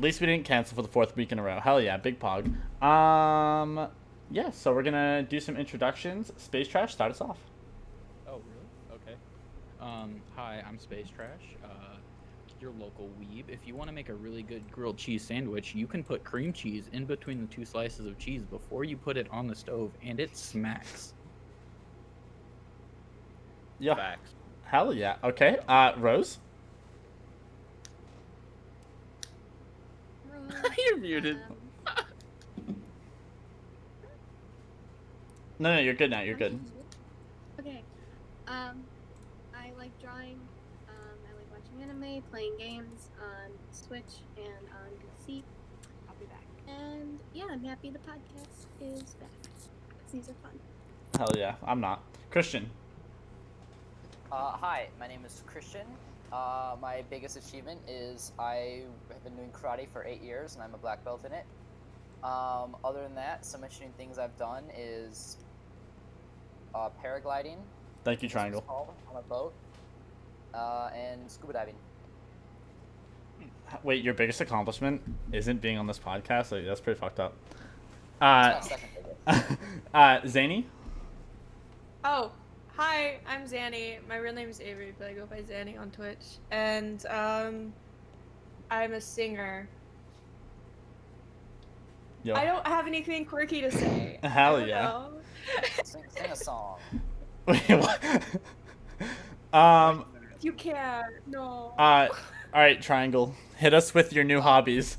least we didn't cancel for the 4th week in a row. Hell yeah, big pog. Yeah, so we're gonna do some introductions. Space Trash, start us off. Oh, really? Okay. Hi, I'm Space Trash, your local weeb. If you want to make a really good grilled cheese sandwich, you can put cream cheese in between the 2 slices of cheese before you put it on the stove, and it smacks. Yeah. Facts. Hell yeah. Okay, Rose? You're muted. No, you're good now. You're good. Okay. I like drawing. I like watching anime, playing games on Switch and on PC. I'll be back. And yeah, I'm happy the podcast is back. These are fun. Hell yeah. I'm not. Christian. Hi, my name is Christian. My biggest achievement is I have been doing karate for 8 years and I'm a black belt in it. Other than that, some interesting things I've done is paragliding. Thank you, Triangle. On a boat. And scuba diving. Wait, your biggest accomplishment isn't being on this podcast? Like, that's pretty fucked up. That's my second biggest. Zany? Oh, hi, I'm Zanny. My real name is Avery, but I go by Zanny on Twitch. And I'm a singer. Yo. I don't have anything quirky to say. Hell I don't yeah. know. Sing a song. Wait, what? You can't. No. Alright, Triangle. Hit us with your new hobbies.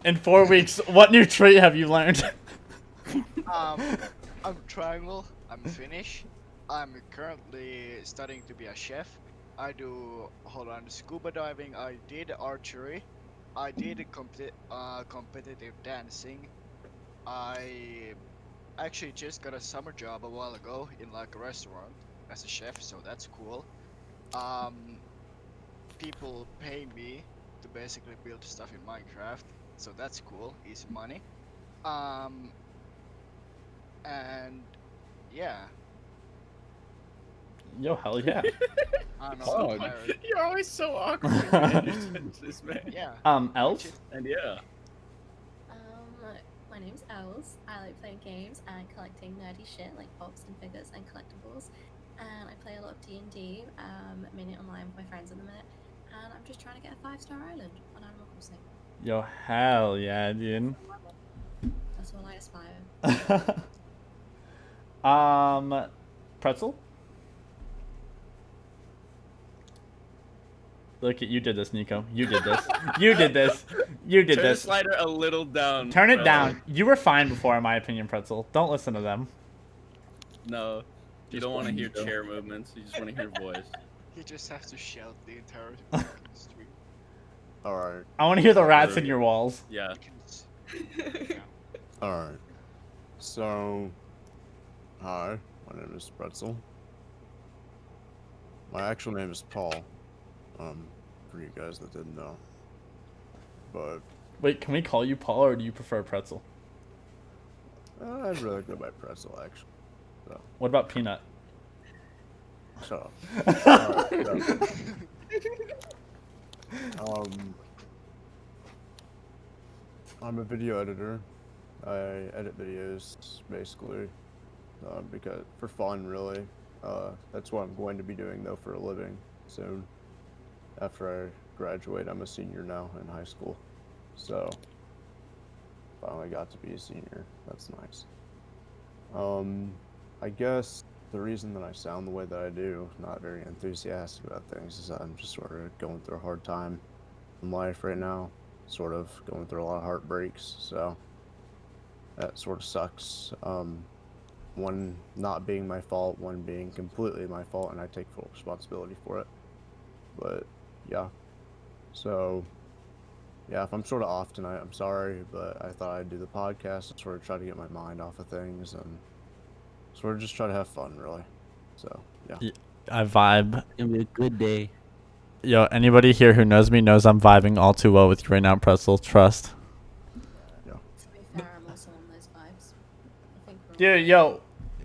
In 4 weeks, what new trait have you learned? I'm Triangle. I'm Finnish. I'm currently studying to be a chef. I do, scuba diving. I did archery. I did competitive dancing. I actually just got a summer job a while ago in like a restaurant as a chef, so that's cool. People pay me to basically build stuff in Minecraft, so that's cool, easy money. And yeah. Yo, hell yeah. I don't know. Oh, I'm tired. you're always so awkward when you end your sentences, man. Yeah. Els? And yeah. My name's Els. I like playing games and collecting nerdy shit like pops and figures and collectibles. And I play a lot of D&D, mainly online with my friends at the minute. And I'm just trying to get a 5-star island on Animal Crossing. Yo, hell yeah, dude. That's all I aspire. Pretzel? Look at you did this, Nico. You did this. You did this. You did Turn the this. slider a little down. Turn it brother. down. You were fine before, in my opinion, Pretzel. Don't listen to them. No. You Just don't want to one hear Nico. chair movements. You just want to hear voice. You just have to shout the entire fucking street. Alright, I want to hear the rats in your walls. Yeah. alright. So, hi, my name is Pretzel. My actual name is Paul, for you guys that didn't know. But, Wait, can we call you Paul, or do you prefer Pretzel? I'd rather go by Pretzel, actually. So, What about Peanut? shut up. Alright, so, I'm a video editor. I edit videos, basically, because for fun, really. That's what I'm going to be doing, though, for a living soon. After I graduate, I'm a senior now in high school, so finally got to be a senior. That's nice. I guess the reason that I sound the way that I do, not very enthusiastic about things, is that I'm just sort of going through a hard time in life right now. Sort of going through a lot of heartbreaks, so that sort of sucks. One not being my fault, one being completely my fault, and I take full responsibility for it. But yeah, so yeah, if I'm sort of off tonight, I'm sorry, but I thought I'd do the podcast and sort of try to get my mind off of things and sort of just try to have fun, really. So yeah. I vibe. It's gonna be a good day. Yo, anybody here who knows me knows I'm vibing all too well with you right now, Pretzel. Trust. To be fair, I'm also on those vibes. I think we're Dude, yo,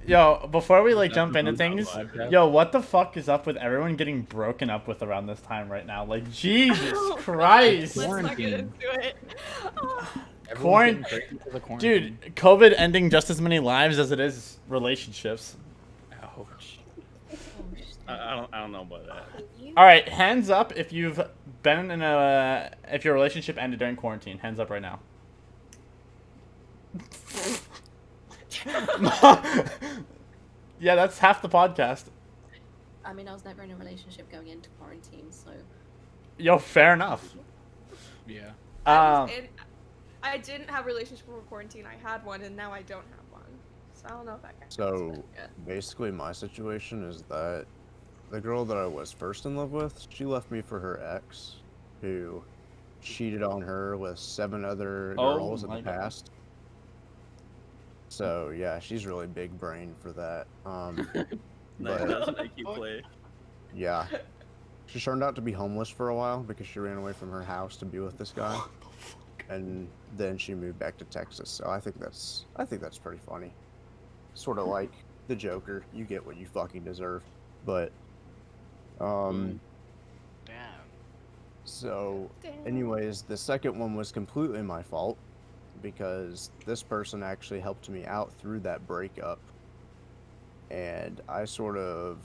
Yo, before we like That's jump the into food things, podcast. yo, what the fuck is up with everyone getting broken up with around this time right now? Like, Jesus Oh, God, Christ. Let's not get Quarantine. into it. Everyone's getting Quarant- crazy for the quarantine. Dude, COVID ending just as many lives as it is relationships. Ouch. Oh, shit. I don't know about that. All right, hands up if you've been in if your relationship ended during quarantine. Hands up right now. Yeah, that's half the podcast. I mean, I was never in a relationship going into quarantine, so Yo, fair enough. Yeah. I didn't have a relationship before quarantine. I had one, and now I don't have one. So I don't know if that counts. So but yeah. basically, my situation is that the girl that I was first in love with, she left me for her ex, who cheated on her with 7 other Oh girls in my the God. past. So yeah, she's really big brain for that. That But doesn't make you play. yeah, she turned out to be homeless for a while because she ran away from her house to be with this guy, and then she moved back to Texas. So I think that's pretty funny. Sort of like the Joker, you get what you fucking deserve. But Damn. so Damn. anyways, the second one was completely my fault because this person actually helped me out through that breakup. And I sort of,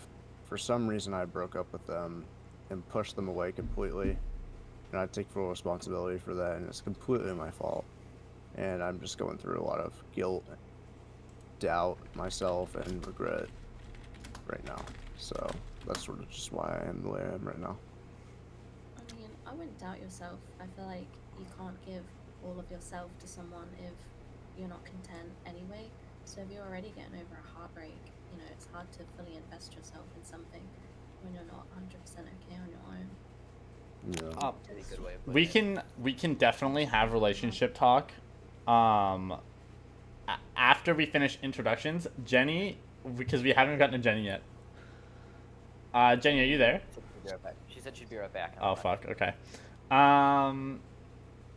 for some reason, I broke up with them and pushed them away completely. And I take full responsibility for that, and it's completely my fault. And I'm just going through a lot of guilt, doubt myself, and regret right now. So that's sort of just why I am the way I am right now. I mean, I wouldn't doubt yourself. I feel like you can't give all of yourself to someone if you're not content anyway. So if you're already getting over a heartbreak, you know, it's hard to fully invest yourself in something when you're not 100% okay on your own. Yeah. That's a good way of putting We can definitely have relationship talk. After we finish introductions, Jenny, because we haven't gotten to Jenny yet. Jenny, are you there? She said she'd be right back. Oh fuck. Okay.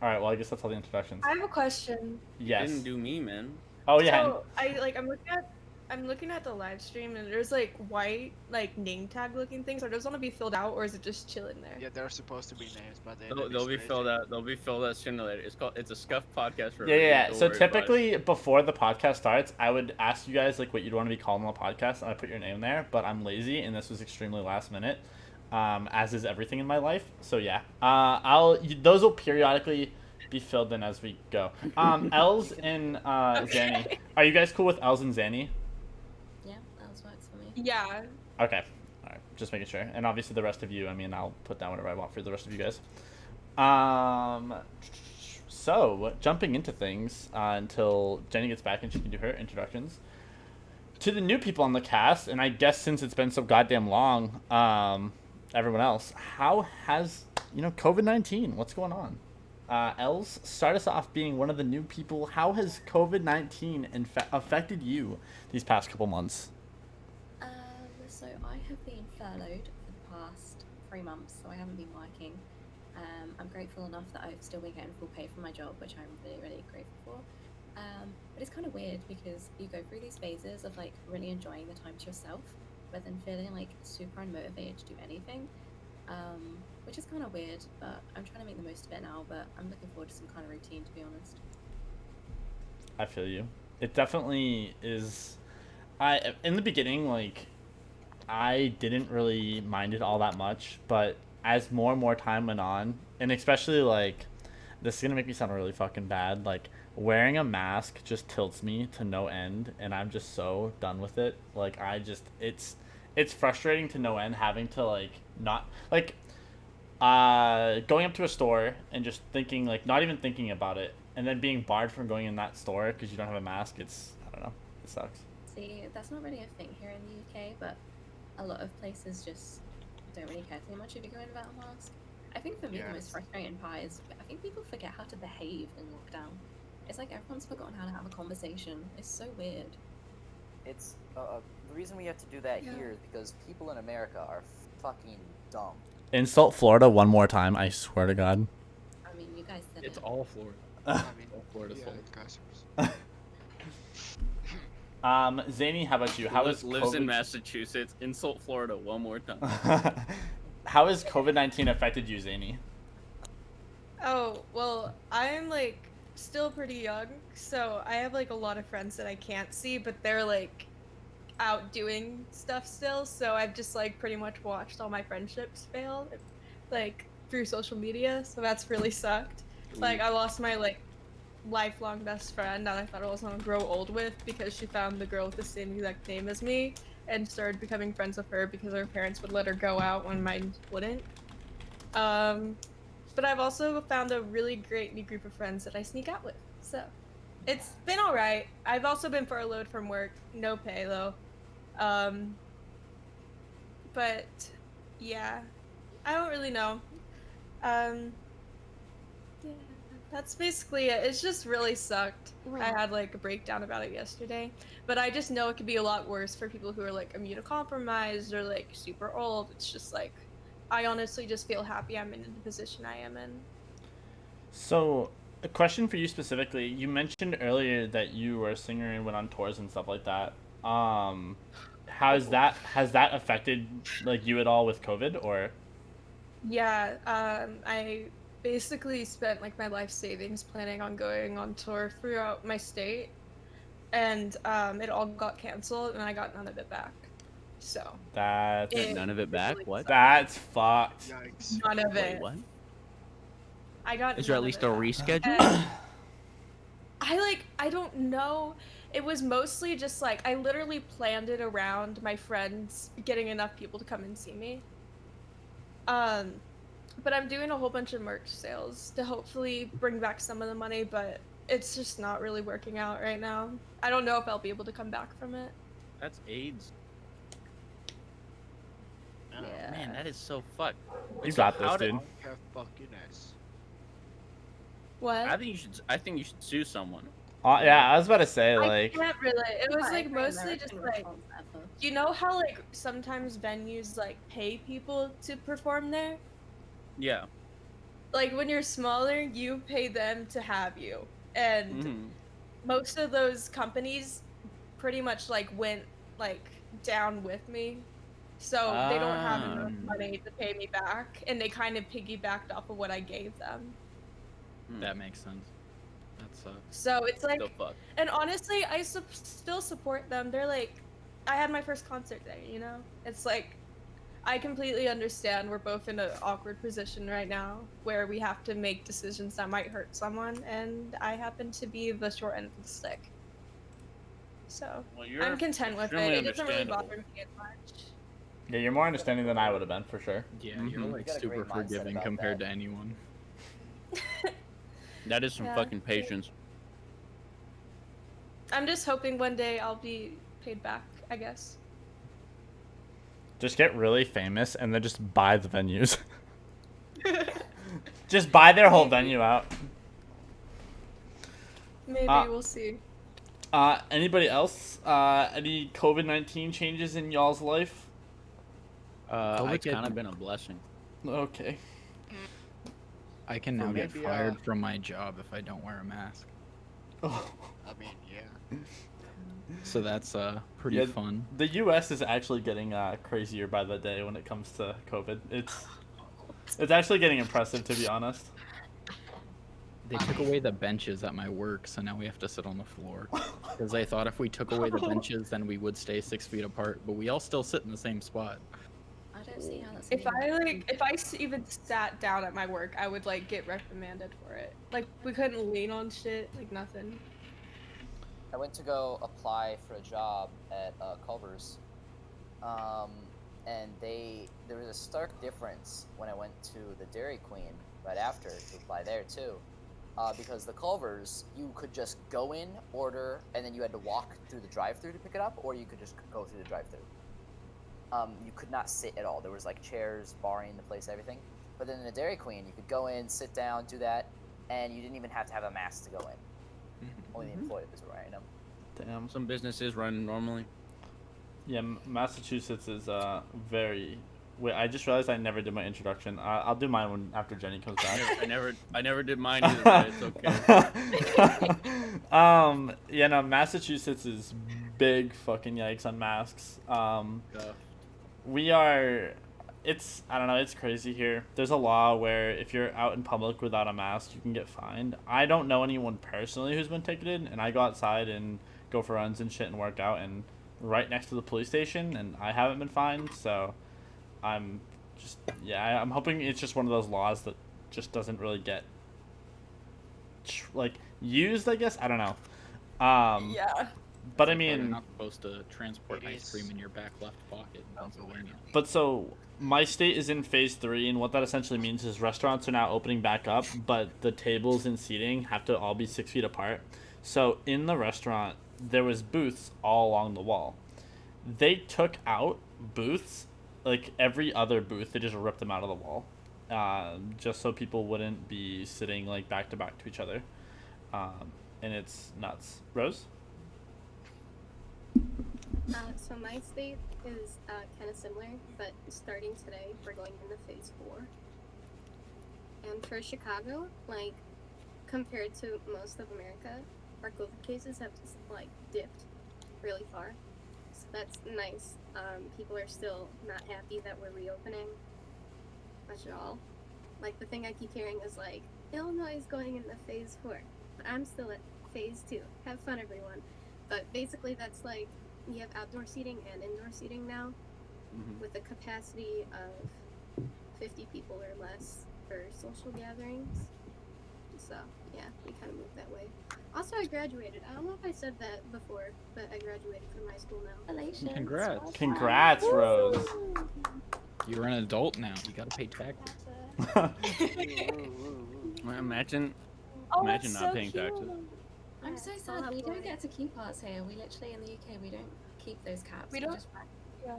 All right. Well, I guess that's all the introductions. I have a question. Yes. Didn't do me, man. Oh yeah. So I'm looking at the live stream, and there's like white like name tag looking things. Are those want to be filled out, or is it just chilling there? Yeah, they're supposed to be names, but They'll be filled out. They'll be filled out sooner or later. It's a scuff podcast for Yeah. Don't So worry about it. typically, before the podcast starts, I would ask you guys like what you'd want to be called on the podcast, and I put your name there. But I'm lazy, and this was extremely last minute, as is everything in my life. So yeah, those will periodically be filled in as we go. Els and Zanny, are you guys cool with Els and Zanny? Yeah, that works for me. Yeah. Okay. All right. Just making sure. And obviously the rest of you, I mean, I'll put down whatever I want for the rest of you guys. So, jumping into things until Jenny gets back and she can do her introductions. To the new people on the cast, and I guess since it's been so goddamn long, everyone else, how has, COVID-19, what's going on? Els, start us off being one of the new people. How has COVID-19 affected you these past couple months? So I have been furloughed for the past 3 months, so I haven't been working. I'm grateful enough that I've still been getting full pay for my job, which I'm really, really grateful for. But it's kind of weird because you go through these phases of like really enjoying the time to yourself, but then feeling like super unmotivated to do anything, which is kind of weird. But I'm trying to make the most of it now. But I'm looking forward to some kind of routine, to be honest. I feel you. It definitely is. In the beginning, like, I didn't really mind it all that much, but as more and more time went on, and especially like, this is gonna make me sound really fucking bad, like, wearing a mask just tilts me to no end, and I'm just so done with it. Like, it's frustrating to no end having to like not like going up to a store and just thinking, like, not even thinking about it, and then being barred from going in that store because you don't have a mask. I don't know, it sucks. See, that's not really a thing here in the UK, but a lot of places just don't really care too much if you go in without a mask. I think for me the most frustrating part is I think people forget how to behave in lockdown. It's like everyone's forgotten how to have a conversation. It's so weird. It's the reason we have to do that here is because people in America are fucking dumb. Insult Florida one more time, I swear to God. I mean, you guys said It's it. all Florida. I mean, All Florida's yeah, fault. guys. Zany, how about you? How is lives in COVID... Massachusetts. Insult Florida one more time. How has COVID-19 affected you, Zany? Oh, well, I'm like still pretty young, so I have like a lot of friends that I can't see, but they're like out doing stuff still, so I've just like pretty much watched all my friendships fail, like through social media, so that's really sucked. Like I lost my like lifelong best friend that I thought I was gonna grow old with because she found the girl with the same exact name as me and started becoming friends with her because her parents would let her go out when mine wouldn't. But I've also found a really great new group of friends that I sneak out with, so it's been all right. I've also been furloughed from work, no pay though. But yeah, I don't really know. Yeah, that's basically it. It's just really sucked. I had like a breakdown about it yesterday, but I just know it could be a lot worse for people who are like immunocompromised or like super old. It's just like, I honestly just feel happy I'm in the position I am in. So, a question for you specifically. You mentioned earlier that you were a singer and went on tours and stuff like that. Has that affected like you at all with COVID or? Yeah, I basically spent like my life savings planning on going on tour throughout my state, and it all got canceled, and I got none of it back. So That's None of it back? really What? sucked. that's fucked. Yikes. None of Wait, it. what? I got. Is there none at of least it a back. reschedule? And I don't know. It was mostly just like I literally planned it around my friends getting enough people to come and see me. But I'm doing a whole bunch of merch sales to hopefully bring back some of the money, but it's just not really working out right now. I don't know if I'll be able to come back from it. That's AIDS. Oh, Yeah. man, that is so fucked. You So got this, how did- dude. Have fucking ass. What? I think you should sue someone. Yeah, I was about to say I like. can't really. It was Right, like very mostly just American like, response ever. you know how like sometimes venues like pay people to perform there? Yeah. Like when you're smaller, you pay them to have you. And Mm-hmm. most of those companies pretty much like went like down with me. So they don't have enough money to pay me back, and they kind of piggybacked off of what I gave them. That makes sense. That's So it's like, Still fucked. and honestly, I still support them. They're like, I had my first concert there, you know? It's like, I completely understand we're both in an awkward position right now where we have to make decisions that might hurt someone, and I happen to be the short end of the stick. So Well, you're I'm content with it. extremely It doesn't really understandable. bother me as much. Yeah, you're more understanding than I would have been for sure. yeah, you're Mhm. like You got a super great mindset forgiving about compared that. to anyone. That is some Yeah. fucking patience. I'm just hoping one day I'll be paid back, I guess. Just get really famous and then just buy the venues. Just buy their whole venue out. Maybe we'll see. Anybody else? Any COVID-19 changes in y'all's life? I COVID's kind can of been a blessing. Okay. I can now get maybe, fired from my job if I don't wear a mask. Oh. I mean, yeah. So that's pretty Yeah, fun. The U.S. is actually getting crazier by the day when it comes to COVID. It's actually getting impressive, to be honest. They took away the benches at my work, so now we have to sit on the floor. Because they thought if we took away the benches, then we would stay 6 feet apart. But we all still sit in the same spot. I don't see how that's. If I even sat down at my work, I would like get reprimanded for it. Like we couldn't lean on shit, like nothing. I went to go apply for a job at Culver's, and there was a stark difference when I went to the Dairy Queen right after to apply there too, because the Culver's you could just go in, order, and then you had to walk through the drive-thru to pick it up, or you could just go through the drive-thru. You could not sit at all. There was like chairs barring the place, everything. But then in the Dairy Queen, you could go in, sit down, do that, and you didn't even have to have a mask to go in. Only the employees were wearing them. Damn. Some businesses run normally. Yeah, Massachusetts is very. Wait, I just realized I never did my introduction. I'll do mine when after Jenny comes back. I never did mine either, but it's okay. Yeah, no, Massachusetts is big fucking yikes on masks. Yeah. We are, it's, I don't know, it's crazy here. There's a law where if you're out in public without a mask, you can get fined. I don't know anyone personally who's been ticketed, and I go outside and go for runs and shit and work out and right next to the police station, and I haven't been fined, so I'm just, yeah, I'm hoping it's just one of those laws that just doesn't really get like used, I guess. I don't know. Yeah. But I You're mean, not supposed to transport It ice is- cream in your back left pocket in Pennsylvania. but so my state is in phase 3, and what that essentially means is restaurants are now opening back up, but the tables and seating have to all be 6 feet apart. So in the restaurant, there was booths all along the wall. They took out booths, like every other booth. They just ripped them out of the wall, just so people wouldn't be sitting like back to back to each other. And it's nuts. Rose? So my state is kind of similar, but starting today, we're going into phase 4. And for Chicago, like, compared to most of America, our COVID cases have just, like, dipped really far. So that's nice. People are still not happy that we're reopening much at all. Like, the thing I keep hearing is, like, Illinois is going into phase 4, but I'm still at phase 2. Have fun, everyone. But basically, that's like, you have outdoor seating and indoor seating now, with a capacity of 50 people or less for social gatherings. So, yeah, we kind of moved that way. Also, I graduated. I don't know if I said that before, but I graduated from high school now. Congratulations. Congrats. Well done. Congrats, Rose. You're an adult now. You gotta pay taxes. Imagine Oh, Imagine that's not so paying cute. taxes. I'm so Still sad have we don't one. get to keep ours here. We literally in the UK we don't keep those caps. We don't- just rent. Yeah.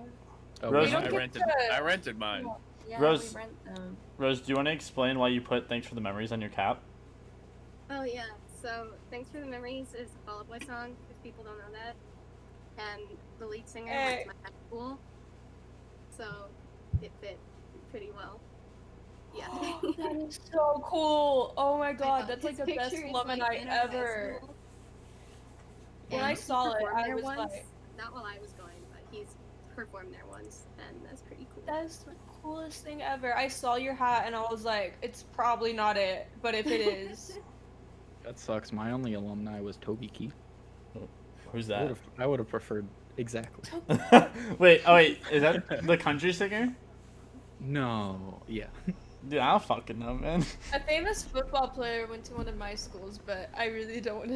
Oh, Rose- We don't I get rented. to- I rented mine. Yeah, Rose- we rent them. Rose, do you want to explain why you put "Thanks for the Memories" on your cap? Oh, yeah. So, Thanks for the Memories is a Fall Out Boy song, if people don't know that. And the lead singer went to my high school, so it fit pretty well. Yeah. That is so cool. Oh my I god, thought that's like his the best picture is, love like, night in our high ever. school. When And I he saw it, performed I there was once. like, Not while I was going, but he's performed there once, and that's pretty cool. that's the coolest thing ever. I saw your hat and I was like, it's probably not it, but if it is, That sucks. My only alumni was Toby Keith. Who's that? I would have preferred exactly. wait, is that the country singer? No. Yeah. Dude, I don't fucking know, man. a famous football player went to one of my schools, but I really don't want to.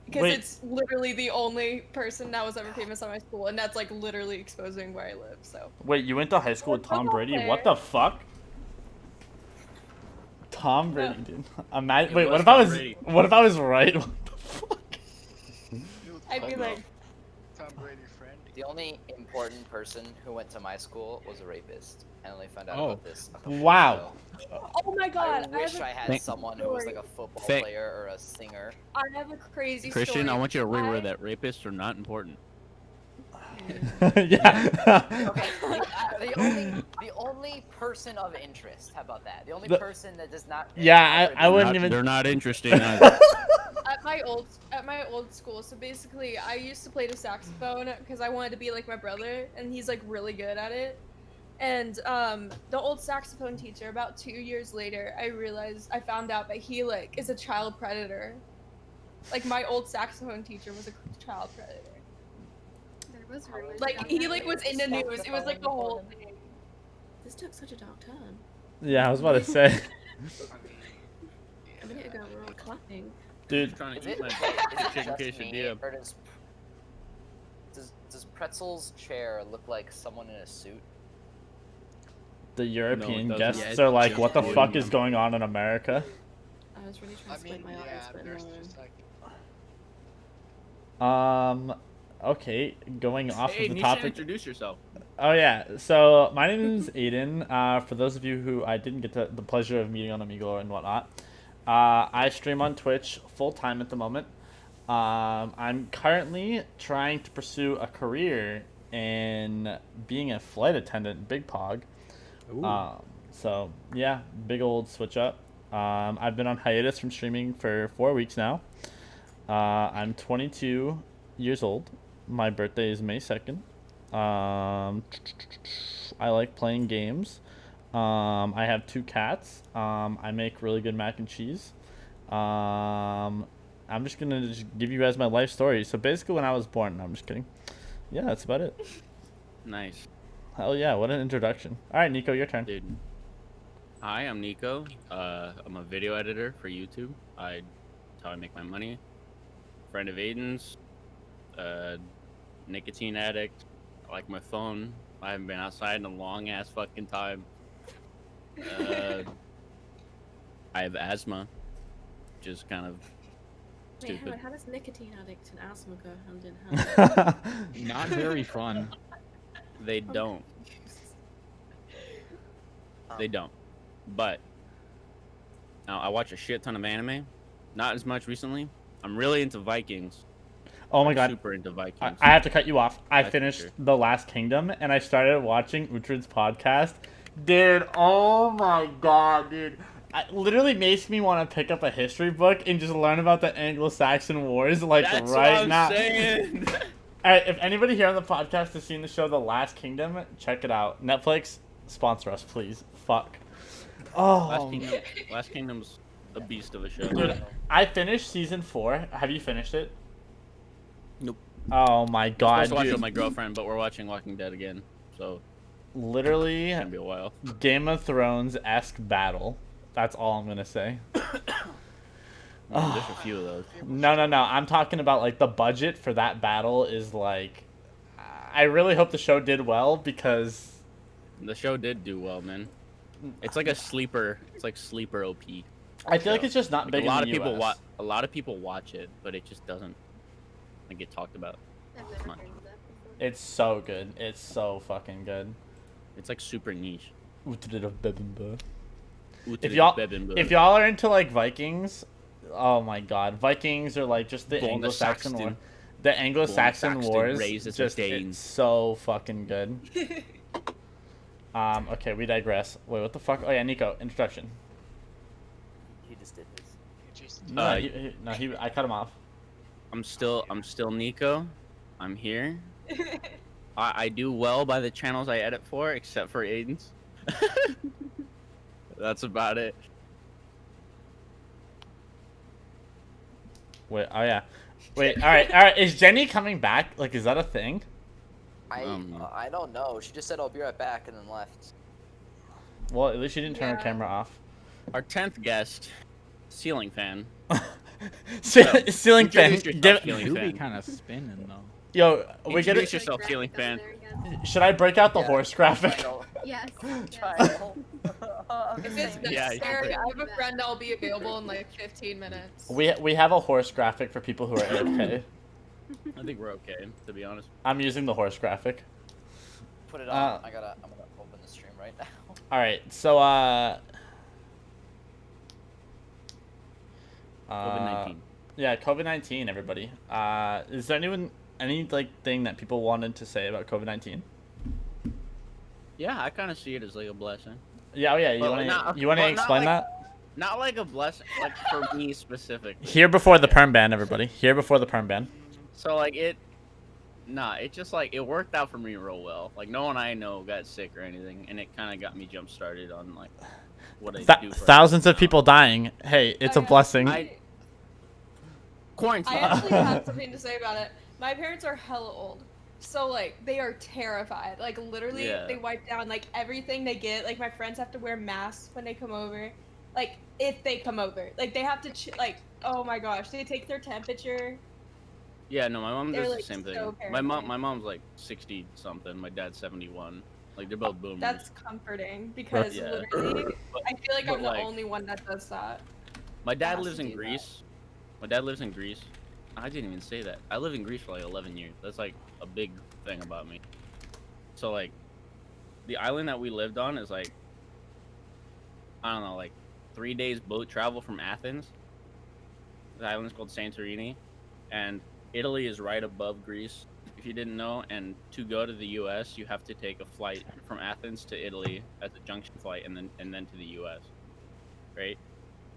Because Wait. it's literally the only person that was ever famous at my school, and that's like literally exposing where I live. So Wait, you went to high school with Tom Football Brady? player. What the fuck? Tom Brady, dude. Imagine. It Wait, was what if I Tom was? Brady. What if I was right? What the fuck? I'd be like, Tom Brady friend. The only important person who went to my school was a rapist. I only found out Oh. about this. A couple years Wow. ago. oh my god, I wish have I a had Thank- someone who was like a story. football Thank- player or a singer. I have a crazy Christian, story. I want you to reword I- that. Rapists are not important. yeah. Okay, the only person of interest. How about that? The only The- person that does not. Yeah, I wouldn't Not- even. They're not interesting either. at my old school. So basically, I used to play the saxophone because I wanted to be like my brother, and he's like really good at it. And the old saxophone teacher, about 2 years later, I found out that he like is a child predator. Like my old saxophone teacher was a child predator. There was rumors. Like about he that. like was in the news. It was like the whole thing. This took such a dark turn. Yeah, I was about to say, I mean, A minute ago we were all clapping. dude. Trying Is to it, eat my is it chicken just me, quesadilla. or does Pretzel's chair look like someone in a suit? The European doesn't. guests Yeah, are like, it's "What the just fuck you. is going on in America?" I was really I trying to mean, split my eyes, yeah, but there's no. just like Okay, going off Hey, of the Nisha, topic. introduce yourself. Oh yeah, so my name is Aiden. For those of you who I didn't get the pleasure of meeting on Amigo and whatnot, I stream on Twitch full time at the moment. I'm currently trying to pursue a career in being a flight attendant, Big Pog. So yeah, big old switch up. I've been on hiatus from streaming for 4 weeks now. I'm 22 years old, My birthday is May 2nd. I like playing games. I have 2 cats. I make really good mac and cheese. I'm just gonna give you guys my life story. So basically, when I was born, no, I'm just kidding. Yeah, that's about it. Nice. Hell yeah, what an introduction. All right, Nico, your turn. Dude. Hi, I'm Nico. I'm a video editor for YouTube. That's how I make my money. Friend of Aiden's. Nicotine addict. I like my phone. I haven't been outside in a long ass fucking time. I have asthma, which is kind of Wait, hang stupid. on, how does nicotine addict and asthma go hand in hand? Not very fun. They don't. They don't. But now I watch a shit ton of anime. Not as much recently. I'm really into Vikings. Oh my I'm god. super into Vikings. I have to cut you off. I That's finished sure. The Last Kingdom and I started watching Uhtred's podcast. Dude, oh my god, dude. It literally makes me want to pick up a history book and just learn about the Anglo-Saxon wars like That's right what I'm now. saying. Alright, if anybody here on the podcast has seen the show The Last Kingdom, check it out. Netflix, sponsor us, please. Fuck. Oh, Last Kingdom's a beast of a show. dude, I finished season 4. Have you finished it? Nope. Oh my I'm supposed god, to watch it dude. with my girlfriend, but we're watching Walking Dead again, so Literally, it's gonna be a while. Game of Thrones-esque battle. That's all I'm gonna say. There's a few of those. No. I'm talking about like the budget for that battle is like. I really hope the show did well because. The show did do well, man. It's like a sleeper. It's like sleeper OP. I feel like show. it's just not Like, big a lot in of the people US. a lot of people watch it, but it just doesn't like get talked about. I've never Come on. heard of that before. It's so good. It's so fucking good. It's like super niche. If y'all are into like Vikings, oh my god, Vikings are like just the Born the Anglo-Saxon war. Saxon. The Anglo-Saxon Saxon wars, raised as just Danes. it's so fucking good. Okay, we digress. Wait, what the fuck? Oh yeah, Nico, introduction. He just did his. No, Uh, I cut him off. I'm still Nico. I'm here. I do well by the channels I edit for, except for Aiden's. That's about it. Wait, oh yeah. Wait, alright, is Jenny coming back? Like, is that a thing? I don't know. She just said I'll be right back and then left. Well, at least she didn't turn her Yeah. camera off. Our 10th guest, ceiling fan. Ceiling fan. Introduce yourself, Give, ceiling You be fan. kind of spinning though. yo, we get Introduce it. yourself, ceiling fan. Should I break out the Yeah. horse graphic? Triangle. Yes. Triangle. If it's Yeah, necessary, you I can. have a friend that'll be available in like 15 minutes. We have a horse graphic for people who are AFK. I think we're okay, to be honest. I'm using the horse graphic. Put it on. I'm gonna open the stream right now. All right, so COVID-19. Yeah, COVID-19, everybody. Is there any like thing that people wanted to say about COVID-19? Yeah, I kind of see it as like a blessing. Yeah, oh yeah. You Well, want not- to you want to well, not explain like- that? Not like a blessing, like for me specifically. Here before the perm ban, everybody. Here before the perm ban. So like it just like it worked out for me real well. Like no one I know got sick or anything, and it kind of got me jump started on like what I do. For Thousands of people dying. Hey, it's a blessing. Quarantine. I actually have something to say about it. My parents are hella old. So like they are terrified. Like literally Yeah. they wipe down like everything they get. Like my friends have to wear masks when they come over. Like if they come over. Like they have to like oh my gosh, they take their temperature. Yeah, no, my mom They're, does like, the same thing. so My paranoid. mom's like 60 something. My dad's 71. Like they're both boomers. That's comforting because Yeah. literally I feel like but, I'm the like- only one that does that. My dad has lives to in do that. Greece. My dad lives in Greece. I didn't even say that. I lived in Greece for like 11 years. That's like a big thing about me. So like, the island that we lived on is like, I don't know, like 3 days boat travel from Athens. The island's called Santorini, and Italy is right above Greece. If you didn't know, and to go to the U.S., you have to take a flight from Athens to Italy as a junction flight, and then to the U.S. Right?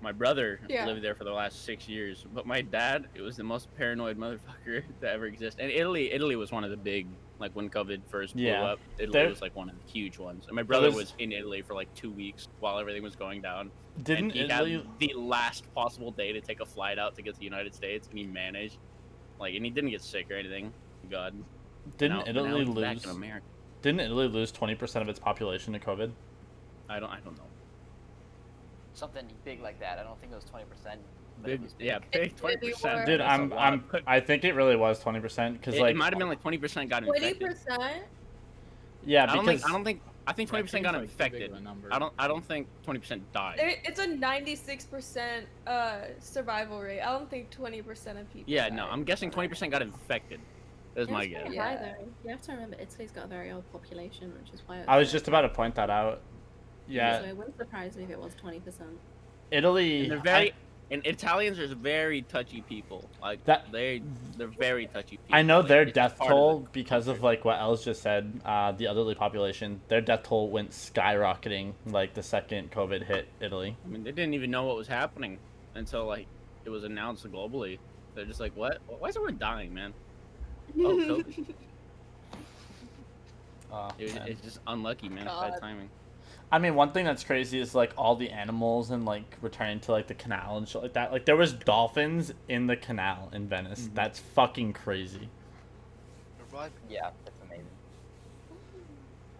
My brother Yeah. lived there for the last 6 years, but my dad, it was the most paranoid motherfucker to ever exist. And Italy was one of the big, like when COVID first blew Yeah. up, Italy There- was like one of the huge ones. And my brother was- was in Italy for like 2 weeks while everything was going down. Didn't And he Italy? had the last possible day to take a flight out to get to the United States, and he managed. Like, and he didn't get sick or anything. Thank God. Didn't And now Italy he's back lose? in America. Didn't Italy lose 20% of its population to COVID? I don't know. Something big like that. I don't think it was 20%. But Big, it was big. yeah, big Maybe 20%. more. Dude, That's a lot. I think it really was 20% because It like might have been like 20% got infected. 20%? yeah, I because think 20% got infected. I don't think 20% died. It's a 96% survival rate. I don't think 20% of people. Yeah, no, died. I'm guessing 20% got infected. That's my It's guess. pretty Yeah. high though. You have to remember Italy's got a very old population, which is why. I was just about to point that out. So Yeah, it wouldn't surprise me if it was 20%. Italy. And they're very and Italians are very touchy people. Like That- they're very touchy people. I know Like, their it's death part of toll the because of culture. like what Els just said. The elderly population, their death toll went skyrocketing like the second COVID hit Italy. I mean, they didn't even know what was happening until like it was announced globally. They're just like, "What? Why is everyone dying, man?" Oh, COVID. It's just unlucky, man. God. Bad timing. I mean, one thing that's crazy is like all the animals and like returning to like the canal and shit like that. Like there was dolphins in the canal in Venice. Mhm. That's fucking crazy. Revive Yeah, that's amazing.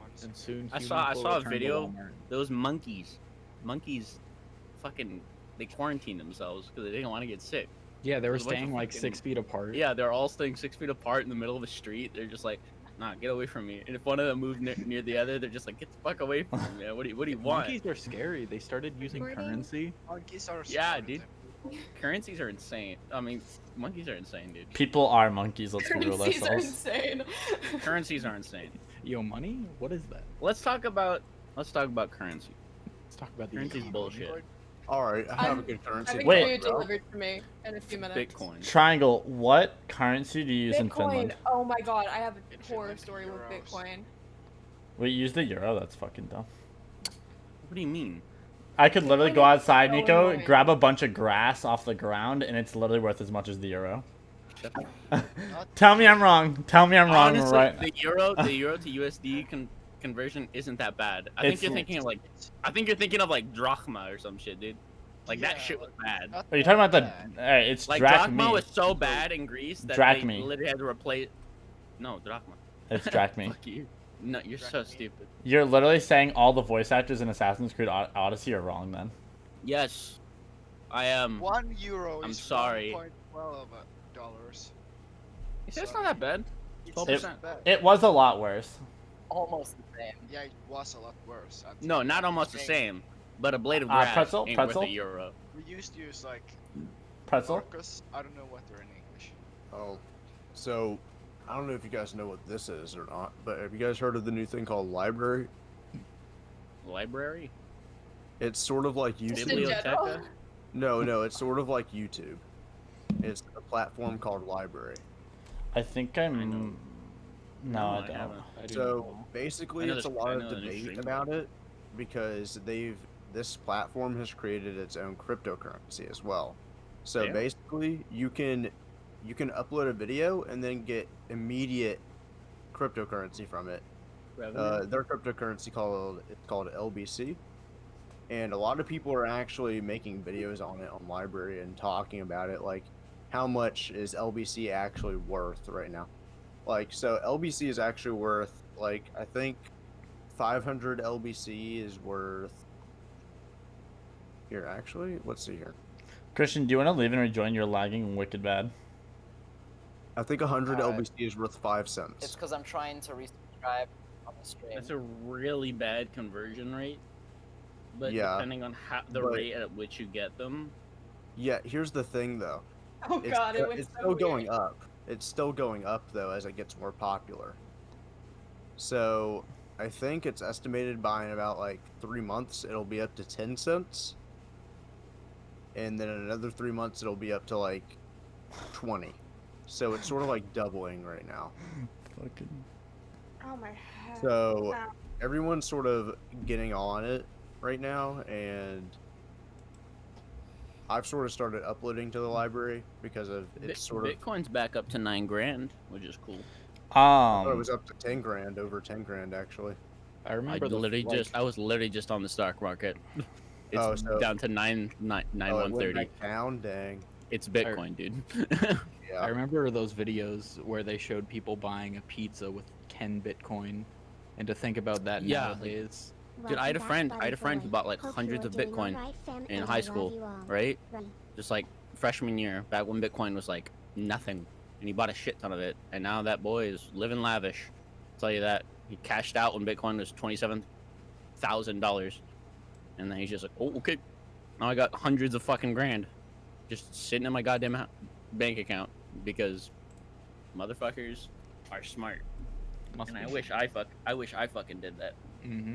once. And soon I humans saw will a return to video. Walmart. Those monkeys, fucking, they quarantined themselves because they didn't want to get sick. Yeah, they were There's a bunch of staying like fucking- 6 feet apart. Yeah, they're all staying 6 feet apart in the middle of a street. They're just like, nah, get away from me. And if one of them moved near the other, they're just like, get the fuck away from me, man. What do you want? Monkeys are scary. They started using Recording? currency. Monkeys are Yeah, smart, dude. Currencies are insane. I mean, monkeys are insane, dude. People are monkeys. Let's be real Currencies are ourselves. insane. Currencies are insane. Yo, money? What is that? Let's talk about currency. Let's talk about the Currency's economy. bullshit. All right, I have I'm a good currency. Having Wait. food delivered to me in a few minutes. Bitcoin. Triangle. What currency do you use in Bitcoin. Finland? Oh my god, I have a In horror Finland, story with euros. Bitcoin. We use the euro. That's fucking dumb. What do you mean? I could literally go Bitcoin is outside, so Nico, annoying. grab a bunch of grass off the ground, and it's literally worth as much as the euro. Shut the Tell me I'm wrong. Tell me I'm wrong. Honestly, Right. the euro to USD conversion isn't that bad. I think It's- you're thinking of like drachma or some shit, dude. Like that Yeah, shit was bad. not Are you talking about the? bad. Alright, it's Like drachma. drachma was so bad in Greece that Drachmy. they literally had to replace. No, drachma. It's drachma. Fuck you. No, you're so Drachmy. stupid. You're literally saying all the voice actors in Assassin's Creed Odyssey are wrong then. Yes, I am. €1 I'm is sorry. $1.12. It's not that bad. It's 12%. not bad. It was a lot worse. Almost the same. Yeah, it was a lot worse. I'm No, thinking not of almost the same. But a blade of grass pretzel? ain't Pretzel? worth a euro. We used to use like Pretzel? Marcus. I don't know what they're in English. Oh, so I don't know if you guys know what this is or not, but have you guys heard of the new thing called library? Library? It's sort of like Just YouTube. in general. Biblioteca? No, it's sort of like YouTube. It's a platform called Library. I think know. I'm. No, I don't. haven't. I do So know. basically, I know it's a this- lot I of know the new debate stream. about it because this platform has created its own cryptocurrency as well. So Yeah. basically, you can upload a video and then get immediate cryptocurrency from it. Their cryptocurrency it's called LBC, and a lot of people are actually making videos on it on Library and talking about it, like how much is LBC actually worth right now. Like, so LBC is actually worth, like, I think 500 LBC is worth. Here, actually, let's see here. Christian, do you want to leave and rejoin? You're lagging wicked bad. I think 100 Alright. LBC is worth 5 It's cents. because I'm trying to resubscribe on the stream. That's a really bad conversion rate. But Yeah, depending on the but- rate at which you get them, Yeah, here's the thing though. Oh god, it went It's so still weird. going up. It's still going up though as it gets more popular. So I think it's estimated by in about like 3 months it'll be up to 10 cents. And then in another 3 months it'll be up to like 20. So it's sort of like doubling right now. Fucking. Oh my head. So Ow. everyone's sort of getting on it right now, and I've sort of started uploading to the library because of it's sort of. Bitcoin's back up to 9 grand, which is cool. I thought it was up to 10 grand, over 10 grand actually. I remember I was literally just on the stock market. It's Oh, so- down to 9,130. Back down, dang. It's Bitcoin, dude. Yeah. I remember those videos where they showed people buying a pizza with 10 Bitcoin, and to think about that Yeah, like- nowadays. Dude, I had a friend who bought like hundreds of Bitcoin in high school, right? Just like freshman year, back when Bitcoin was like nothing, and he bought a shit ton of it, and now that boy is living lavish. I'll tell you that. He cashed out when Bitcoin was $27,000, and then he's just like, oh, okay, now I got hundreds of fucking grand, just sitting in my goddamn bank account because motherfuckers are smart. And I wish I fucking did that. Mm-hmm.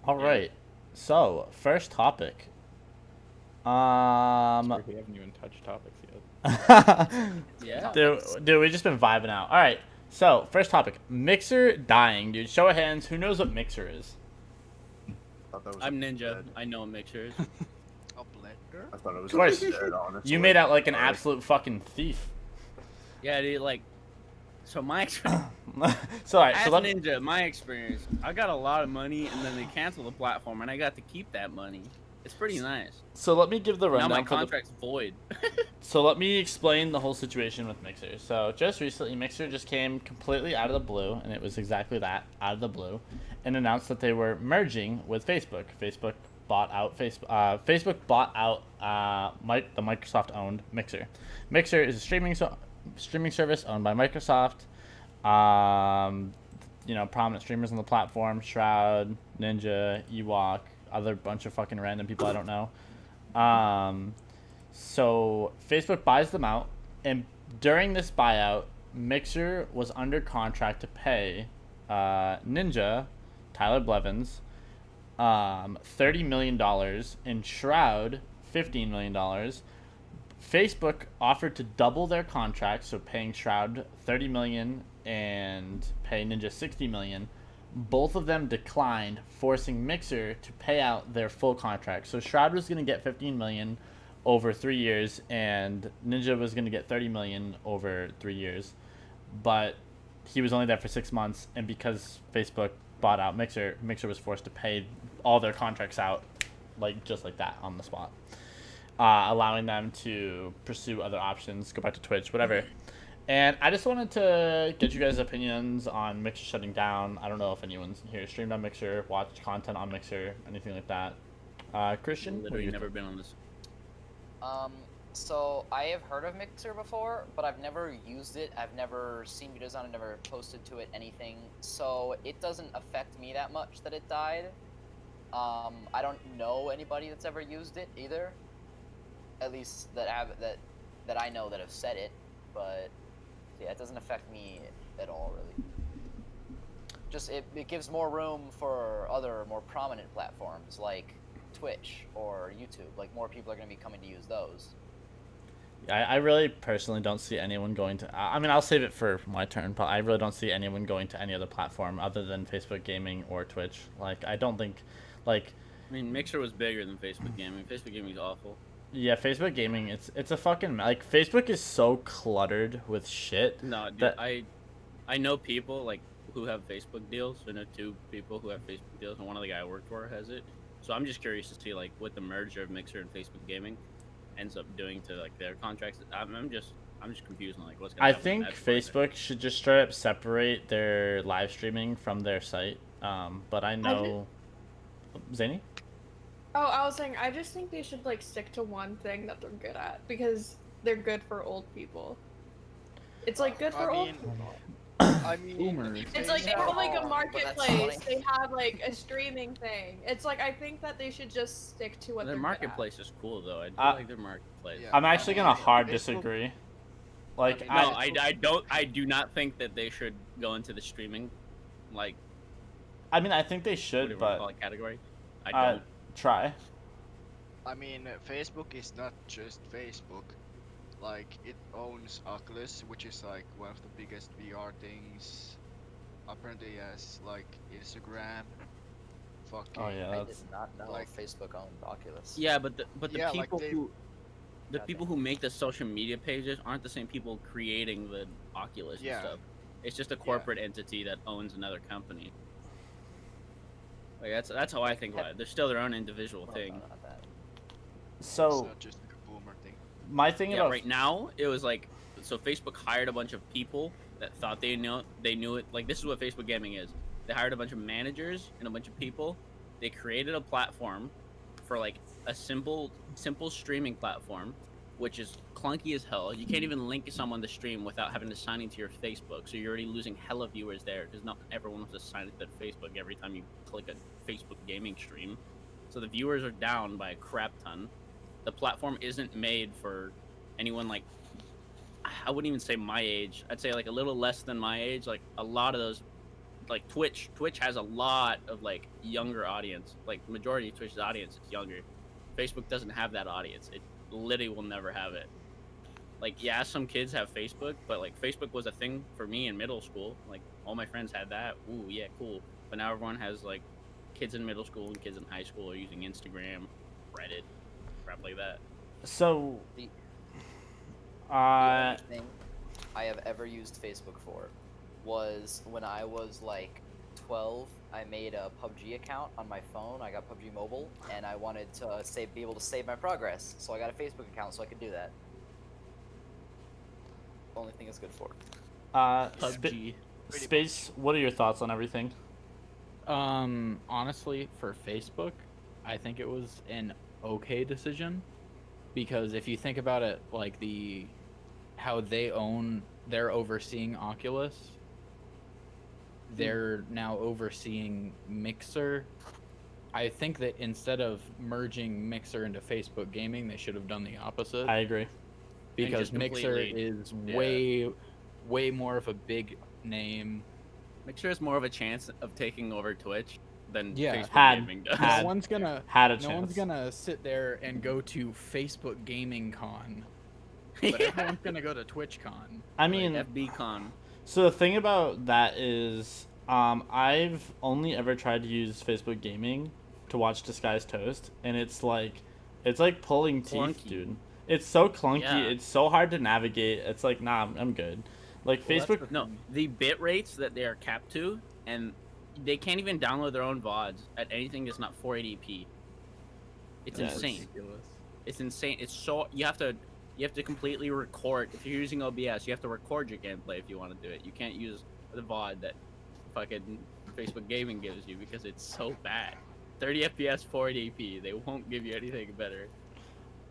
All right. So, first topic. We haven't even touched topics yet. Yeah. Dude, we've just been vibing out. All right. So, first topic. Mixer dying, dude. Show of hands. Who knows what Mixer is? I'm Ninja. I know what Mixer is. A blender? I thought it was Of course. dead, honestly. You made out like an Sorry. absolute fucking thief. Yeah, dude, like, so my experience, So, all right. as So, let Ninja, my experience, I got a lot of money, and then they canceled the platform, and I got to keep that money. It's pretty nice. let me give the Now rundown. my for the- contract's void. So let me explain the whole situation with Mixer. So just recently, Mixer just came completely out of the blue, and it was exactly that, out of the blue, and announced that they were merging with Facebook. Facebook bought out the Microsoft-owned Mixer. Mixer is a streaming service owned by Microsoft. Prominent streamers on the platform: Shroud, Ninja, Ewok, other bunch of fucking random people I don't know. So Facebook buys them out, and during this buyout, Mixer was under contract to pay Ninja, Tyler Blevins, $30 million, and Shroud, $15 million. Facebook offered to double their contract, so paying Shroud $30 million and pay Ninja $60 million. Both of them declined, forcing Mixer to pay out their full contract. So Shroud was going to get $15 million over 3 years, and Ninja was going to get $30 million over 3 years. But he was only there for 6 months, and because Facebook bought out Mixer, Mixer was forced to pay all their contracts out, just like that, on the spot, allowing them to pursue other options, go back to Twitch, whatever. And I just wanted to get you guys' opinions on Mixer shutting down. I don't know if anyone's here streamed on Mixer, watched content on Mixer, anything like that. Christian, what do Literally you never think? been on this. So I have heard of Mixer before, but I've never used it. I've never seen videos on it, never posted to it, anything. So it doesn't affect me that much that it died. I don't know anybody that's ever used it either. At least that I know that have said it, but yeah, it doesn't affect me at all, really. Just it gives more room for other more prominent platforms like Twitch or YouTube. Like, more people are going to be coming to use those. I really personally don't see anyone going to... I mean, I'll save it for my turn, but I really don't see anyone going to any other platform other than Facebook Gaming or Twitch. I don't think... I mean, Mixer was bigger than Facebook Gaming. Facebook Gaming is awful. Yeah, Facebook Gaming, it's a fucking... Facebook is so cluttered with shit. No, dude, that... I know people, who have Facebook deals. I know 2 people who have Facebook deals, and one of the guy I work for has it. So I'm just curious to see, what the merger of Mixer and Facebook Gaming ends up doing to, their contracts. I'm just confused on, what's going to happen. I think Facebook should just straight up separate their live streaming from their site. But I know... Zany? Oh, I was saying, I just think they should stick to one thing that they're good at, because they're good for old people. It's good for old people. I mean, Boomers. It's they have a But that's marketplace. funny. They have a streaming thing. It's I think that they should just stick to what Their they're marketplace is cool, though. I do Uh, like their marketplace. Yeah. I'm actually gonna hard Facebook- disagree. No, I do not think that they should go into the streaming, I mean, I think they should, whatever you call but it, category. I uh, don't. try. I mean, Facebook is not just Facebook. It owns Oculus, which is one of the biggest VR things. Apparently, has Instagram, fucking. Oh yeah, I did that's not know like- Facebook owned Oculus. Yeah, but the Yeah, like people they- who the Goddamn. people who make the social media pages aren't the same people creating the Oculus Yeah. and stuff. It's just a corporate entity that owns another company. Like that's how I think about it. They're still their own individual Well, thing. no, not that. It's so. not just like a boomer thing. My thing Yeah, about right now it was like so Facebook hired a bunch of people that thought they knew it. Like this is what Facebook gaming is. They hired a bunch of managers and a bunch of people. They created a platform for like a simple streaming platform, which is clunky as hell. You can't even link someone to stream without having to sign into your Facebook. So you're already losing hella viewers there because not everyone wants to sign into their Facebook every time you click a Facebook gaming stream. So the viewers are down by a crap ton. The platform isn't made for anyone like I wouldn't even say my age. I'd say like a little less than my age. Like a lot of those, like Twitch has a lot of like younger audience. Like majority of Twitch's audience is younger. Facebook doesn't have that audience. It literally will never have it. Like yeah, some kids have Facebook, but like Facebook was a thing for me in middle school. Like all my friends had that. Ooh yeah, cool. But now everyone has like kids in middle school and kids in high school are using Instagram, Reddit, crap like that. so. The- The Uh, only thing I have ever used Facebook for was when I was like 12. I made a PUBG account on my phone. I got PUBG Mobile, and I wanted to be able to save my progress. So I got a Facebook account so I could do that. Only thing it's good for. PUBG. Space. What are your thoughts on everything? Honestly, for Facebook, I think it was an okay decision because if you think about it, like how they're overseeing Oculus, they're now overseeing Mixer. I think that instead of merging Mixer into Facebook Gaming, they should have done the opposite. I agree. Because just Mixer completely- is yeah. way more of a big name. Mixer has more of a chance of taking over Twitch than Yeah. Facebook Had- gaming does. had- No one's gonna Had a no chance. one's gonna sit there and go to Facebook Gaming Con, but everyone's gonna go to TwitchCon. I mean, FBCon. so the thing about that is, I've only ever tried to use Facebook Gaming to watch Disguised Toast, and it's like pulling teeth, Clunky. dude. It's so clunky. Yeah. It's so hard to navigate. It's like, nah, I'm good. Like Well, that's Facebook. the No, thing. the bit rates that they are capped to, and they can't even download their own VODs at anything that's not 480p. It's Yeah, it's insane. Ridiculous. It's insane. It's so you have to completely record. If you're using OBS, you have to record your gameplay if you want to do it. You can't use the VOD that fucking Facebook Gaming gives you because it's so bad. 30 FPS, 480p. They won't give you anything better.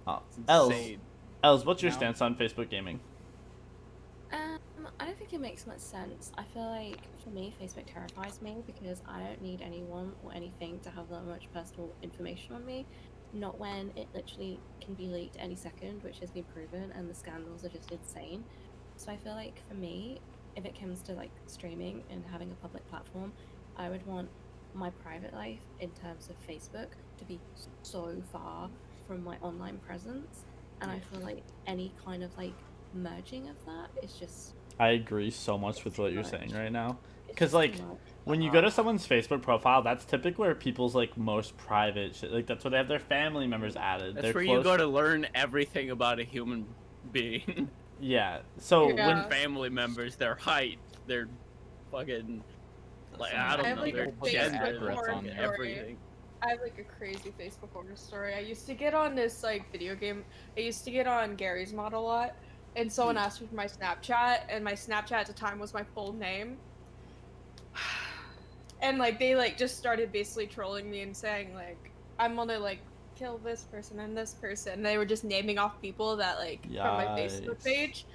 It's Els, insane. what's your No. stance on Facebook Gaming? I don't think it makes much sense. I feel like for me, Facebook terrifies me because I don't need anyone or anything to have that much personal information on me. Not when it literally can be leaked any second, which has been proven, and the scandals are just insane. So I feel like for me, if it comes to like streaming and having a public platform, I would want my private life in terms of Facebook to be so far from my online presence. And I feel like any kind of like merging of that is just I agree so much with what you're Much. saying right now. it's 'Cause, just like, too much. When you go to someone's Facebook profile, that's typically where people's like most private shit. Like that's where they have their family members added. That's their where close... you go to learn everything about a human being. Yeah. So Yeah. when Family members, their height, their fucking like I I don't have, know, like, their a gender, Facebook horror fucking story. everything. I have like a crazy Facebook horror story. I used to get on this like video game. I used to get on Gary's Mod a lot, and someone asked me for my Snapchat, and my Snapchat at the time was my full name. And like they like just started basically trolling me and saying like I'm gonna like kill this person and this person. And they were just naming off people that like from my Facebook Yikes. page,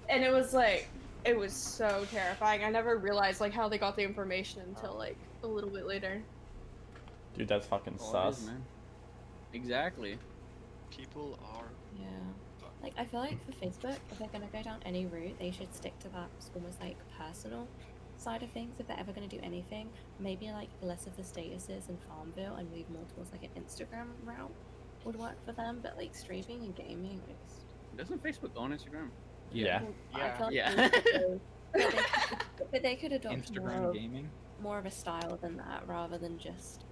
and it was so terrifying. I never realized like how they got the information until like a little bit later. dude, that's fucking Oh, it is, sus. man. Exactly. People are. Yeah. Like, I feel like for Facebook, if they're going to go down any route, they should stick to that almost like personal side of things. If they're ever going to do anything, maybe like less of the statuses in Farmville and move more towards like an Instagram route would work for them. But like streaming and gaming is. Doesn't Facebook own Instagram? Yeah. Yeah. I feel like Yeah. they could but they could adopt Instagram gaming. more of a style than that rather than just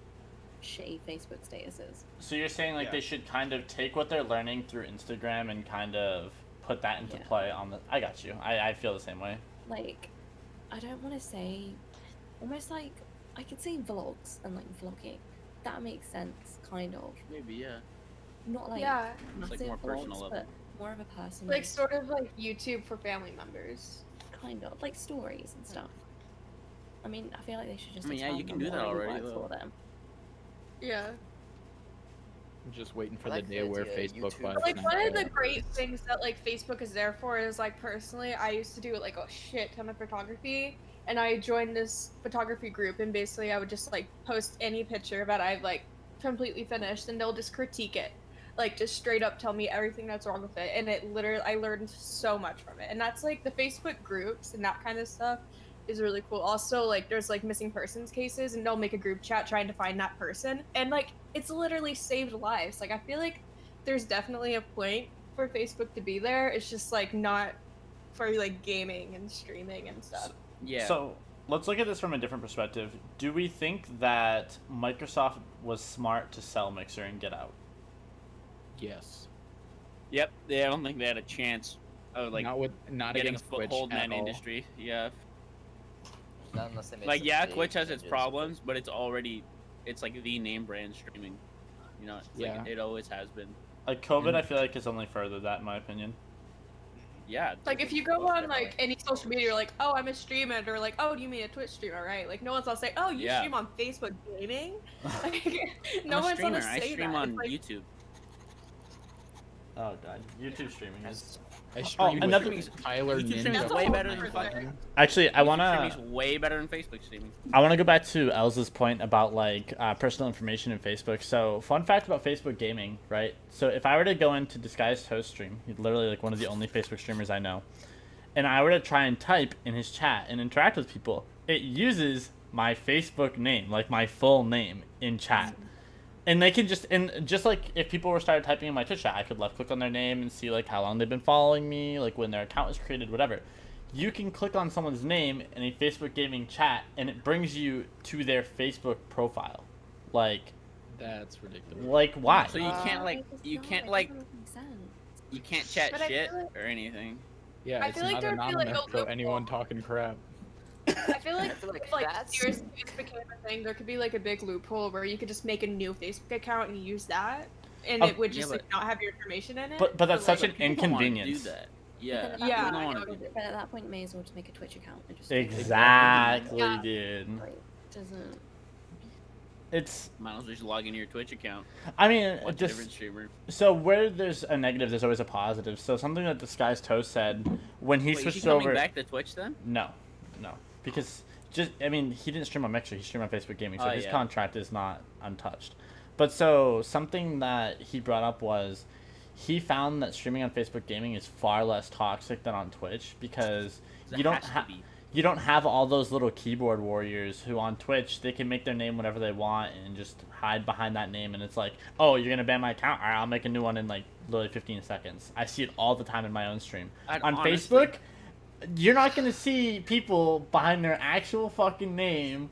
shitty Facebook statuses. So you're saying like Yeah. they should kind of take what they're learning through Instagram and kind of put that into Yeah. play on the. I got you. I feel the same way. Like, I don't want to say, almost like I could say vlogs and like vlogging. That makes sense, kind of. Maybe, yeah. Not like Yeah, It's, like, massive more personal vlogs, level. but more of a personal. like sort of like YouTube for family members. kind of like stories and stuff. I mean, I feel like they should just. I mean, yeah, you expand can on do that what really already, works though. for them. Yeah. I'm just waiting for I like the day the where idea of Facebook YouTube. buys But, like them. one of the great things that like Facebook is there for is like personally, I used to do like a shit ton of photography, and I joined this photography group, and basically I would just like post any picture that I've like completely finished, and they'll just critique it, like just straight up tell me everything that's wrong with it, and it literally I learned so much from it, and that's like the Facebook groups and that kind of stuff is really cool. Also, like there's like missing persons cases, and they'll make a group chat trying to find that person, and like it's literally saved lives. Like I feel like there's definitely a point for Facebook to be there. It's just like not for like gaming and streaming and stuff. Yeah. So let's look at this from a different perspective. Do we think that Microsoft was smart to sell Mixer and get out? Yes. Yep. Yeah, I don't think they had a chance of like not getting a against Twitch foothold in at that all. industry. Yeah. Not unless they made Like some yeah, big Twitch has its changes. problems, but it's already like the name brand streaming. You know, it's Yeah. like it always has been. Like COVID, And- I feel like has only furthered that in my opinion. Yeah. Like if you go on like any social media, you're like, oh, I'm a streamer, or like, oh, do you mean a Twitch streamer, right? Like no one's gonna say, oh, you Yeah. stream on Facebook gaming. Like, I'm no a one's streamer. gonna I say stream that. on It's like, YouTube. Oh god, YouTube streaming is. I streamed another- with Tyler YouTube streaming Ninja. is That's way a better whole than different fucking. thing. Actually, I YouTube wanna. streaming's way better than Facebook streaming. I want to go back to Elsa's point about like personal information in Facebook. So, fun fact about Facebook gaming, right? So, if I were to go into Disguised Host stream, he's literally like one of the only Facebook streamers I know, and I were to try and type in his chat and interact with people, it uses my Facebook name, like my full name in chat. And they can just like if people were started typing in my Twitch chat, I could left click on their name and see like how long they've been following me, like when their account was created, whatever. You can click on someone's name in a Facebook gaming chat, and it brings you to their Facebook profile. Like That's ridiculous. why? So you can't like It's you not, can't it like doesn't make sense. you can't chat But I shit feel like- or anything. Yeah, I it's feel like not there'd be, like, anonymous a to anyone loophole. talking crap. I feel like feel like if like that's- seriously this became a thing, there could be like a big loophole where you could just make a new Facebook account and use that, and Oh, it would yeah, just but- like not have your information in it. But that's like, such an People don't wanna inconvenience. Do that. But Yeah. then at that Yeah, point, I I know. but at that point, you may as well just make a Twitch account and just Exactly, Yeah. dude. Like, doesn't. It's. Might as well just log into your Twitch account. I mean, Watch a just different streamer. so where there's a negative, there's always a positive. So something that Disguised Toast said when he Wait, is he switched coming over. back to Twitch then? No, because I mean, he didn't stream on Mixer. He streamed on Facebook Gaming, so Oh, his yeah. contract is not untouched. But so something that he brought up was he found that streaming on Facebook Gaming is far less toxic than on Twitch because It you don't has to have be. you don't have all those little keyboard warriors who on Twitch they can make their name whatever they want and just hide behind that name, and it's like, oh, you're gonna ban my account? All right, I'll make a new one in like literally 15 seconds. I see it all the time in my own stream. I'd On honestly- Facebook, you're not gonna see people behind their actual fucking name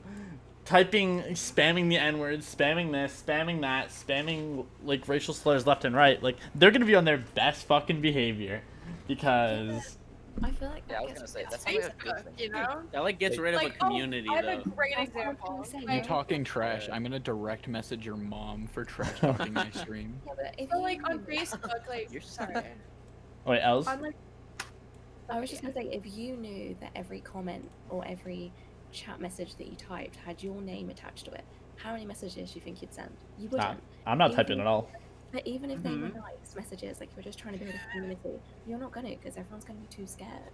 typing, spamming the N-words, spamming this, spamming that, spamming like racial slurs left and right. Like they're gonna be on their best fucking behavior because I feel like Yeah, I was gets gonna say rid of that's it. probably a good Facebook, thing. you know? That like gets rid of Like, a community I have though. a great That's what I was example. gonna say, You Like, talking trash? I'm gonna direct message your mom for trash talking my stream. Yeah, but if so you like on knew- Facebook, like You're sorry, wait, Els. on like I was just gonna say, if you knew that every comment or every chat message that you typed had your name attached to it, how many messages do you think you'd send? You Nah, wouldn't. I'm not Even typing if- at all. But even if they were Mhm. nice messages, like you're just trying to build a community, you're not gonna because everyone's gonna be too scared.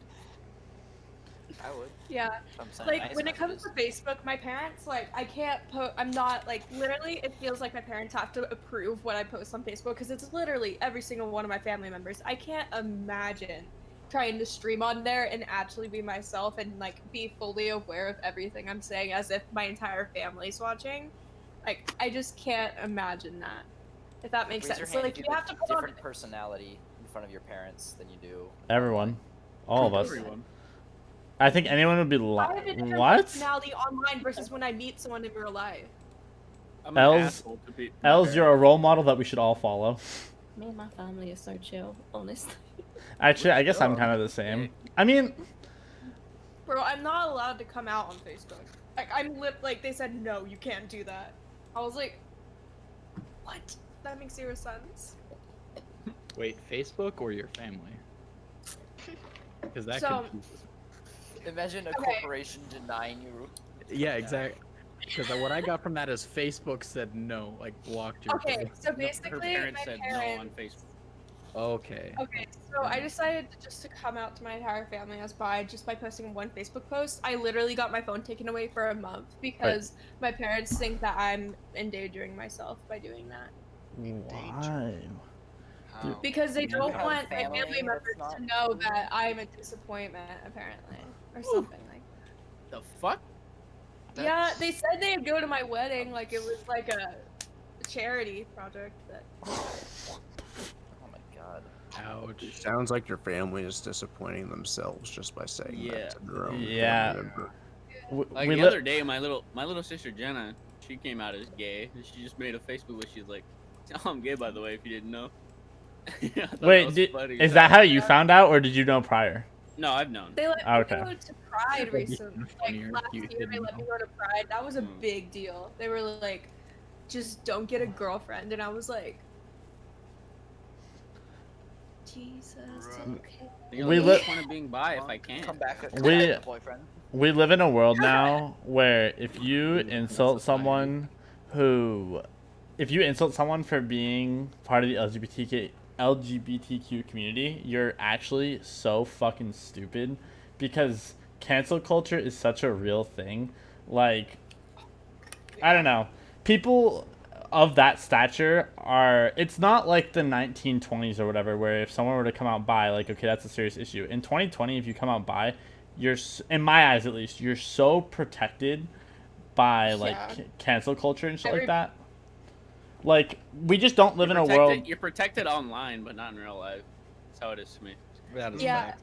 I would. yeah. I'm saying Like nice when it comes messages. to Facebook, my parents like I can't put. I'm not like literally. It feels like my parents have to approve what I post on Facebook because it's literally every single one of my family members. I can't imagine trying to stream on there and actually be myself and like be fully aware of everything I'm saying as if my entire family's watching. Like I just can't imagine that. If that makes Raise your sense. So hand like if you have have to a put on. different personality in front of your parents than you do. Everyone, all of us. Everyone. I think anyone would be I have a different what? personality online versus when I meet someone in real life. I'm an Els, asshole to my Els, you're a parents. role model that we should all follow. Me and my family are so chill, honestly. Actually, I guess I'm Sure. kind of the same. Okay. I mean, Bro, I'm not allowed to come out on Facebook. Like like they said no, you can't do that. I was like, what? That makes zero sense. Wait, Facebook or your family? Because that So- confuses. Imagine a Okay. corporation denying you. Yeah, exactly. Because what I got from that is Facebook said no, like blocked your. Okay, page. so Her basically, parents my said no parents. on Facebook. Okay. Okay, so I decided to come out to my entire family as bi just by posting one Facebook post. I literally got my phone taken away for a month because my parents think that I'm endangering myself by doing that. why? How? Because they Yeah, don't you have want my family, family members that's to not know cool. that I'm a disappointment, apparently, or something like that. The fuck? Yeah, they said they'd go to my wedding like it was like a charity project. But Oh my god. Ouch. Sounds like your family is disappointing themselves just by saying Yeah. that to their own Yeah. family member. Like We the li- other day, my little sister Jenna, she came out as gay. And she just made a Facebook where she's like, "Oh, I'm gay, by the way, if you didn't know." Yeah, I thought that Wait, was funny. is that how you found out, or did you know prior? No, I've known. they let Okay. me go to Pride That'd be recently. Like funnier if last you year, they didn't let me know. go to Pride. That was a Hmm. big deal. They were like, "Just don't get a girlfriend," and I was like, "Jesus, Right. okay." You know, We what's li- the point of being bi if I can't? Come back, come We- back, boyfriend. We live in a world now where if you insult someone for being part of the LGBTQ community, you're actually so fucking stupid, because cancel culture is such a real thing. Like, I don't know. People of that stature are, it's not like the 1920s or whatever, where if someone were to come out bi, like, okay, that's a serious issue. In 2020, if you come out bi, in my eyes at least, you're so protected by like Yeah. cancel culture and shit Every- like that. Like, we just don't live in a world. You're protected online, but not in real life. That's how it is to me. That is Yeah. fact.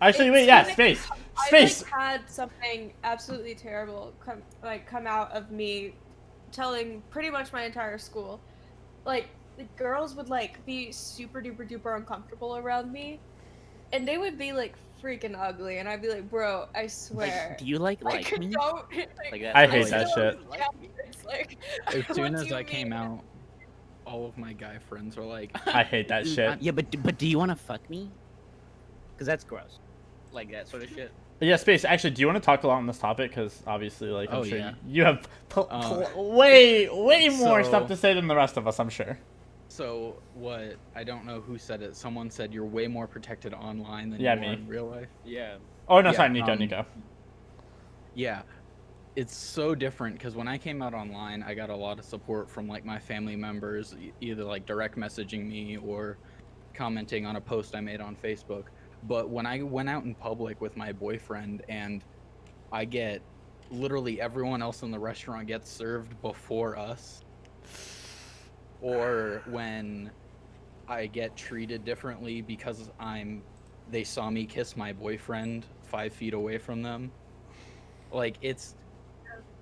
Actually, It's wait, yeah, funny, space. I Space. like had something absolutely terrible come out of me telling pretty much my entire school. Like the girls would like be super duper duper uncomfortable around me, and they would be like freaking ugly, and I'd be like, bro, I swear. do you like Like, don't Like that? I I hate that still shit. don't get it. It's like, As what soon do as you I came mean? out, all of my guy friends were like, I hate that shit. Yeah, but do you want to fuck me? Because that's gross. Like that sort of shit. Yeah, space. Actually, do you want to talk a lot on this topic? Because obviously, like, I'm Oh, sure yeah. you have Uh, way more stuff so- to say than the rest of us. I'm sure. so what? I don't know who said it. Someone said you're way more protected online than Yeah, you are me. in real life. Yeah. Oh no, Yeah, sorry, Nico. Nico. Yeah, it's so different because when I came out online, I got a lot of support from like my family members, either like direct messaging me or commenting on a post I made on Facebook. But when I went out in public with my boyfriend and I get literally everyone else in the restaurant gets served before us, or when I get treated differently because they saw me kiss my boyfriend 5 feet away from them. Like, it's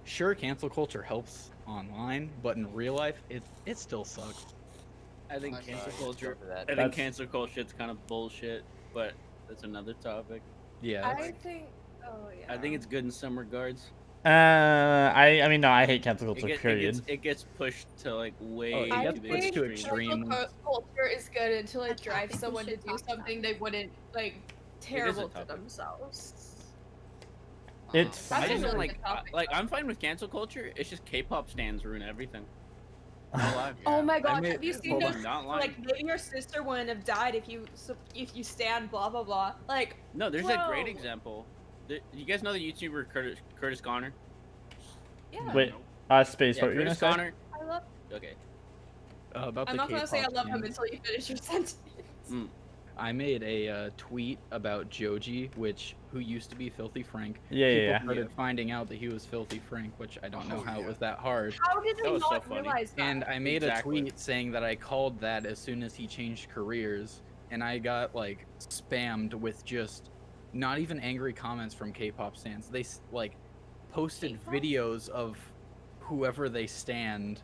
sure cancel culture helps online, but in real life it still sucks. I think I'm cancel sorry. culture. For that. I think That's- cancel culture's kind of bullshit, but that's another topic. Yeah, I think. Oh yeah. I think it's good in some regards. I mean, no, I hate cancel culture. Period. It gets pushed to like way Oh, it I gets to the pushed think to extreme. extreme. cancel culture is good until it That's drives topic we someone to should do talk about. something they wouldn't like a terrible to topic. themselves. It's- I That's a just don't really like good topic, like though. I'm fine with cancel culture. It's just K-pop stands ruin everything. No lie. Oh my I gosh, made- have you seen Hold those? on, not lying. Like maybe your sister wouldn't have died if you stand blah blah blah. Like No, there's a great Bro. example. You guys know the YouTuber Curtis Connor? yeah. Wait, space. Yeah, what were you gonna Curtis say? Connor. I love. Okay. About I'm the not gonna say I K-pop love him stands. until you finish your sentence. I made a tweet about Joji, who used to be Filthy Frank. Yeah, People yeah, yeah. started finding out that he was Filthy Frank, which I don't know Oh, how yeah. it was that hard. How did That they was so not funny. realize that? And I made Exactly. a tweet saying that I called that as soon as he changed careers, and I got like spammed with just not even angry comments from K-pop stans. They like posted K-pop? videos of whoever they stand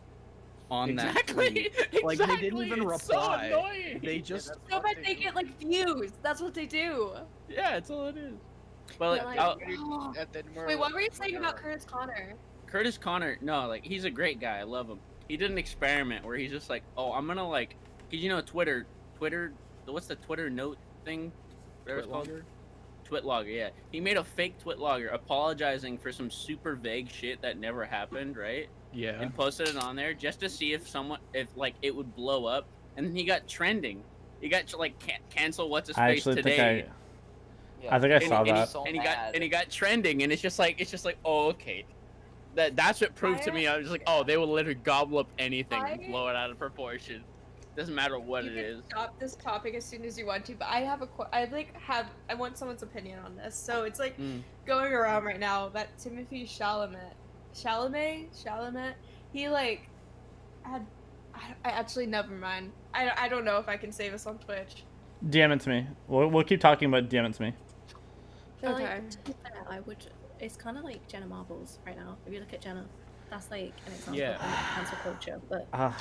on Exactly. that tweet. Like they didn't Exactly, even it's so reply. annoying. They just So that they get like views. That's what they do. Yeah, that's all it is. But They're like, like, Oh. And then Wait, what were you saying about Curtis Connor? Curtis Connor, no, like he's a great guy. I love him. He did an experiment where he's just like, oh, I'm gonna like, cause you know Twitter, what's the Twitter note thing? Whatever it's called. Twitblogger, yeah. He made a fake Twitblogger apologizing for some super vague shit that never happened, right? Yeah. And posted it on there just to see if like it would blow up. And then he got trending. He got like cancel what's his I face actually today. I think I saw and he- that. and he got trending, and it's just like oh, okay. That's what proved to me. I was just like, oh, they will literally gobble up anything and blow it out of proportion. Doesn't matter what You it can is. stop this topic as soon as you want to, but I have I want someone's opinion on this. So it's like going around right now that Timothy Chalamet, he like had. I actually never mind. I don't know if I can say this on Twitch. DM it to me. We'll keep talking, but DM it to me. But, Okay. like, to be fair, I would. It's kind of like Jenna Marbles right now. If you look at Jenna, that's like an example Yeah. of cancel culture. But Uh,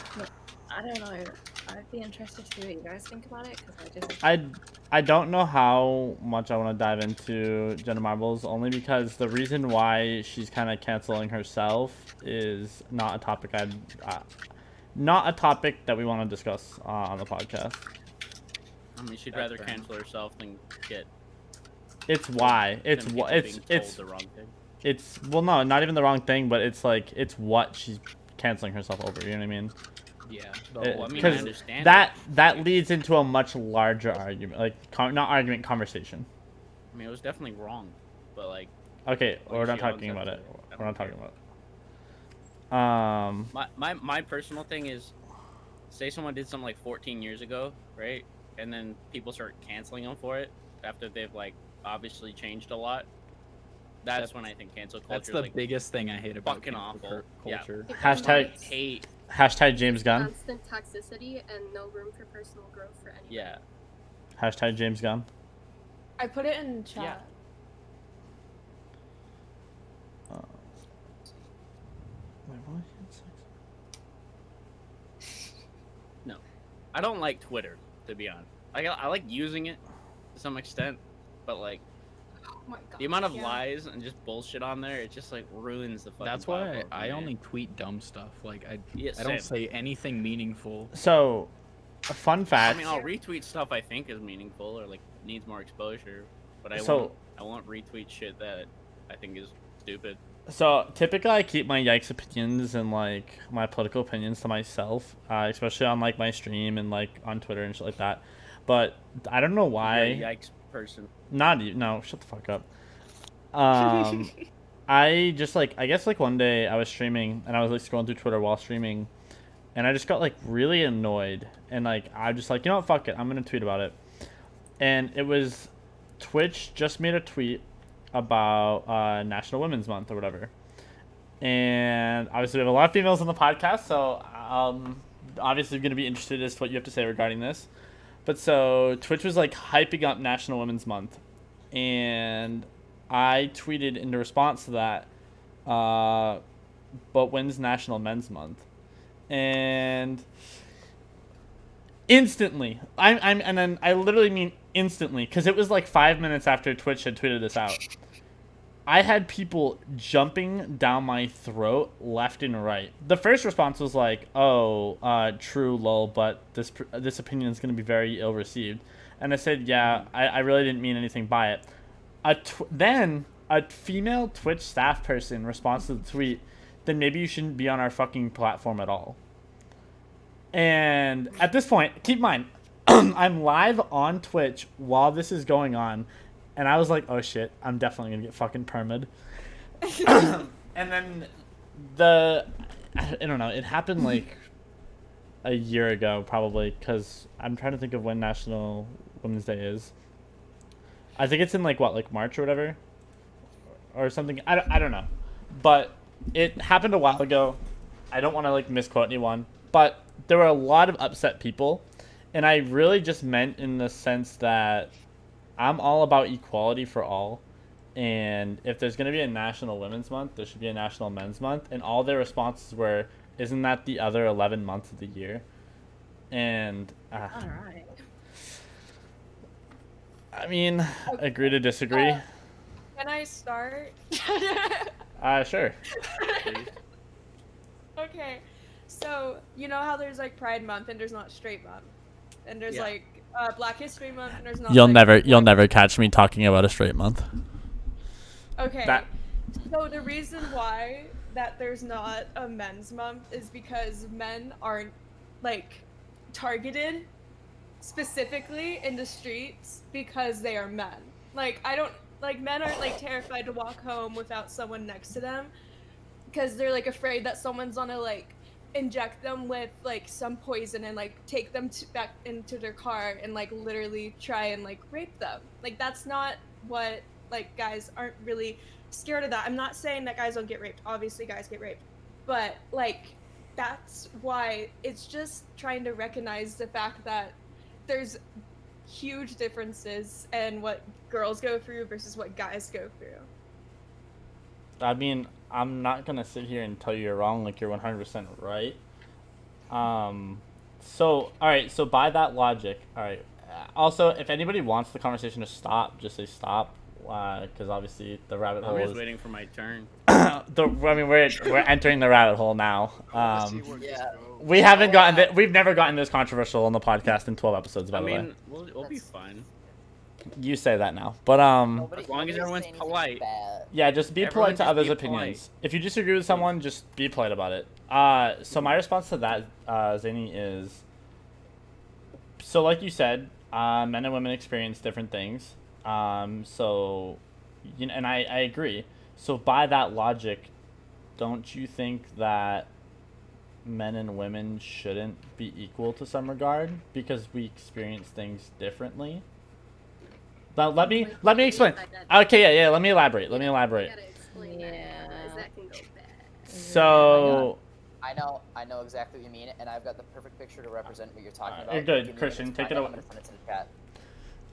I don't know. I'd be interested to see what you guys think about it because I just. I don't know how much I want to dive into Jenna Marbles, only because the reason why she's kind of canceling herself is not a topic not a topic that we want to discuss on the podcast. I mean, she'd That's rather fair. cancel herself than get. It's why it's than what people it's being told the wrong thing. it's well, no, not even the wrong thing, but it's like it's what she's canceling herself over. You know what I mean? Yeah. Well, I mean, I Because understand that leads into a much larger argument, like not argument, conversation. I mean, it was definitely wrong, but like. Okay, Well, we're not she owns talking up about to it. it. I We're not don't talking about it. My personal thing is, say someone did something like 14 years ago, right? And then people start canceling them for it after they've like obviously changed a lot. That's when I think cancel culture That's is the like biggest thing I hate about fucking cancel awful. Yeah. culture. Hashtag- hate. Hashtag James Gunn. Constant toxicity and no room for personal growth for anyone. Yeah. Hashtag James Gunn. I put it in chat. Yeah. Wait, what? No, I don't like Twitter, to be honest. I like using it to some extent, but like Oh my god. the amount of yeah. lies and just bullshit on there, it just like ruins the fucking. That's why platform for I me. only tweet dumb stuff. Like Yeah, I don't same. say anything meaningful. So, a fun I fact. mean, I'll retweet stuff I think is meaningful or like needs more exposure, but So- I won't retweet shit that I think is stupid. So typically, I keep my yikes opinions and like my political opinions to myself, especially on like my stream and like on Twitter and shit like that. But I don't know You're why. a yikes person. Not you. No, shut the fuck up. I just like I guess like one day I was streaming and I was like scrolling through Twitter while streaming, and I just got like really annoyed and like I just like, you know what, fuck it, I'm gonna tweet about it. And it was Twitch just made a tweet about National Women's Month or whatever, and obviously we have a lot of females on the podcast, so obviously going to be interested as to what you have to say regarding this. But so Twitch was like hyping up National Women's Month, and I tweeted in response to that, but when's National Men's Month? And instantly, and then I literally mean instantly, because it was like 5 minutes after Twitch had tweeted this out. I had people jumping down my throat left and right. The first response was like, "Oh, true, lol, but this opinion is going to be very ill received." And I said, "Yeah, I really didn't mean anything by it." Then a female Twitch staff person responds to the tweet, "Then maybe you shouldn't be on our fucking platform at all." And at this point, keep in mind, I'm live on Twitch while this is going on. And I was like, oh shit, I'm definitely going to get fucking permed. And then I don't know, it happened like a year ago probably, because I'm trying to think of when National Women's Day is. I think it's in like, what, like March or whatever? Or something. I don't know. But it happened a while ago. I don't want to like misquote anyone. But there were a lot of upset people. And I really just meant in the sense that I'm all about equality for all, and if there's going to be a National Women's Month, there should be a National Men's Month. And all their responses were, isn't that the other 11 months of the year? And All right. I mean, agree to disagree. Can I start? Sure. Please. Okay, so you know how there's like Pride Month and there's not Straight Month, and there's Yeah. like Black History Month and there's not. You'll like, never catch me talking about a straight month. Okay. That- So the reason why that there's not a men's month is because men aren't like targeted specifically in the streets because they are men. Like I don't like men aren't like terrified to walk home without someone next to them because they're like afraid that someone's gonna like inject them with like some poison and like take them back into their car and like literally try and like rape them. Like that's not what like guys aren't really scared of that. I'm not saying that guys don't get raped. Obviously guys get raped. But like that's why it's just trying to recognize the fact that there's huge differences in what girls go through versus what guys go through. I mean, I'm not going to sit here and tell you you're wrong, like you're 100% right. So, all right, so by that logic, all right. Also, if anybody wants the conversation to stop, just say stop, because obviously the rabbit hole I'm just is... waiting for my turn. We're entering the rabbit hole now. I wanna see where this yeah. goes. We've never gotten this controversial on the podcast in 12 episodes, by I the way. mean, we'll be fine. You say that now, but As long as everyone's polite. yeah, just be Everyone polite to just others' be opinions. polite. If you disagree with someone, just be polite about it. So my response to that, Zany, is so like you said, men and women experience different things. So, you know, and I agree. So by that logic, don't you think that men and women shouldn't be equal to some regard because we experience things differently? But let me explain. Okay, yeah. Let me elaborate. You gotta explain that, Yeah. otherwise that can go bad. So I know exactly what you mean, and I've got the perfect picture to represent what you're talking about. you're good, Give me a Christian, minute to take find it I'm away. gonna send it to the chat.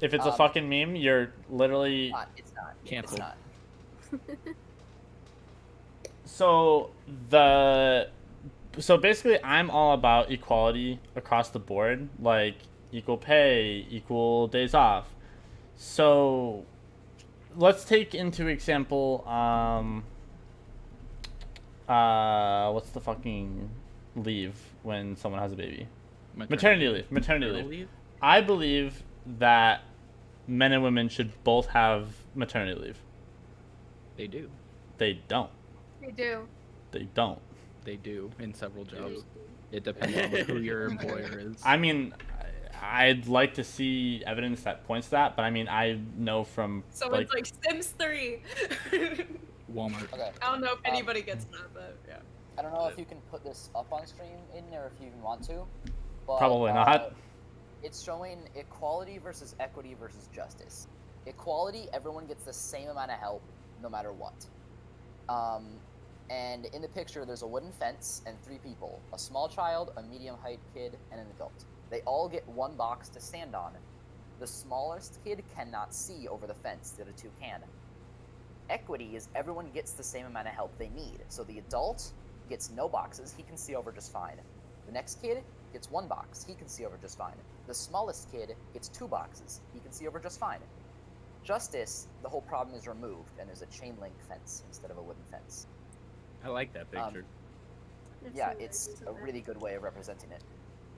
if it's a fucking meme, you're literally It's not. Cancel. It's not. so basically I'm all about equality across the board, like equal pay, equal days off. So let's take into example what's the fucking leave when someone has a baby? Maternity leave. I believe that men and women should both have maternity leave. They do. They don't. They do. They don't. They do in several jobs. It depends on who your employer is. I mean, I'd like to see evidence that points to that, but I mean, I know from Someone's like Sims 3. Walmart. Okay. I don't know if anybody gets that, but yeah. I don't know if you can put this up on stream in or if you even want to. But, Probably not. It's showing equality versus equity versus justice. Equality, everyone gets the same amount of help no matter what. And in the picture, there's a wooden fence and 3 people, a small child, a medium-height kid, and an adult. They all get one box to stand on. The smallest kid cannot see over the fence, the other 2 can. Equity is everyone gets the same amount of help they need. So the adult gets no boxes, he can see over just fine. The next kid gets 1 box, he can see over just fine. The smallest kid gets 2 boxes, he can see over just fine. Justice, the whole problem is removed, and there's a chain link fence instead of a wooden fence. I like that picture. Yeah, it's a really good way of representing it.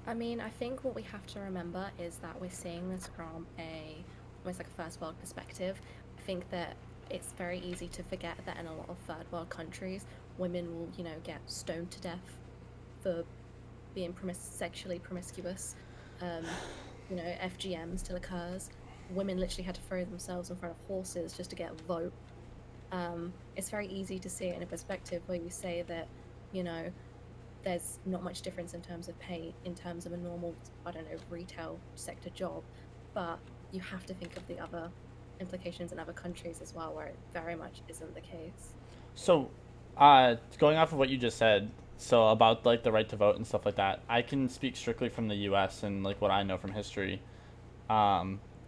I mean, I think what we have to remember is that we're seeing this from almost like a first world perspective. I think that it's very easy to forget that in a lot of third world countries, women will, get stoned to death for being sexually promiscuous. FGM still occurs. Women literally had to throw themselves in front of horses just to get a vote. It's very easy to see it in a perspective where you say that, there's not much difference in terms of pay in terms of a normal, retail sector job, but you have to think of the other implications in other countries as well, where it very much isn't the case. So, going off of what you just said, so about like the right to vote and stuff like that, I can speak strictly from the U.S. and like what I know from history.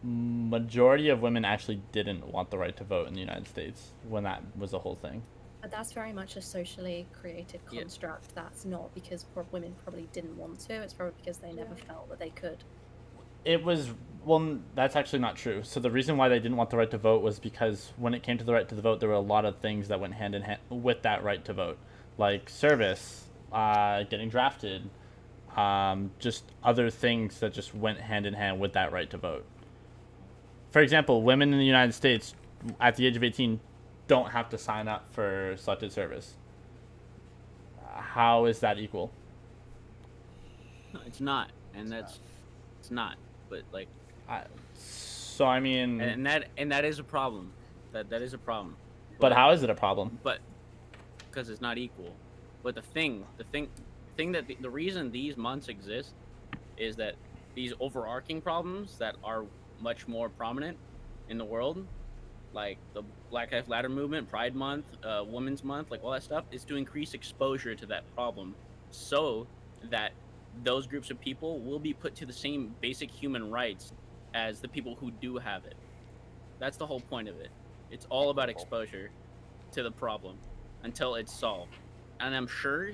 majority of women actually didn't want the right to vote in the United States when that was a whole thing. But that's very much a socially created Yeah. construct. That's not because women probably didn't want to. It's probably because they never felt that they could. It was, well, that's actually not true. So the reason why they didn't want the right to vote was because when it came to the right to the vote, there were a lot of things that went hand in hand with that right to vote, like service, getting drafted, just other things that just went hand in hand with that right to vote. For example, women in the United States at the age of 18 don't have to sign up for selected service. How is that equal? No, it's not, and that's it's not. But like, So I mean, and that is a problem. That is a problem. but how is it a problem? But because it's not equal. But the thing that the reason these months exist is that these overarching problems that are much more prominent in the world, like the Black Lives Matter movement, Pride Month, Women's Month, like all that stuff, is to increase exposure to that problem, so that those groups of people will be put to the same basic human rights as the people who do have it. That's the whole point of it. It's all about exposure to the problem until it's solved. And I'm sure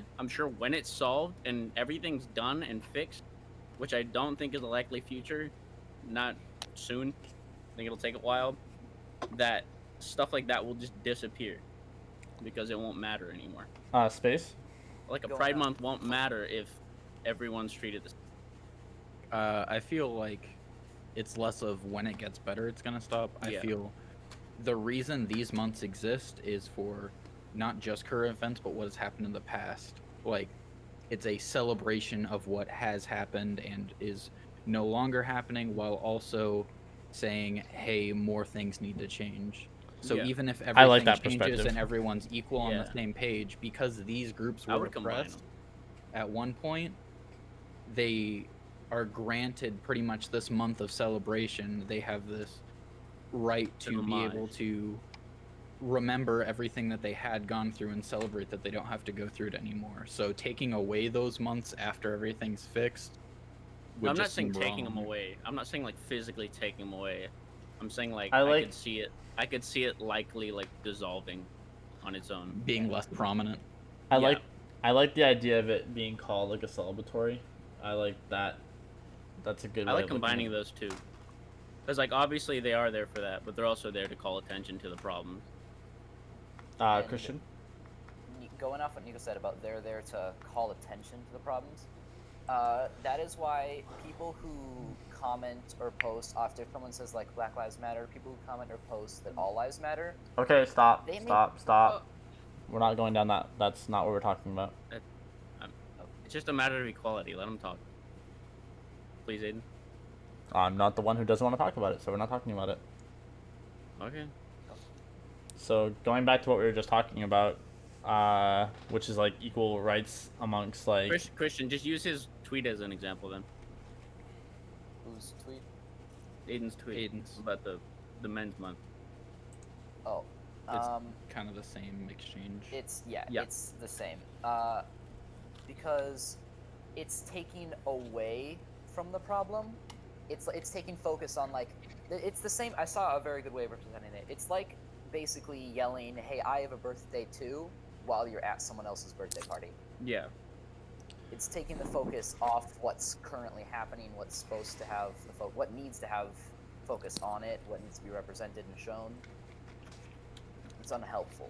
when it's solved and everything's done and fixed, which I don't think is a likely future, not soon, I think it'll take a while, that stuff like that will just disappear because it won't matter anymore. Space? Like a Going Pride on. Month won't matter if everyone's treated the same. I feel like it's less of when it gets better, it's gonna stop. I Yeah. feel the reason these months exist is for not just current events, but what has happened in the past. Like, it's a celebration of what has happened and is no longer happening, while also saying, hey, more things need to change. So Yeah. even if I like everything that changes perspective. and everyone's equal on the Yeah. same page, because these groups I were would combine oppressed them. at one point, they are granted pretty much this month of celebration. They have this right to be homage. able to remember everything that they had gone through and celebrate that they don't have to go through it anymore. So taking away those months after everything's fixed would No, I'm not just saying seem taking them wrong. away. I'm not saying like physically taking them away. I'm saying like I I like- could see it. I could see it likely like dissolving on its own. Being less prominent. I Yeah. like the idea of it being called like a celebratory. I like that. That's a good I way like of looking combining at it. those two. Because like obviously they are there for that, but they're also there to call attention to the problems. And Christian? Going off what Nico said about they're there to call attention to the problems, that is why people who comment or post after someone says like Black Lives Matter, people who comment or post that all lives matter, Okay, stop. They may- Stop. We're not going down that. That's not what we're talking about. It's just a matter of equality. Let them talk. Please, Aiden. I'm not the one who doesn't want to talk about it, so we're not talking about it. Okay. So going back to what we were just talking about, which is like equal rights amongst like Christian, just use his tweet as an example then. whose tweet? Aiden's tweet Aiden's. about the men's month. Oh, It's kind of the same exchange. it's Yeah. it's the same. Because it's taking away from the problem. It's taking focus on like it's the same. I saw a very good way of representing it. It's like basically yelling, "Hey, I have a birthday too," while you're at someone else's birthday party. Yeah. It's taking the focus off what's currently happening, what's supposed to have what needs to have focus on it, what needs to be represented and shown. It's unhelpful.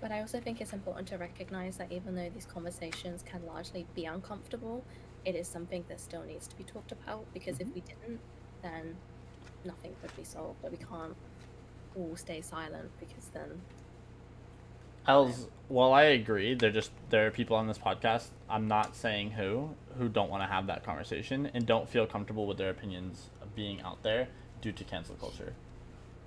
But I also think it's important to recognize that even though these conversations can largely be uncomfortable, it is something that still needs to be talked about, because if we didn't, then nothing would be solved. But we can't all stay silent, because then Well, I agree. There are people on this podcast. I'm not saying who don't want to have that conversation and don't feel comfortable with their opinions being out there due to cancel culture.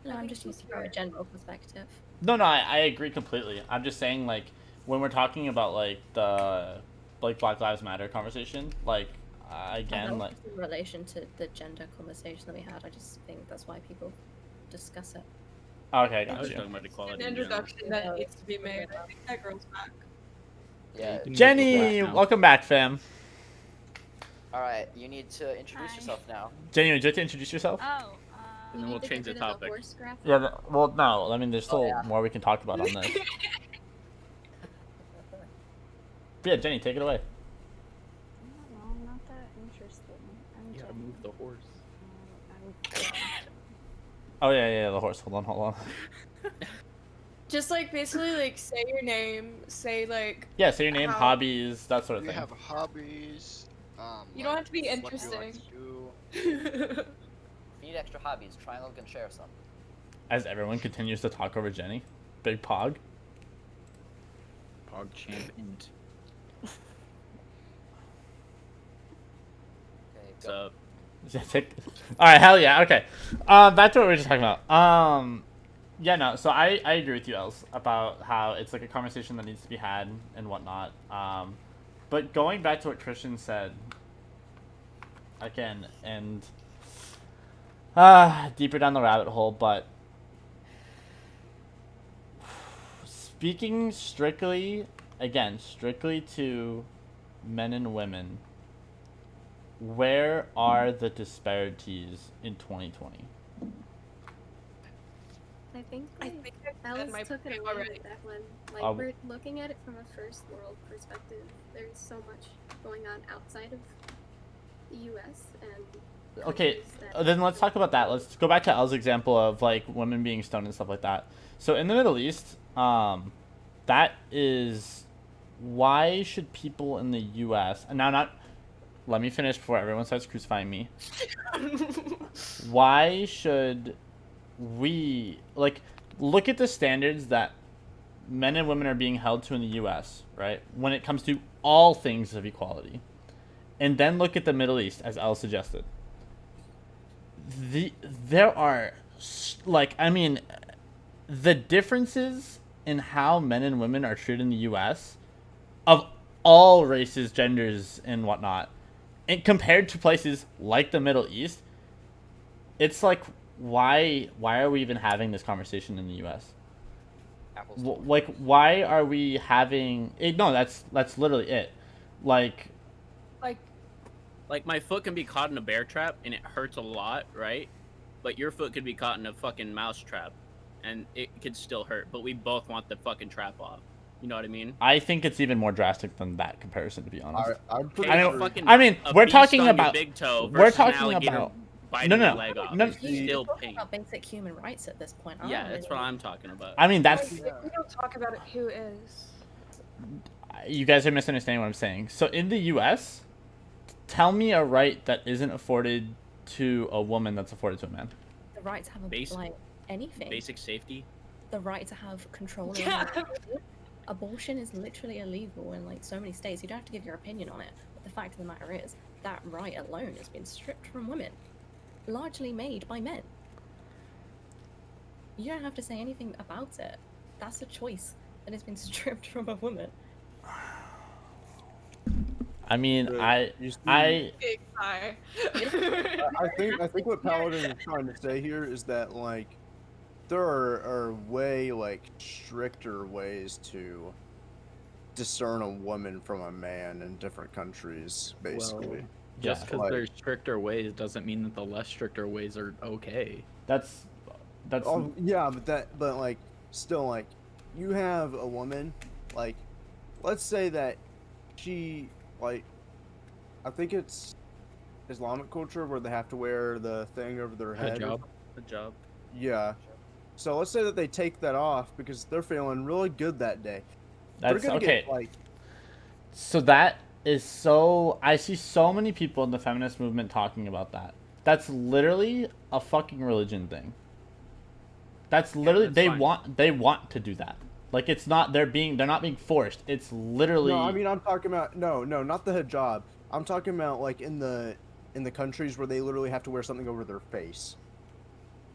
no, I I'm think just using people from a are- general perspective. No, I agree completely. I'm just saying like when we're talking about like the like Black Lives Matter conversation, like again, And like also in relation to the gender conversation that we had, I just think that's why people discuss it. okay, I got was you. talking about An equality. in general. introduction that needs to be made. I think that girl's back. Yeah. you can Jenny, go back now. welcome back, fam. All right, you need to introduce Hi. yourself now. Jenny, would you like to introduce yourself? Oh, And then we'll change the topic. Horse graphic. Yeah. Well, no. I mean, there's still yeah. more we can talk about on this. But yeah, Jenny, take it away. no, I'm not that interested. I'm You gotta Jenny. move the horse. Oh yeah, the horse. Hold on. Just like basically like say your name, say like Yeah, say your name, How- hobbies, that sort of You thing. have hobbies. You don't have to be what you like interesting. to do. If you need extra hobbies, try and look and share some. As everyone continues to talk over Jenny, big pog. Pog champ int. Okay, What's go. up? All right, hell yeah. Okay, back to what we were just talking about. Yeah, no. So I agree with you, Els, about how it's like a conversation that needs to be had and whatnot. But going back to what Christian said again, and deeper down the rabbit hole, but speaking strictly to men and women, where are the disparities in 2020? I think I like, think I said Alice my took it point away already. with that one. Like Um, we're looking at it from a first world perspective. There's so much going on outside of the U.S. and Okay, countries that then let's talk about that. Let's go back to Elle's example of like women being stoned and stuff like that. So in the Middle East, that is why should people in the U.S. and now not. Let me finish before everyone starts crucifying me. Why should we like look at the standards that men and women are being held to in the U.S., right? When it comes to all things of equality, and then look at the Middle East, as Elle suggested. There are the differences in how men and women are treated in the U.S. of all races, genders, and whatnot, and compared to places like the Middle East, it's like why are we even having this conversation in the U.S.? Apples to Like why are we having it? No, that's literally it. Like Like my foot can be caught in a bear trap and it hurts a lot, right? But your foot could be caught in a fucking mouse trap and it could still hurt, but we both want the fucking trap off. You know what I mean? I think it's even more drastic than that comparison, to be honest. I'm pretty Take a sure. fucking- I mean, a we're beast talking on your about big toe we're versus an talking alligator about biting no, your no, leg off. no. It's You're still talking pain. about basic human rights at this point, aren't Yeah, we? that's what I'm talking about. I mean, that's If we don't talk about it, who is? you guys are misunderstanding what I'm saying. So in the U.S., tell me a right that isn't afforded to a woman that's afforded to a man. The right to have a, Basic- like anything. Basic safety. The right to have control over Yeah. your body. Abortion is literally illegal in like so many states. You don't have to give your opinion on it. But the fact of the matter is that right alone has been stripped from women, largely made by men. You don't have to say anything about it. That's a choice that has been stripped from a woman. I mean, But you see- Big sigh. I think what Paladin is trying to say here is that like there are way like stricter ways to discern a woman from a man in different countries, basically. Just Yeah. because Like- there's stricter ways doesn't mean that the less stricter ways are okay. that's Oh yeah, but like still like you have a woman like let's say that she like I think it's Islamic culture where they have to wear the thing over their head. Hijab. Good job. Yeah. So let's say that they take that off because they're feeling really good that day. that's They're gonna okay. get like So that is so. I see so many people in the feminist movement talking about that. That's literally a fucking religion thing. That's literally that's they fine. want to do that. Like it's not they're not being forced. It's literally No, I mean I'm talking about no, not the hijab. I'm talking about like in the countries where they literally have to wear something over their face.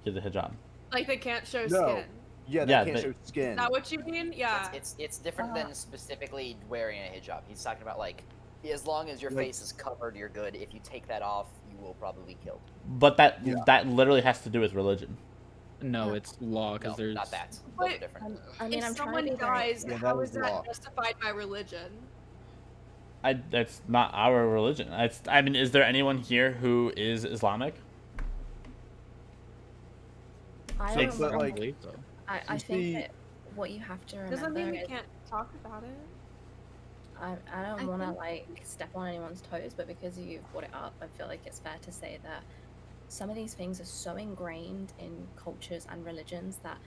the hijab. Like they can't show No. skin. Yeah, they Yeah, can't they- show skin. Is that what you mean? Yeah. It's different than specifically wearing a hijab. He's talking about like as long as your Like- face is covered, you're good. If you take that off, you will probably be killed. But that Yeah. that literally has to do with religion. No, Yeah. it's law because No, there's not that. But- Those are different. I mean, if I'm trying someone to be very- dies, Yeah, how that is is law. that justified by religion? That's not our religion. I mean, is there anyone here who is Islamic? I So, don't but, I don't like, believe so. I since think we- that what you have to remember Doesn't mean we is can't talk about it. I don't I want to think- like step on anyone's toes, but because you've brought it up, I feel like it's fair to say that some of these things are so ingrained in cultures and religions that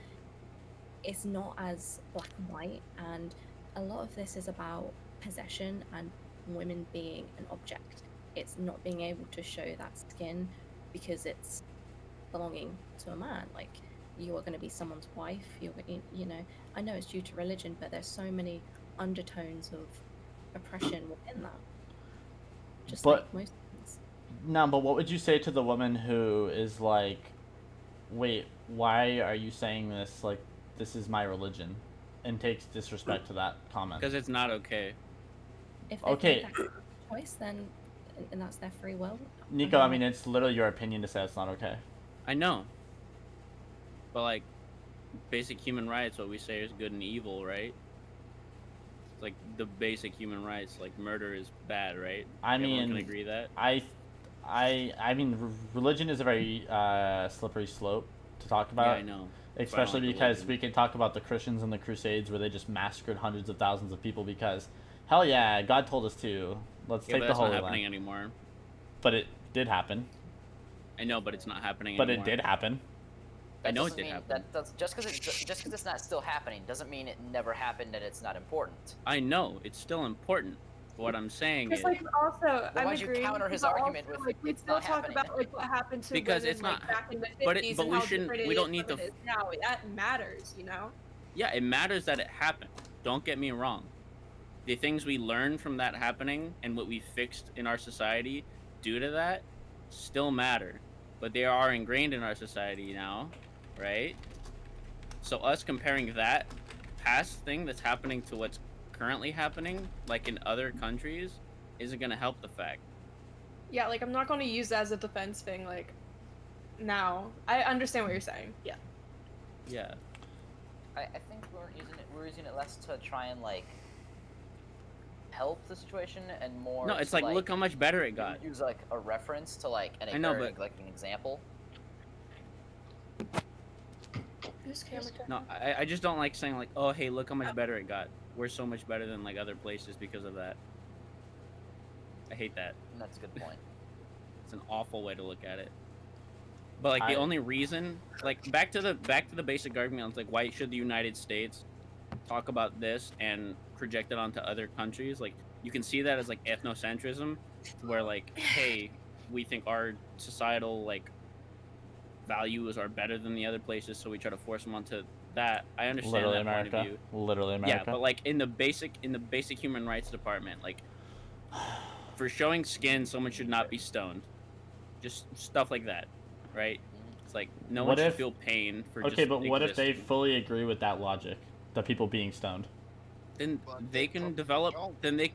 it's not as black and white, and a lot of this is about possession and women being an object. It's not being able to show that skin because it's belonging to a man. Like, you are going to be someone's wife. You know, I know it's due to religion, but there's so many undertones of oppression within that. Just But- like most things. No, but what would you say to the woman who is like, wait, why are you saying this? Like, this is my religion, and takes disrespect to that comment? Because it's not okay. If they Okay. make that choice, then and that's their free will. Nico, I mean, it's literally your opinion to say it's not okay. I know. But like, basic human rights, what we say is good and evil, right? It's like the basic human rights, like murder is bad, right? I Everyone mean, can agree that. I mean, religion is a very slippery slope to talk Yeah, about. I know. That's why I don't Especially like because religion. we can talk about the Christians and the Crusades where they just massacred hundreds of thousands of people because, hell yeah, God told us to. Let's Yeah, take but the that's Holy not happening Land. anymore. But it did happen. I know, but it's not happening But anymore. it did happen. I That know it doesn't did mean happen. that does just because it's not still happening doesn't mean it never happened and it's not important. I know it's still important. But what I'm saying Because is like also, I'm why'd you agreeing. counter his but argument also, with like we it's still not talk happening? about like what happened to Because women it's like not- back in the 50s but it- but and we how shouldn't- different it we is don't need from to- it is now. That matters, you know. yeah, it matters that it happened. Don't get me wrong. The things we learned from that happening and what we fixed in our society due to that still matter. But they are ingrained in our society now, right? So us comparing that past thing that's happening to what's currently happening, like in other countries, isn't going to help the fact. Yeah, like I'm not going to use that as a defense thing. Like now, I understand what you're saying. Yeah. Yeah. I think we're using it less to try and like help the situation and more. No, it's to, like, look how much better it got. Use like a reference to like an I know, or, but- like an example. Who's camera? No, I just don't like saying like, oh, hey, look how much better it got. We're so much better than like other places because of that. I hate that. And that's a good point. It's an awful way to look at it. But like the I- only reason, like back to the basic argument, like why should the United States talk about this and project it onto other countries? Like you can see that as like ethnocentrism, where like, hey, we think our societal like values are better than the other places, so we try to force them onto that. I understand Literally that point America. of view. Literally America. Yeah, but like in the basic human rights department, like for showing skin, someone should not be stoned. Just stuff like that, right? It's like no What one should if- feel pain for okay, just but what if they existing. fully agree with that logic? The people being stoned. Then But they they can don't- develop. don't. Then they,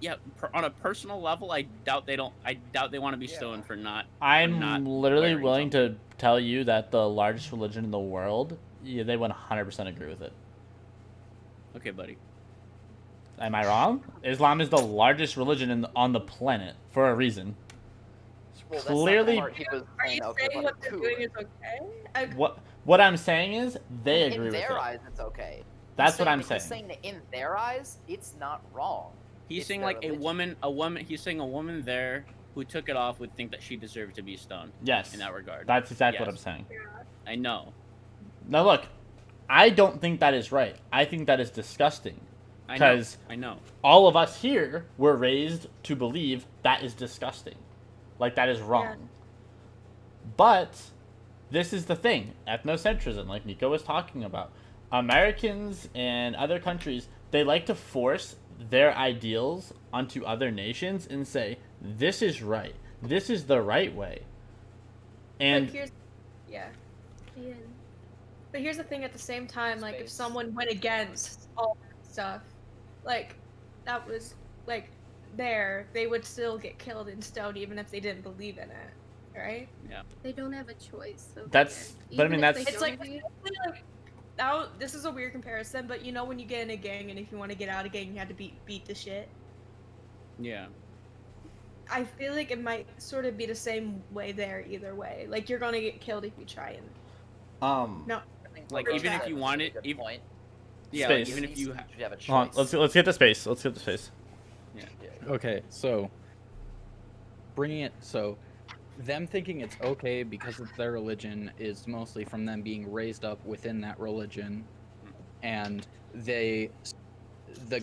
yeah, on a personal level, I doubt they don't. I doubt they want to be Yeah. stoned for not. I'm not literally wearing willing to tell you that the largest religion in the world, yeah, they 100% agree with it. Okay, buddy. Am I wrong? Islam is the largest religion on the planet for a reason. Well, that's Clearly- not the part he was Are saying, you okay, saying but what they're cool. doing is okay? What I'm saying is they agree in with their it. eyes, it's okay. That's what He's I'm He's saying. saying that in their eyes, it's not wrong. He's It's saying their like a religion. woman. He's saying a woman there who took it off would think that she deserved to be stoned. Yes. In that regard. That's exactly what I'm Yes. saying. I know. Now look, I don't think that is right. I think that is disgusting. I know. Because I know. all of us here were raised to believe that is disgusting. Like that is wrong. But this is the thing, ethnocentrism, like Nico was talking about. Americans and other countries, they like to force their ideals onto other nations and say, this is right. This is the right way. And Like, here's, yeah. Yeah. But here's the thing. At the same time, like if Space. someone went against all that stuff, like that was like they would still get killed and stoned even if they didn't believe in it, right? They don't have a choice. over That's- there. but I Even mean, if they that's- It's don't like, agree- like now. This is a weird comparison, but you know when you get in a gang and if you want to get out of a gang, you have to beat the shit. Yeah. I feel like it might sort of be the same way there either way. Like you're gonna get killed if you try and no. I think Like, what even Rose if said you was a want really it, good even, point. yeah, Space. like even At if you, least should have a Hold on, choice. let's get to space. Let's get to space. Okay, so bringing it so them thinking it's okay because it's their religion is mostly from them being raised up within that religion, and the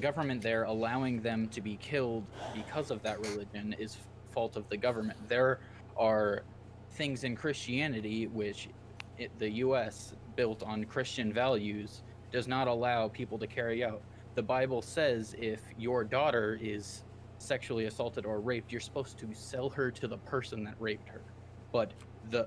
government there allowing them to be killed because of that religion is fault of the government. There are things in Christianity which the U.S. built on Christian values does not allow people to carry out. The Bible says if your daughter is sexually assaulted or raped, you're supposed to sell her to the person that raped her. But the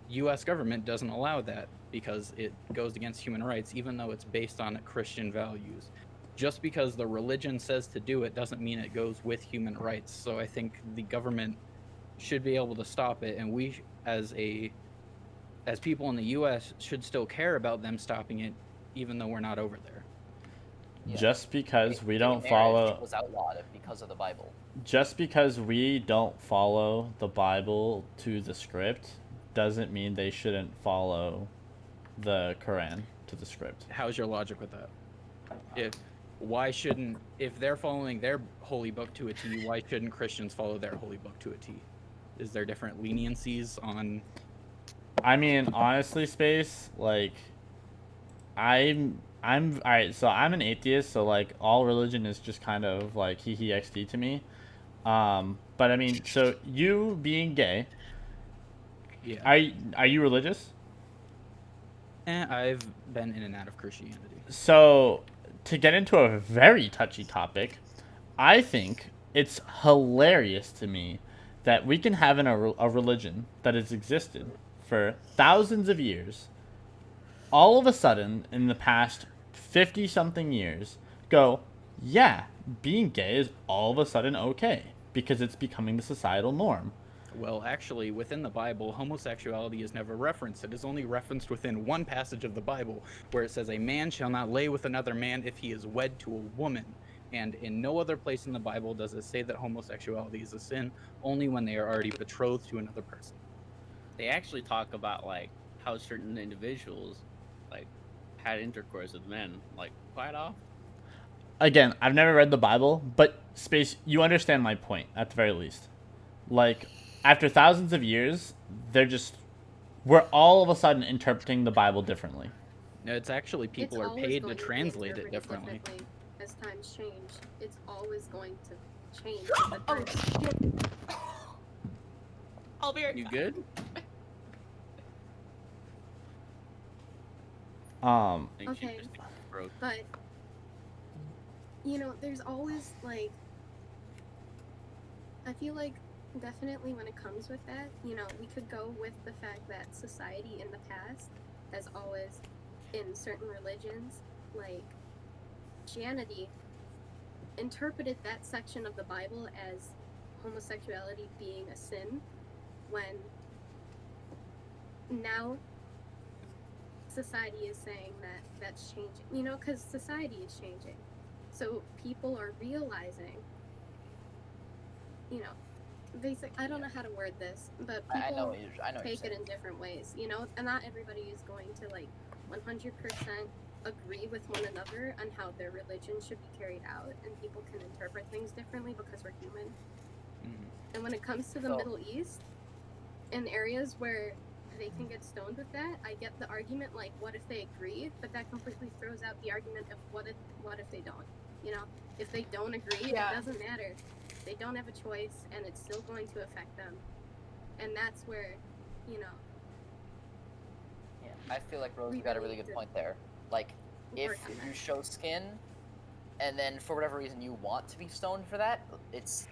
US government doesn't allow that because it goes against human rights, even though it's based on Christian values. Just because the religion says to do it doesn't mean it goes with human rights. So I think the government should be able to stop it, and we, as people in the U.S., should still care about them stopping it, even though we're not over there. Yeah. Just because we Gay don't marriage follow, was outlawed because of the Bible. just because we don't follow the Bible to the script, doesn't mean they shouldn't follow the Quran to the script. How's your logic with that? If they're following their holy book to a T, why shouldn't Christians follow their holy book to a T? Is there different leniencies on? I mean, honestly, space, like, I'm all right. So I'm an atheist, so like all religion is just kind of like hee hee xd to me. But I mean, so you being gay, Yeah, are you religious? I've been in and out of Christianity. So to get into a very touchy topic, I think it's hilarious to me that we can have a religion that has existed for thousands of years, all of a sudden in the past 50 something years go, yeah, being gay is all of a sudden okay because it's becoming the societal norm. Well, actually, within the Bible, homosexuality is never referenced. It is only referenced within one passage of the Bible where it says, "A man shall not lay with another man if he is wed to a woman." And in no other place in the Bible does it say that homosexuality is a sin, only when they are already betrothed to another person. they actually talk about like how certain individuals like had intercourse with men like quite often. Again, I've never read the Bible, but space, you understand my point at the very least. Like, after thousands of years, we're all of a sudden interpreting the Bible differently. No, it's actually people It's are always paid to going be translate it interpreted differently. as times change. It's always going to change. I'll be right You back. good? I think she Okay. just broke. But there's always like, I feel like definitely when it comes with that, we could go with the fact that society in the past has always, in certain religions, like Christianity, interpreted that section of the Bible as homosexuality being a sin, when now society is saying that that's changing, because society is changing. So people are realizing, I don't know how to word this, but I know people what you're take it saying. in different ways, and not everybody is going to like 100% agree with one another on how their religion should be carried out, and people can interpret things differently because we're human. Mhm. And when it comes to the Middle East, in areas where they can get stoned with that, I get the argument, like, what if they agree? But that completely throws out the argument of what if they don't? If they don't agree, Yeah. it doesn't matter. They don't have a choice, and it's still going to affect them. And that's where, Yeah, I feel like Rose We got a really really need good to point there. Like, if work on you that. show skin, and then for whatever reason you want to be stoned for that, it's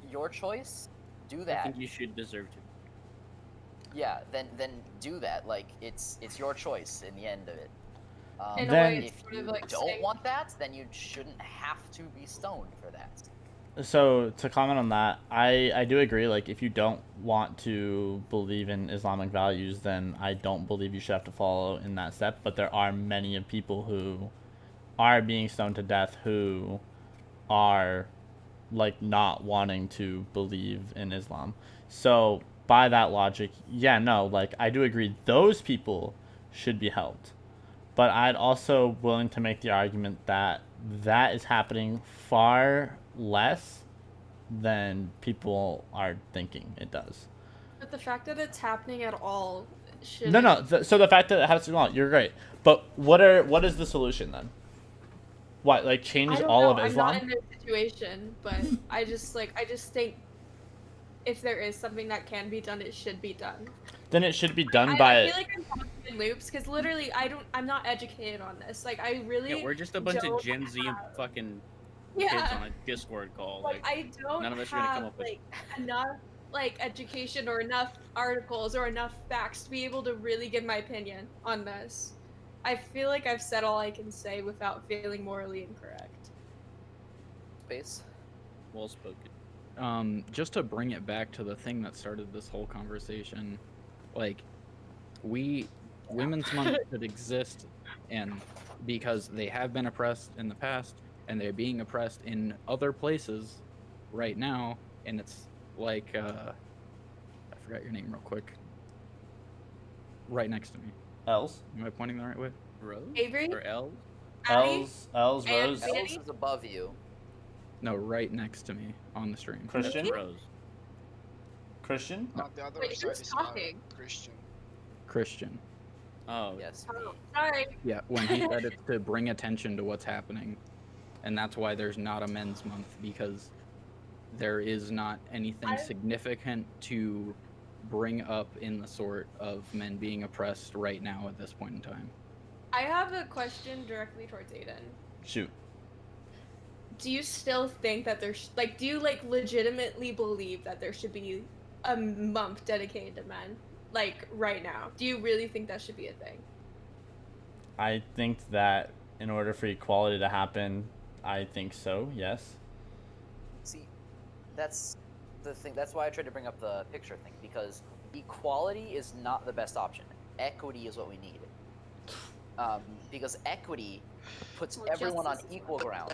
your choice. Do I that. think you should deserve to. Yeah, then do that. Like, it's your choice in the end of it. In a way, it's if sort you of like don't saying- want that, then you shouldn't have to be stoned for that. So to comment on that, I do agree. Like, if you don't want to believe in Islamic values, then I don't believe you should have to follow in that step. But there are many of people who are being stoned to death who are like not wanting to believe in Islam. So by that logic, yeah, no, like I do agree those people should be helped. But I'd also willing to make the argument that that is happening far less than people are thinking it does. But the fact that it's happening at all should No. So the fact that it has to go on, you're great. But what is the solution then? What, like change I don't all know. of I'm Islam? not in their situation, but I just think if there is something that can be done, it should be done. Then it should be done I by. feel like I'm talking in loops because literally I'm not educated on this. Like I really Yeah, we're just a bunch of don't Gen Z have- fucking kids yeah. on a Discord call. Like I don't none of us are gonna have come up with. like enough like education or enough articles or enough facts to be able to really give my opinion on this. I feel like I've said all I can say without feeling morally incorrect. Space. Well spoken. Just to bring it back to the thing that started this whole conversation, like Women's Month should exist, and because they have been oppressed in the past, and they're being oppressed in other places right now, and it's like I forgot your name real quick. Right next to me. L's. Am I pointing the right way? Rose Avery? or L? Addie? L's, And Rose, Annie? Else is above you. No, right next to me on the stream. Christian. That's Rose. Christian. On the other Wait, side who's is talking? Christian. Christian. Oh, Yes. Oh, sorry. Yeah, when he said it's to bring attention to what's happening. And that's why there's not a men's month, because there is not anything significant to bring up in the sort of men being oppressed right now at this point in time. I have a question directly towards Aiden. Shoot. Do you still think that there's do you legitimately believe that there should be a month dedicated to men right now? Do you really think that should be a thing? I think that in order for equality to happen, I think so. Yes. See, that's the thing. That's why I tried to bring up the picture thing, because equality is not the best option. Equity is what we need. Because equity puts Well, everyone on justice is equal ground.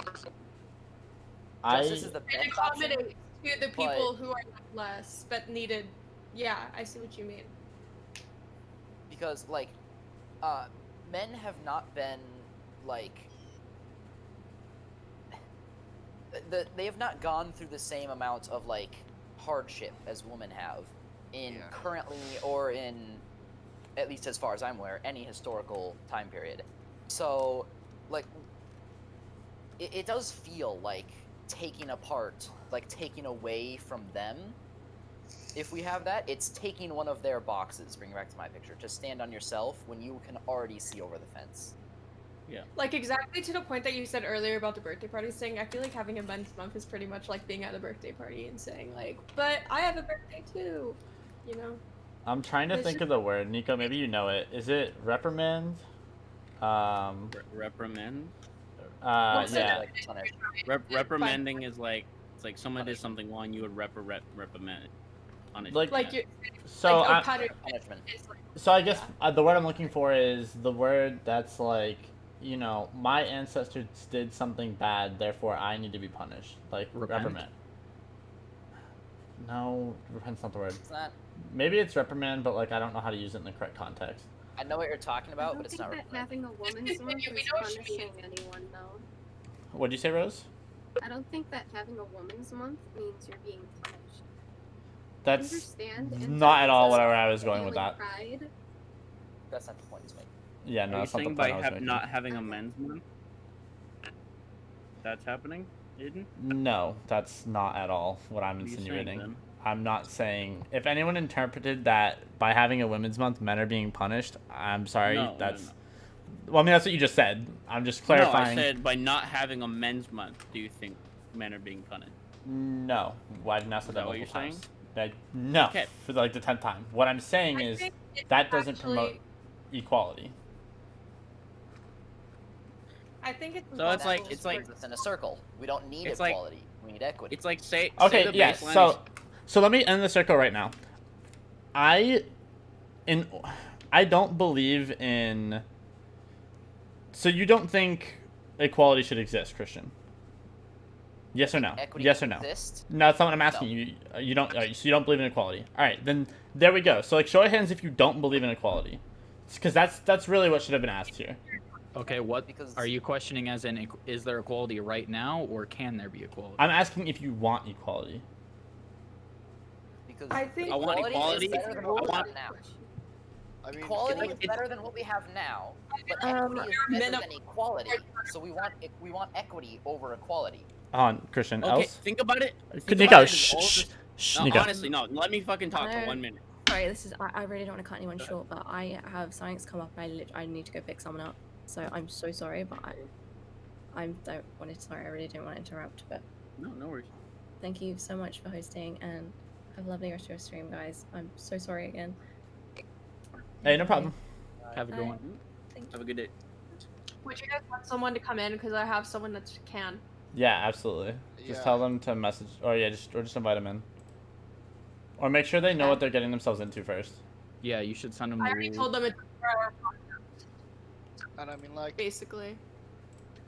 I Justice is the And best option. accommodate to the people who are less but needed. Yeah, I see what you mean. Because men have not been they have not gone through the same amount of hardship as women have in currently, or in, at least as far as I'm aware, any historical time period. So it does feel like taking apart, taking away from them. If we have that, it's taking one of their boxes, bring it back to my picture, to stand on yourself when you can already see over the fence. Yeah. Exactly to the point that you said earlier about the birthday party thing, I feel like having a men's month is pretty much like being at a birthday party and saying but I have a birthday too, you know? I'm trying to It's think just- of the word. Nico, maybe you know it. Is it reprimand? Reprimand. What's the Yeah. definition? Reprimanding is it's like someone did something wrong, you would reprimand. Punish. You So a I, Punishment. is so I guess the word I'm looking for is the word that's my ancestors did something bad, therefore I need to be punished. Reprimand. No, repent's not the word. It's not. Maybe it's reprimand, but I don't know how to use it in the correct context. I know what you're talking I about, don't but it's think not. that having a woman's month We is know what she punishing anyone, though. What'd you say, Rose? I don't think that having a woman's month means you're being punished. That's Understand? in not at all terms of where I was going with feeling that. Pride. That's not the point to make. Yeah, no, Are you that's not the saying point by I was making. not having a men's month? That's happening, Aiden? No, that's not at all what I'm What are you saying, insinuating. then? I'm not saying. If anyone interpreted that by having a women's month, men are being punished, I'm sorry. No, that's. no. Well, I mean, that's what you just said. I'm just clarifying. No, I said by not having a men's month, do you think men are being punished? No. Well, I've not said Is that that what multiple you're times. No. Okay. For the 10th time. What I'm saying I is think it's that doesn't actually- promote equality. I think it's So it's like- impossible it's like- for- It's in a circle. We don't need It's like- equality. We need equity. It's like say Okay, the yes. baseline So let me end the circle right now. I don't believe in. So you don't think equality should exist, Christian? Yes or no? Equity Yes or no? exists? No, that's not what I'm asking No. you. You don't. So you don't believe in equality. All right, then there we go. So like, show of hands if you don't believe in equality, because that's really what should have been asked here. Okay, what Because- are you questioning as in is there equality right now or can there be equality? I'm asking if you want equality. Because I think- I want equality. is better than what we I want- have now. I mean, Equality can is better than what we have now, but Um, equity is better minimum- than equality. So we want equity over equality. On Christian, Okay, else? think about it. Think Nico, about it as shh, all shh, this- shh, No, Nico. honestly, no. Let me fucking talk for No. 1 minute. Sorry, I really don't want to cut anyone short, but I have something's come up and I need to go pick someone up. So I'm so sorry, but I really don't want to interrupt, but No worries. thank you so much for hosting and have a lovely rest of your stream, guys. I'm so sorry again. Hey, no problem. Have a good Bye. one. Thank Have a good day. Would you guys want someone to come in? Because I have someone that can. Yeah, absolutely. Just Yeah. tell them to message, or just invite them in, or make sure they know what they're getting themselves into first. Yeah, you should send them the I already rules. told them it's and I mean like basically.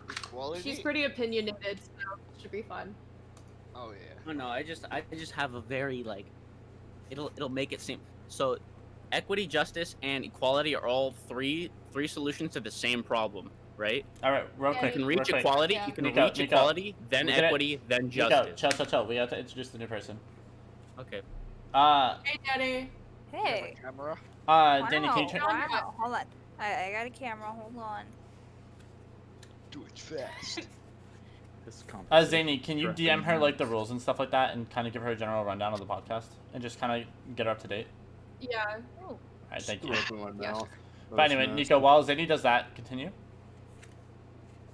equality. She's pretty opinionated, so it should be fun. Oh yeah. Oh, no, I just have a very like, it'll make it seem so. Equity, justice, and equality are all three solutions to the same problem, right? All right, real Yeah, quick. You can real reach quick. equality. Yeah. You can Nico, reach Nico, equality, then we gotta- equity, then Nico, justice. chill. We have to introduce the new person. Okay. Hey, Danny. You have a Hey. camera. Danny, can you turn? Wow. Hold on. I got a camera. Hold on. Do it fast. This complicated. Zany, can you Correct. DM her like the rules and stuff like that, and kind of give her a general rundown of the podcast, and just kind of get her up to date? Yeah. All right, thank you. Open my Yeah. mouth. But anyway, Nico, while Zany does that, continue.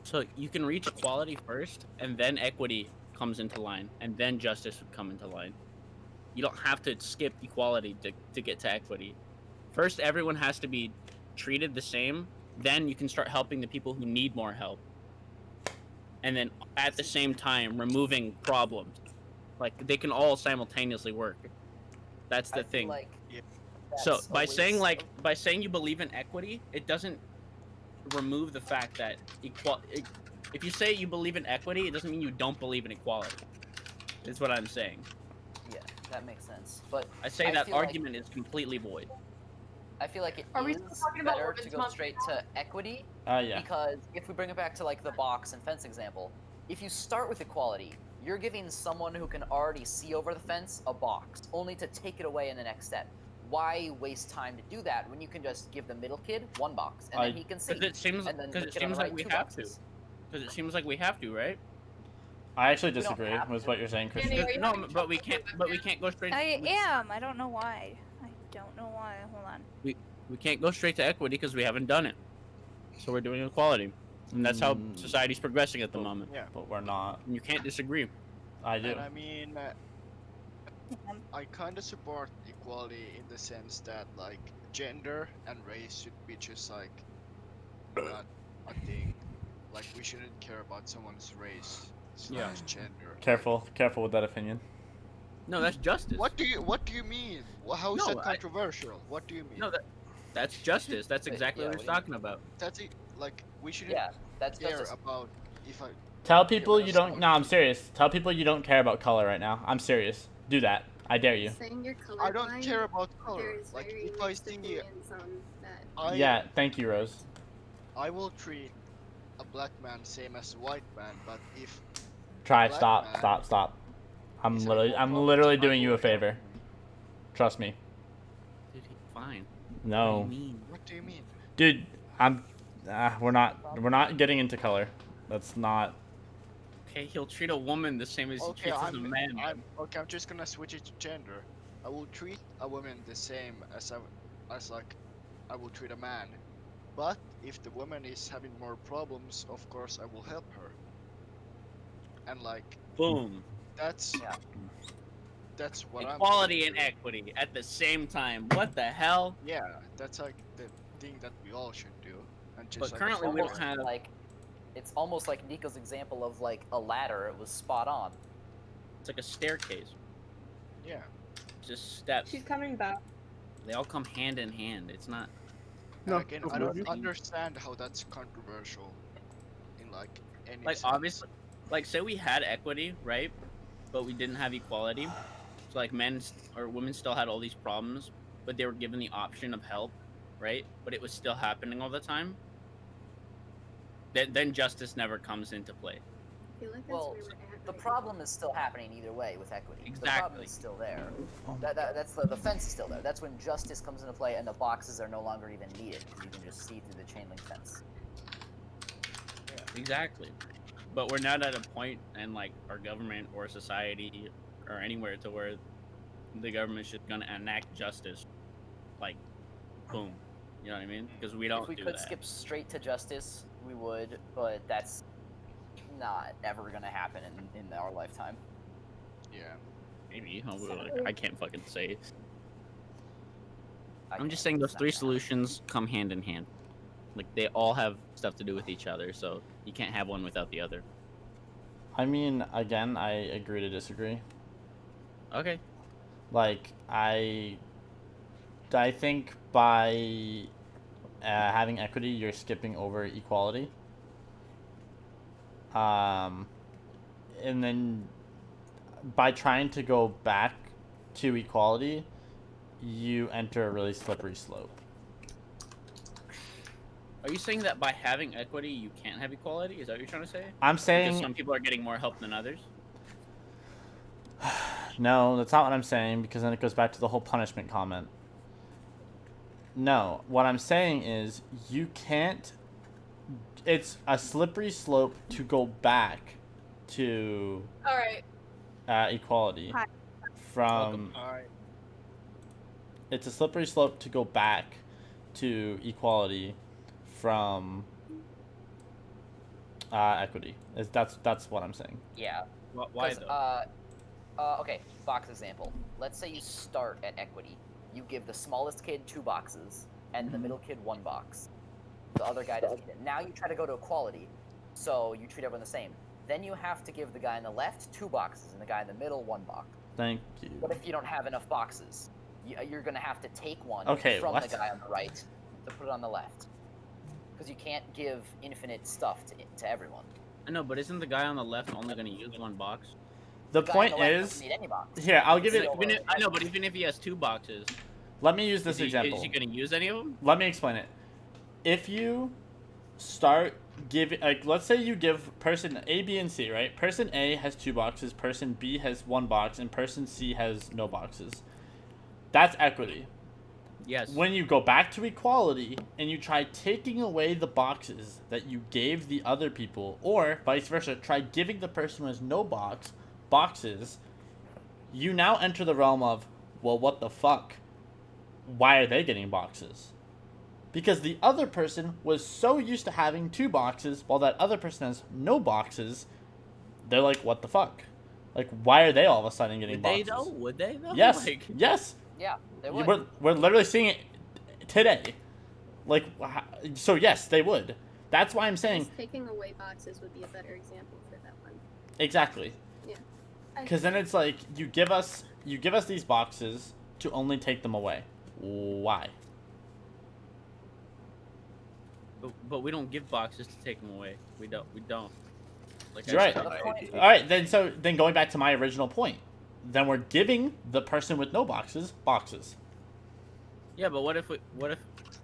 So you can reach equality first, and then equity comes into line, and then justice would come into line. You don't have to skip equality to get to equity. First, everyone has to be treated the same. Then you can start helping the people who need more help. And then at the same time, removing problems. Like, they can all simultaneously work. That's the I feel thing. like So that's by always saying by saying you believe in equity, it doesn't remove the fact that if you say you believe in equity, it doesn't mean you don't believe in equality. Is what I'm saying. yeah, that makes sense. But I say I that feel like- argument is completely void. I feel like it Are we is still talking about better to Women's go Month straight now? to equity Yeah. because if we bring it back to like the box and fence example, if you start with equality, you're giving someone who can already see over the fence a box, only to take it away in the next step. Why waste time to do that when you can just give the middle kid one box and then he can see? Because it seems and then the because it kid on the seems like right, we two have to. boxes. Because it seems like we have to, right? I actually don't disagree have with to. what you're saying, Christian. Danny, are you No, having but we trouble can't. with But we it? can't go straight. I we- am. I don't know why. I don't know why. Hold on. We can't go straight to equity because we haven't done it. So we're doing equality, and that's how Mm. society's progressing at the moment. Yeah. But we're not. And you can't disagree. I do. And I mean, I kind of support equality in the sense that like gender and race should be just like not a thing. Like we shouldn't care about someone's race slash gender. Careful with that opinion. No, that's justice. What do you mean? How is No, that I- controversial? What do you mean? No, that's justice. That's Wait, exactly yeah, what what he's do you talking about. That's it. Like we shouldn't Yeah, that's care justice. about if I. Tell people but you that's don't. not- No, I'm serious. Tell people you don't care about color right now. I'm serious. Do that. I dare you. Saying you're colorblind. I don't care about color. There's Like very if I mixed see, opinions on that. Yeah. Thank you, Rose. I will treat a black man same as a white man, but if Try. Black Stop. man. I'm Is that literally. more I'm problems literally I doing you will a favor. Trust me. Dude, fine. No, What do you mean? what do you mean? dude. We're not getting into color. That's not. Okay, he'll treat a woman the same as he Okay, treats as a man. I'm just gonna switch it to gender. I will treat a woman the same as like I will treat a man. But if the woman is having more problems, of course I will help her. And like Boom. that's Yeah. that's what Equality I'm and gonna equity at the same time. What the hell? do. Yeah, that's like the thing that we all should do. And just But like currently we don't follow. have. Like, it's almost like Nico's example of like a ladder. It was spot on. It's like a staircase. Yeah. Just steps. She's coming back. They all come hand in hand. It's not. And No, again, of I course. don't understand how that's controversial in like any Like sense. obviously, like say we had equity, right? But we didn't have equality. So like or women still had all these problems, but they were given the option of help, right? But it was still happening all the time. Then justice never comes into play. I feel like that's Well, where we're at the right problem is still happening either way with equity. The Exactly. problem is still there. That's the fence is still there. That's when justice comes into play and the boxes are no longer even needed because you can just see through the chain link fence. Exactly. But we're not at a point in like our government or society or anywhere to where the government's just gonna enact justice, like, boom. You know what I mean? Because we don't If we do could that. skip straight to justice, we would, but that's not ever gonna happen in our lifetime. Yeah. Maybe. I can't fucking say. I'm can't, just saying those it's not three gonna happen. solutions come hand in hand. Like they all have stuff to do with each other, so you can't have one without the other. I mean, again, I agree to disagree. Okay. Like, I think by having equity, you're skipping over equality. And then by trying to go back to equality, you enter a really slippery slope. Are you saying that by having equity, you can't have equality? Is that what you're trying to say? I'm Because saying some people are getting more help than others? no, that's not what I'm saying, because then it goes back to the whole punishment comment. No, what I'm saying is you can't. It's a slippery slope to go back to All right. equality. Hi. From Alright. it's a slippery slope to go back to equality from equity. That's what I'm saying. Yeah. Why 'Cause, though? okay, box example. Let's say you start at equity. You give the smallest kid 2 boxes, and the middle kid 1 box. The other guy doesn't get it. Now you try to go to equality, so you treat everyone the same. Then you have to give the guy on the left 2 boxes, and the guy in the middle 1 box. Thank you. What if you don't have enough boxes? You're gonna have to take one Okay, from what? the guy on the right to put it on the left. Because you can't give infinite stuff to everyone. I know, but isn't the guy on the left only going to use 1 box? The guy on point the left is, doesn't need any box. here, I'll give It's it. the Even if, overall- I know, but even if he has 2 boxes, Let me use this is he example. going to use any of them? Let me explain it. If you start giving, like, let's say you give person A, B, and C, right? Person A has 2 boxes, person B has 1 box, and person C has no boxes. That's equity. Yes. When you go back to equality and you try taking away the boxes that you gave the other people, or vice versa, try giving the person who has no boxes, you now enter the realm of, well, what the fuck? Why are they getting boxes? Because the other person was so used to having 2 boxes while that other person has no boxes, they're like, what the fuck? Like, why are they all of a sudden getting Would boxes? they though? Would they though? Yes. Like, Yes. Yeah, they would. We're literally seeing it today. Like, so yes, they would. That's why I'm saying Just taking away boxes would be a better example for that one. exactly. Yeah. Because then it's like you give us these boxes to only take them away. Why? but we don't give boxes to take them away. We don't. Like You're I right. said, All right, then going back to my original point, then we're giving the person with no boxes boxes. Yeah, but what if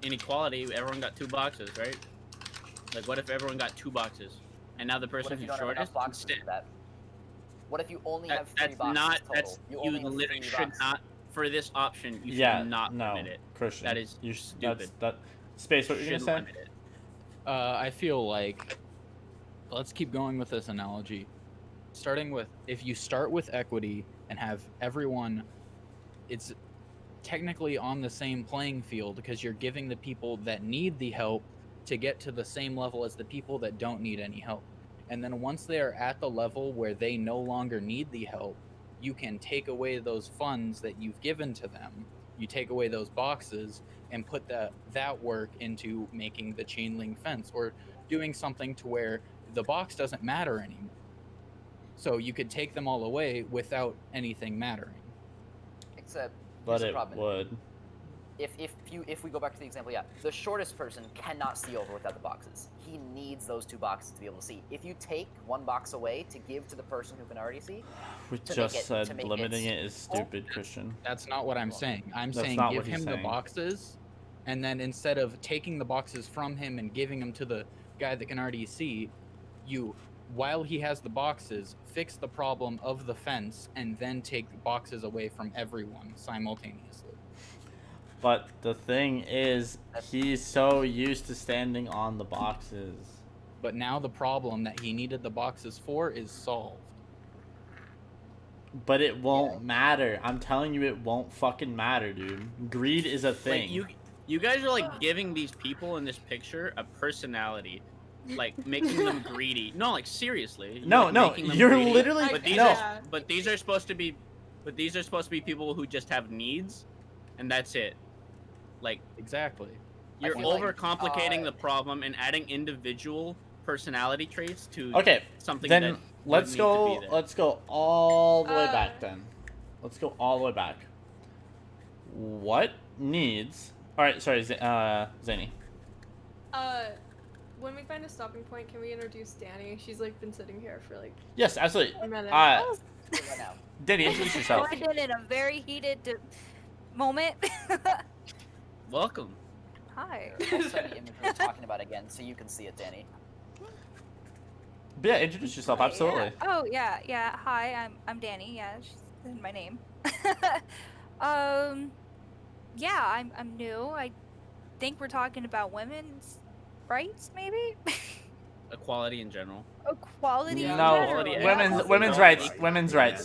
inequality, everyone got 2 boxes, right? Like, what if everyone got 2 boxes, and now the What person if you who's don't have enough shortest boxes instead? for that? What if you only have 3 That's boxes not. total? That's you you only have literally 3 should boxes. not for this option. You should Yeah, not no, limit it. Christian. That is You're stupid. That space. What You you're gonna shouldn't say? limit it. I feel like, let's keep going with this analogy. Starting with, if you start with equity and have everyone, it's technically on the same playing field because you're giving the people that need the help to get to the same level as the people that don't need any help. And then once they are at the level where they no longer need the help, you can take away those funds that you've given to them. You take away those boxes and put that work into making the chain link fence or doing something to where the box doesn't matter anymore. So you could take them all away without anything mattering. Except, But here's the it problem. would. if we go back to the example, yeah, the shortest person cannot see over without the boxes. He needs those 2 boxes to be able to see. If you take 1 box away to give to the person who can already see, We to just make it, said to make limiting it it is stupid, Christian. That's not what I'm saying. I'm That's saying not give what he's him the saying. boxes, and then instead of taking the boxes from him and giving them to the guy that can already see, you, while he has the boxes, fix the problem of the fence, and then take the boxes away from everyone simultaneously. But the thing is, he's so used to standing on the boxes. But now the problem that he needed the boxes for is solved. But it won't matter. I'm telling you, it won't fucking matter, dude. Greed is a thing. Like you guys are like giving these people in this picture a personality, like making them greedy. No, like seriously. No, like, no, making them you're greedy. literally But these no. are but these are supposed to be people who just have needs, and that's it. Like exactly. You're feel like, overcomplicating the problem and adding individual personality traits to Okay, something then that let's doesn't need go. to be there. Let's go all the way back. Then, let's go all the way back. What needs? All right, sorry, Zany. When we find a stopping point, can we introduce Danny? She's like been sitting here for like Yes, absolutely. a minute. right now. Danny, introduce yourself. I did in a very heated moment. Welcome. Hi. I'll send the image we were talking about again, so you can see it, Danny. But yeah, introduce yourself. Hi, Absolutely. Yeah. Oh yeah. Hi, I'm Danny. Yeah, she's in my name. Yeah, I'm new. I think we're talking about women's rights, maybe. Equality in general. Equality. in No, general. Equality, women's equality.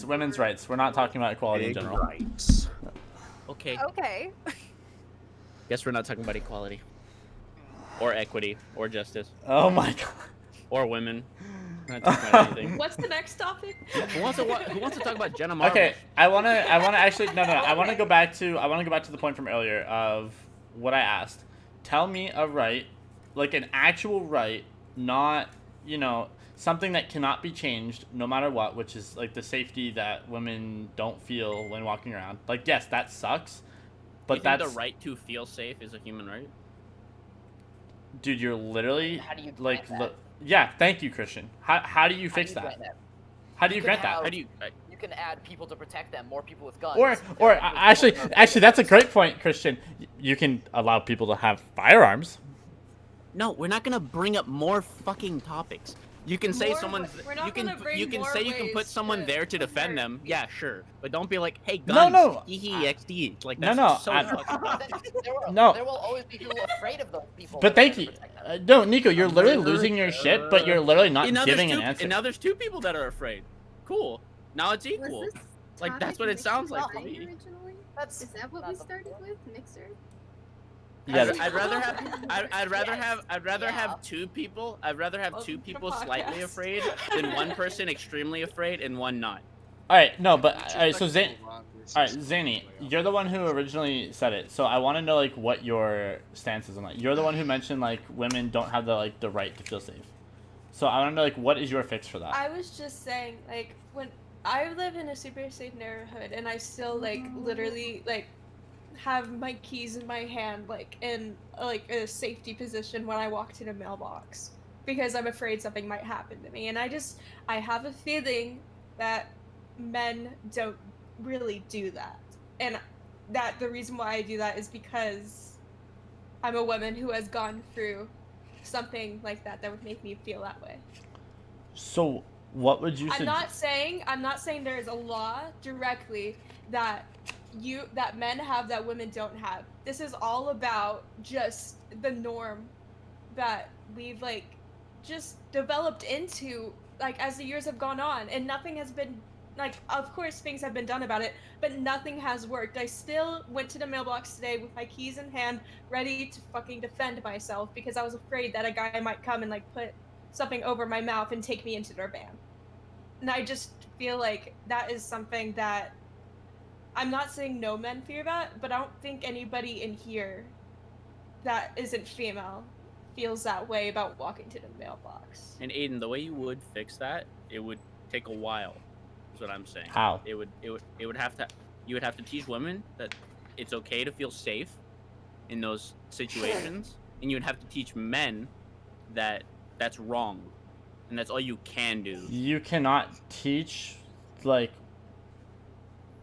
women's rights. We're not talking about equality in Big general. rights. Okay. Okay. Guess we're not talking about equality. Or equity. Or justice. Oh my god. Or women. We're not talking about anything. What's the next topic? Who wants to talk about Jenna Marbles? Okay, I wanna actually no. I wanna go back to the point from earlier of what I asked. Tell me a right, like an actual right, not something that cannot be changed no matter what, which is like the safety that women don't feel when walking around. Like yes, that sucks, but You think that's the right to feel safe is a human right? dude. You're literally How do you like grant that? yeah. Thank you, Christian. How do you How fix do you that? grant that? How do you can grant that? have- How do you? You can add people to protect them, more people with guns. Or There are actually, people with that's a guns. great point, Christian. You can allow people to have firearms. No, we're not gonna bring up more fucking topics. You can say More someone's. we're not You can gonna bring you can more say you can put ways someone to there to defend hurt them. Yeah, sure, but don't be like, hey, No, guns. no, XD. Like no, that's no, so I'm- fucking. No. There will always be people afraid of those people. But that are thank there you. to protect them. No, Nico, you're literally losing your shit, but you're literally not And now giving there's an two, answer. and now there's 2 people that are afraid. Cool. Now it's Was equal. this Like, that's topic what it mixed sounds like with to mine me. Originally? That's Is that what not we the- started with? Mixer? Yeah, I'd rather have Yes. Yeah. have 2 people. I'd rather have Welcome 2 to people PalCast. slightly afraid than one person extremely afraid and one not. all right, no, but Just all right. like So move on, this all right, is Zany, completely you're the one who originally said it. So I want to know like what your stance is on that. You're the one who mentioned like women don't have the right to feel safe. So I want to know like what is your fix for that? I was just saying, like, when I live in a super safe neighborhood and I still like literally like have my keys in my hand like in like a safety position when I walk to the mailbox because I'm afraid something might happen to me, and I have a feeling that men don't really do that, and that the reason why I do that is because I'm a woman who has gone through something like that would make me feel that way. So what would you I'm suggest? not saying there is a law directly that men have that women don't have. This is all about just the norm that we've like just developed into like as the years have gone on, and nothing has been like, of course things have been done about it, but nothing has worked. I still went to the mailbox today with my keys in hand, ready to fucking defend myself because I was afraid that a guy might come and like put something over my mouth and take me into their van. And I just feel like that is something that I'm not saying no men fear that, but I don't think anybody in here that isn't female feels that way about walking to the mailbox. And Aiden, the way you would fix that, it would take a while. Is what I'm saying. How? You would have to teach women that it's okay to feel safe, in those situations, and you would have to teach men that that's wrong, and that's all you can do. You cannot teach, like,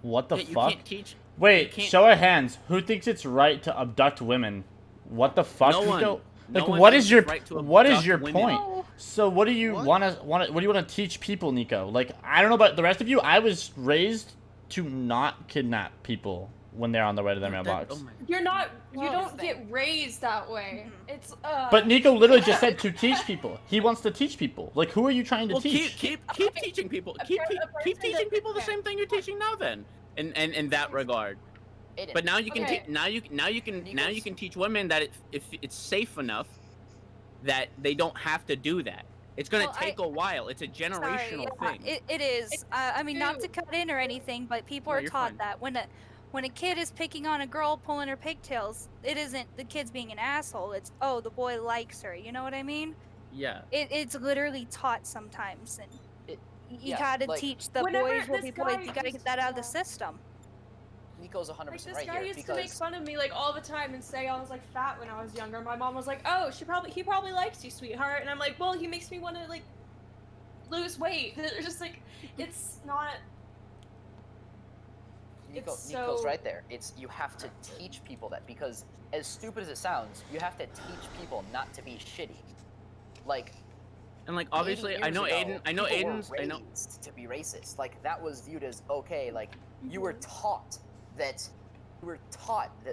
what the Yeah, you fuck? can't teach. Wait, can't- show of hands. Who thinks it's right to abduct women? What the fuck? No one. Nico? No Like, one what thinks is your it's right to what is abduct your women. point? No. So what do you What? what do you want to teach people, Nico? Like, I don't know about the rest of you. I was raised to not kidnap people when they're on their way to their mailbox. Oh my. You're not. You Well, don't get raised that way. It's But Nico literally just said to teach people. He wants to teach people. Like, who are you trying to Well, teach? keep teaching people. A Keep person teaching that- people the okay. same thing you're teaching now. Then, in that regard. Aiden, But now you can Okay. now you can Nico's- teach women that if it's safe enough that they don't have to do that. It's gonna Well, take a while. It's a generational Sorry, thing. it is. I mean, not to Dude. cut in or anything, but people No, are you're taught fine. that when a kid is picking on a girl, pulling her pigtails, it isn't the kid's being an asshole. It's, oh, the boy likes her. You know what I mean? Yeah. It's literally taught sometimes, and It- you yeah, gotta like, teach the whenever boys will this be boys. guy You gotta used- get that out of the yeah. system. Nico's 100% Like this right guy here used to make because fun of me like all the time and say I was like fat when I was younger. My mom was like, "Oh, he probably likes you, sweetheart," and I'm like, "Well, he makes me want to like lose weight." It's just like it's not. Nico's so- right there. It's you have to teach people that because as stupid as it sounds, you have to teach people not to be shitty. Like And like 80 obviously, I years know ago, Aiden. I know people were Aiden's. I know. raised to be racist. Like that was viewed as okay. Like you were taught that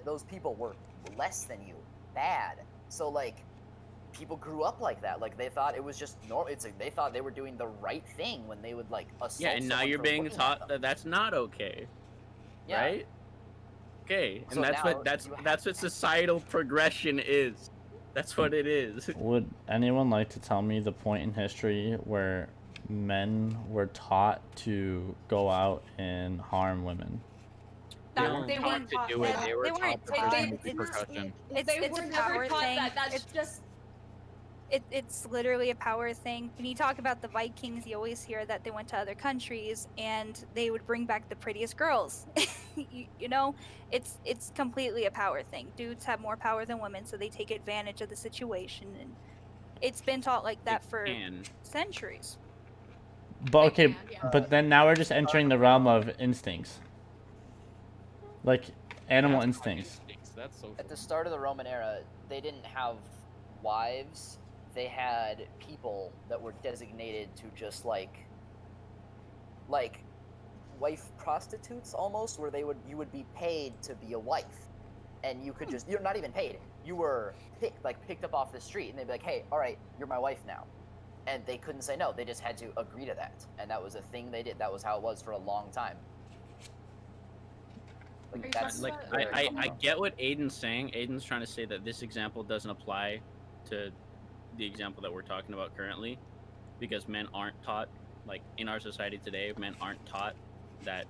those people were less than you, bad. So like people grew up like that. Like they thought it was just normal. It's like they thought they were doing the right thing when they would like assault. Yeah, and now someone you're for being looking at taught them. that that's not okay, Yeah. right? Okay, and So that's now what that's you have that's to- what societal progression is. That's what it is. Would anyone like to tell me the point in history where men were taught to go out and harm women? They That, weren't they taught weren't to taught do it. that. They were They taught weren't the taught. person with It's- repercussion. It's They a were never power taught thing. that. That's It's- just. It's literally a power thing. When you talk about the Vikings, you always hear that they went to other countries and they would bring back the prettiest girls. you know, it's completely a power thing. Dudes have more power than women, so they take advantage of the situation, and it's been taught like that They for can. centuries. But They okay, can, yeah. but then now we're just entering the realm of instincts, like animal That's my instincts. That's so. At the start of the Roman era, they didn't have wives. They had people that were designated to just like wife prostitutes almost, where you would be paid to be a wife, and you could just you're not even paid. You were picked up off the street, and they'd be like, "Hey, all right, you're my wife now," and they couldn't say no. They just had to agree to that, and that was a thing they did. That was how it was for a long time. Are you That's talking Like about- I get what Aiden's saying. Aiden's trying to say that this example doesn't apply to the example that we're talking about currently, because men aren't taught, like in our society today, men aren't taught that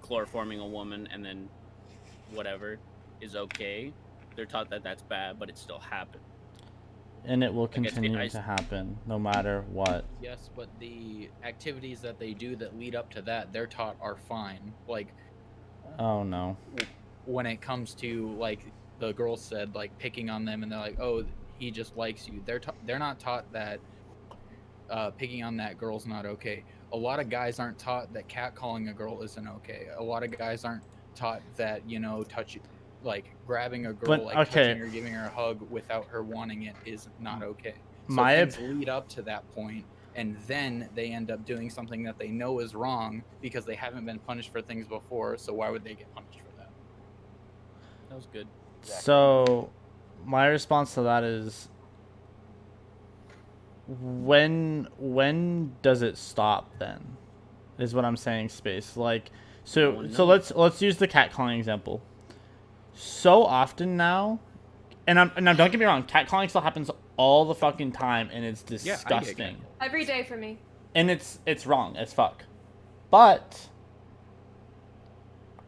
chloroforming a woman and then whatever is okay. They're taught that that's bad, but it still happened. And it will I guess continue I- to happen no matter what. Yes, but the activities that they do that lead up to that, they're taught are fine. Like Oh no. when it comes to like the girl said, like picking on them, and they're like, "Oh, he just likes you." They're not taught that picking on that girl's not okay. A lot of guys aren't taught that catcalling a girl isn't okay. A lot of guys aren't taught that like grabbing a girl, But, like okay. touching her, giving her a hug without her wanting it is not okay. So My things lead up to that point, and then they end up doing something that they know is wrong because they haven't been punished for things before. So why would they get punished for that? That was good. Exactly. So, my response to that is, when does it stop? Then, is what I'm saying. Space like, No one so knows. let's use the catcalling example. So often now, and don't get me wrong, catcalling still happens all the fucking time, and it's Yeah, I get disgusting, Every day for me. and it's wrong as fuck. But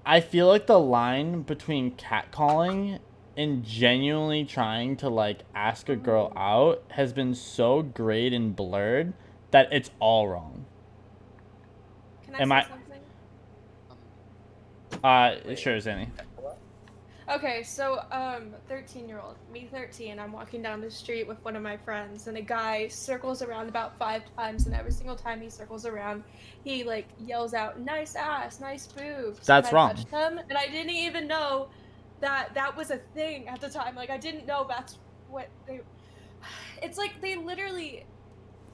I feel like the line between catcalling and genuinely trying to like ask a girl out has been so grayed and blurred that it's all wrong. Can I Am say I- something? Sure, Zanny. Okay, so 13-year-old, me 13, I'm walking down the street with one of my friends, and a guy circles around about 5 times, and every single time he circles around, he like yells out, "Nice ass, nice boobs," and That's I wrong. touched him, and I didn't even know that that was a thing at the time. Like I didn't know that's what they. It's like they literally,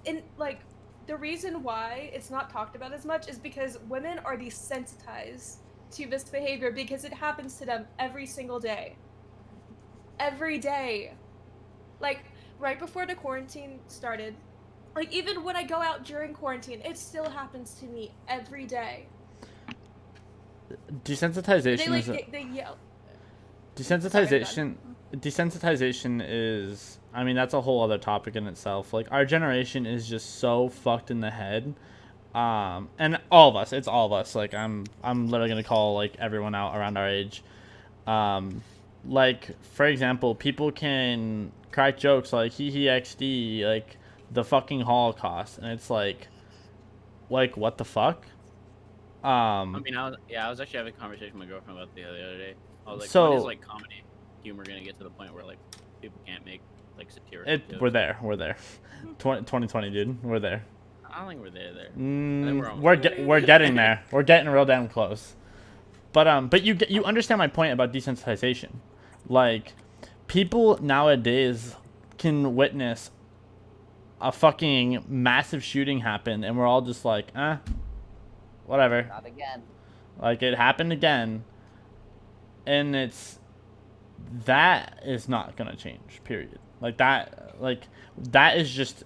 in like the reason why it's not talked about as much is because women are desensitized to this behavior because it happens to them every single day. Every day. Like right before the quarantine started, like even when I go out during quarantine, it still happens to me every day. They Desensitization like is a, they yell. desensitization. Desensitization is. I mean, that's a whole other topic in itself. Like our generation is just so fucked in the head. And all of us. It's all of us. Like I'm literally gonna call like everyone out around our age. Um, like for example, people can crack jokes like he XD like the fucking Holocaust, and it's like what the fuck. I mean, I was actually having a conversation with my girlfriend about the other day. I was like, when is So like comedy humor gonna get to the point where like people can't make like satirical it jokes? we're there. We're there. 2020, dude. We're there. I don't think we're there. I think we're almost We're getting there. We're getting real damn close. But you understand my point about desensitization. Like people nowadays can witness a fucking massive shooting happen, and we're all just like, whatever. Not again. Like it happened again, and that is not gonna change. Period. That is just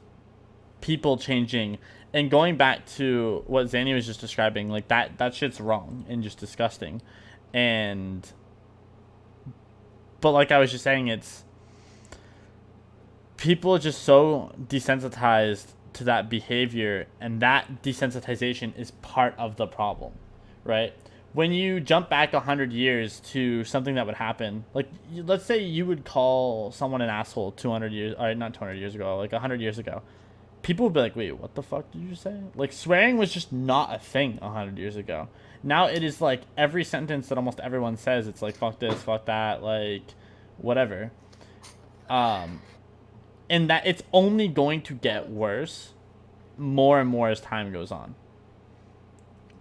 people changing and going back to what Zanny was just describing. Like that shit's wrong and just disgusting, and but like I was just saying, it's people are just so desensitized to that behavior, and that desensitization is part of the problem, right? When you jump back 100 years to something that would happen, like let's say you would call someone an asshole 200 years, or not 200 years ago, like 100 years ago, people would be like, wait, what the fuck did you say? Like swearing was just not a thing 100 years ago. Now it is like every sentence that almost everyone says, it's like fuck this, fuck that, like whatever. And that it's only going to get worse more and more as time goes on.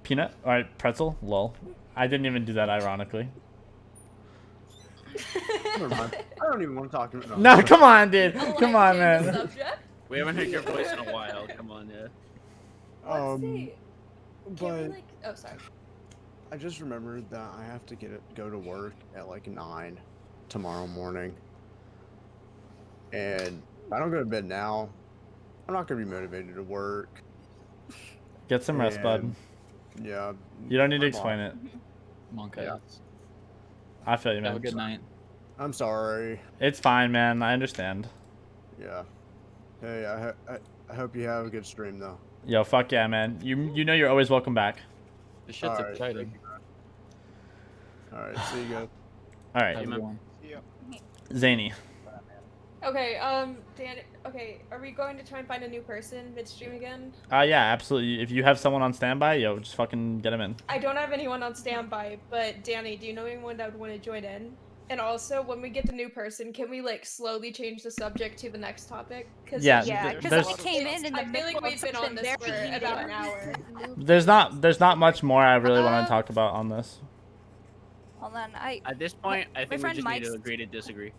Peanut? Alright, pretzel? Lol. I didn't even do that ironically. Never mind. I don't even want to talk to it. No, come on, dude. Come on, man. Subject? We haven't heard your voice in a while. Come on, yeah. Let's see. Can But we like? Oh, sorry. I just remembered that I have to go to work at like 9 tomorrow morning. And if I don't go to bed now, I'm not gonna be motivated to work. Get some rest, bud. And, yeah. You don't need to my explain mom- it. Monka. Yeah. I feel you, Have a man. good night. I'm sorry. It's fine, man. I understand. Yeah. Hey, I hope you have a good stream though. Yo, fuck yeah, man. You know you're always welcome back. This shit's Alright. exciting. All right, see you guys. All right, Have a good one. Zany. Okay, Dan. Okay, are we going to try and find a new person midstream again? Yeah, absolutely. If you have someone on standby, yo, just fucking get him in. I don't have anyone on standby, but Danny, do you know anyone that would want to join in? And also, when we get the new person, can we like slowly change the subject to the next topic? Cause Yeah, Yeah, th- because there's- we came in the I feel middle like we've of been on something this for very about heated. an hour. There's not much more I really want to talk about on this. Hold on, At this point, I think we friend just need to Mike's- agree to disagree.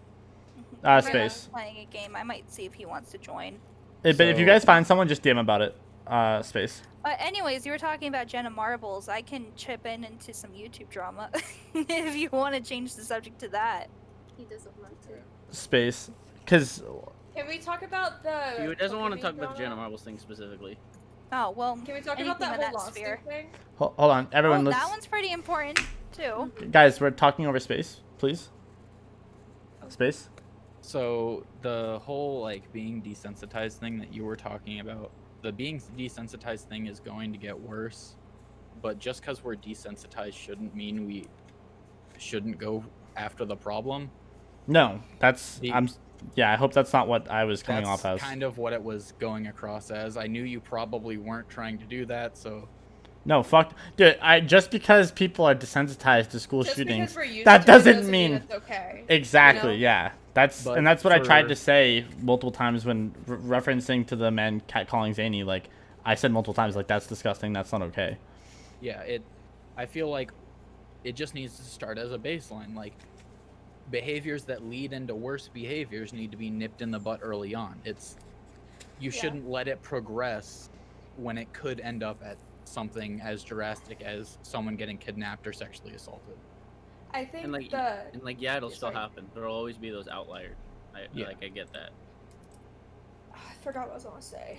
Space. Playing a game. I might see if he wants to join. But if you So- guys find someone, just DM about it. Space. But anyways, you were talking about Jenna Marbles. I can chip in into some YouTube drama if you want to change the subject to that. He doesn't want to. Space. Because Can we talk about the? Who doesn't want to Pokemon talk about the drama? Jenna Marbles thing specifically? Oh well. Can we talk anything about that in whole that Lost sphere. thing? hold on, everyone. Oh, Let's that one's pretty important too. guys, we're talking over space, please. Space. So the whole like being desensitized thing that you were talking about, the being desensitized thing is going to get worse, but just because we're desensitized shouldn't mean we shouldn't go after the problem. No, that's The- Yeah, I hope that's not what I was coming That's off as. kind of what it was going across as. I knew you probably weren't trying to do that, so No, fuck, dude. Just because people are desensitized to school Just shootings, because we're used that to doesn't it mean it's okay. exactly. You know? Yeah, that's But and that's what I tried for- to say multiple times when referencing to the man catcalling Zany. Like I said multiple times, like that's disgusting. That's not okay. Yeah, I feel like it just needs to start as a baseline. Like behaviors that lead into worse behaviors need to be nipped in the butt early on. You shouldn't let it progress when it could end up at something as drastic as someone getting kidnapped or sexually assaulted. I think And like yeah, it'll still happen. There'll always be those outliers. I get that. I forgot what I was gonna say.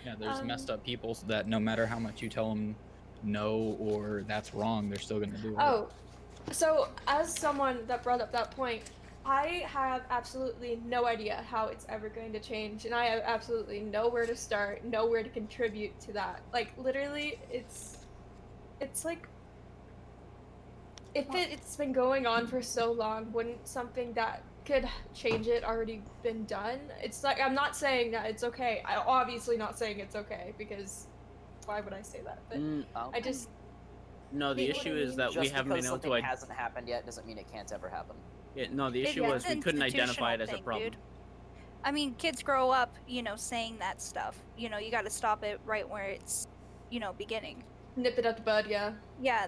Yeah, there's messed up people that no matter how much you tell them no or that's wrong, they're still gonna do it. Oh, so as someone that brought up that point, I have absolutely no idea how it's ever going to change, and I have absolutely nowhere to start, nowhere to contribute to that. Like literally, it's like if it's been going on for so long, wouldn't something that could change it already been done? It's like I'm not saying that it's okay. I'm obviously not saying it's okay because why would I say that? But I just No, the issue is that we Just haven't because been able something to. hasn't happened yet doesn't mean it can't ever happen. Yeah, no, the issue was we couldn't identify it as a problem. Dude. I mean, kids grow up, saying that stuff. You got to stop it right where it's, beginning. nip it at the bud, yeah. Yeah,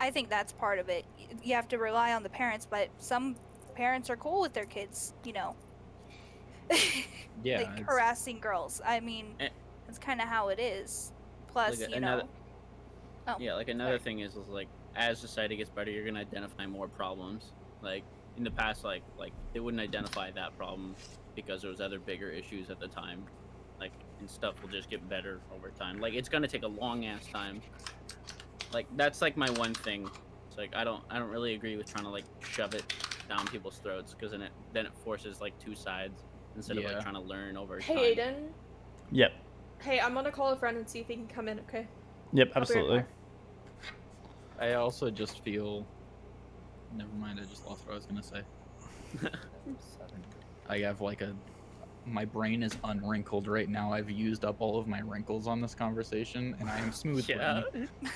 I think that's part of it. You have to rely on the parents, but some parents are cool with their kids, Yeah, like harassing girls. I mean, that's kind of how it is. Plus, like another thing is like as society gets better, you're gonna identify more problems. Like in the past, like they wouldn't identify that problem because there was other bigger issues at the time. Like and stuff will just get better over time. Like it's gonna take a long ass time. Like that's like my one thing. It's like I don't really agree with trying to like shove it down people's throats because then it forces like two sides instead of like trying to learn over time. Hey Aiden. Yep. Hey, I'm gonna call a friend and see if he can come in, okay? Yep, I'll be right absolutely. back. I also just feel. Never mind. I just lost what I was gonna say. I have my brain is unwrinkled right now. I've used up all of my wrinkles on this conversation, and I am smooth. Yeah,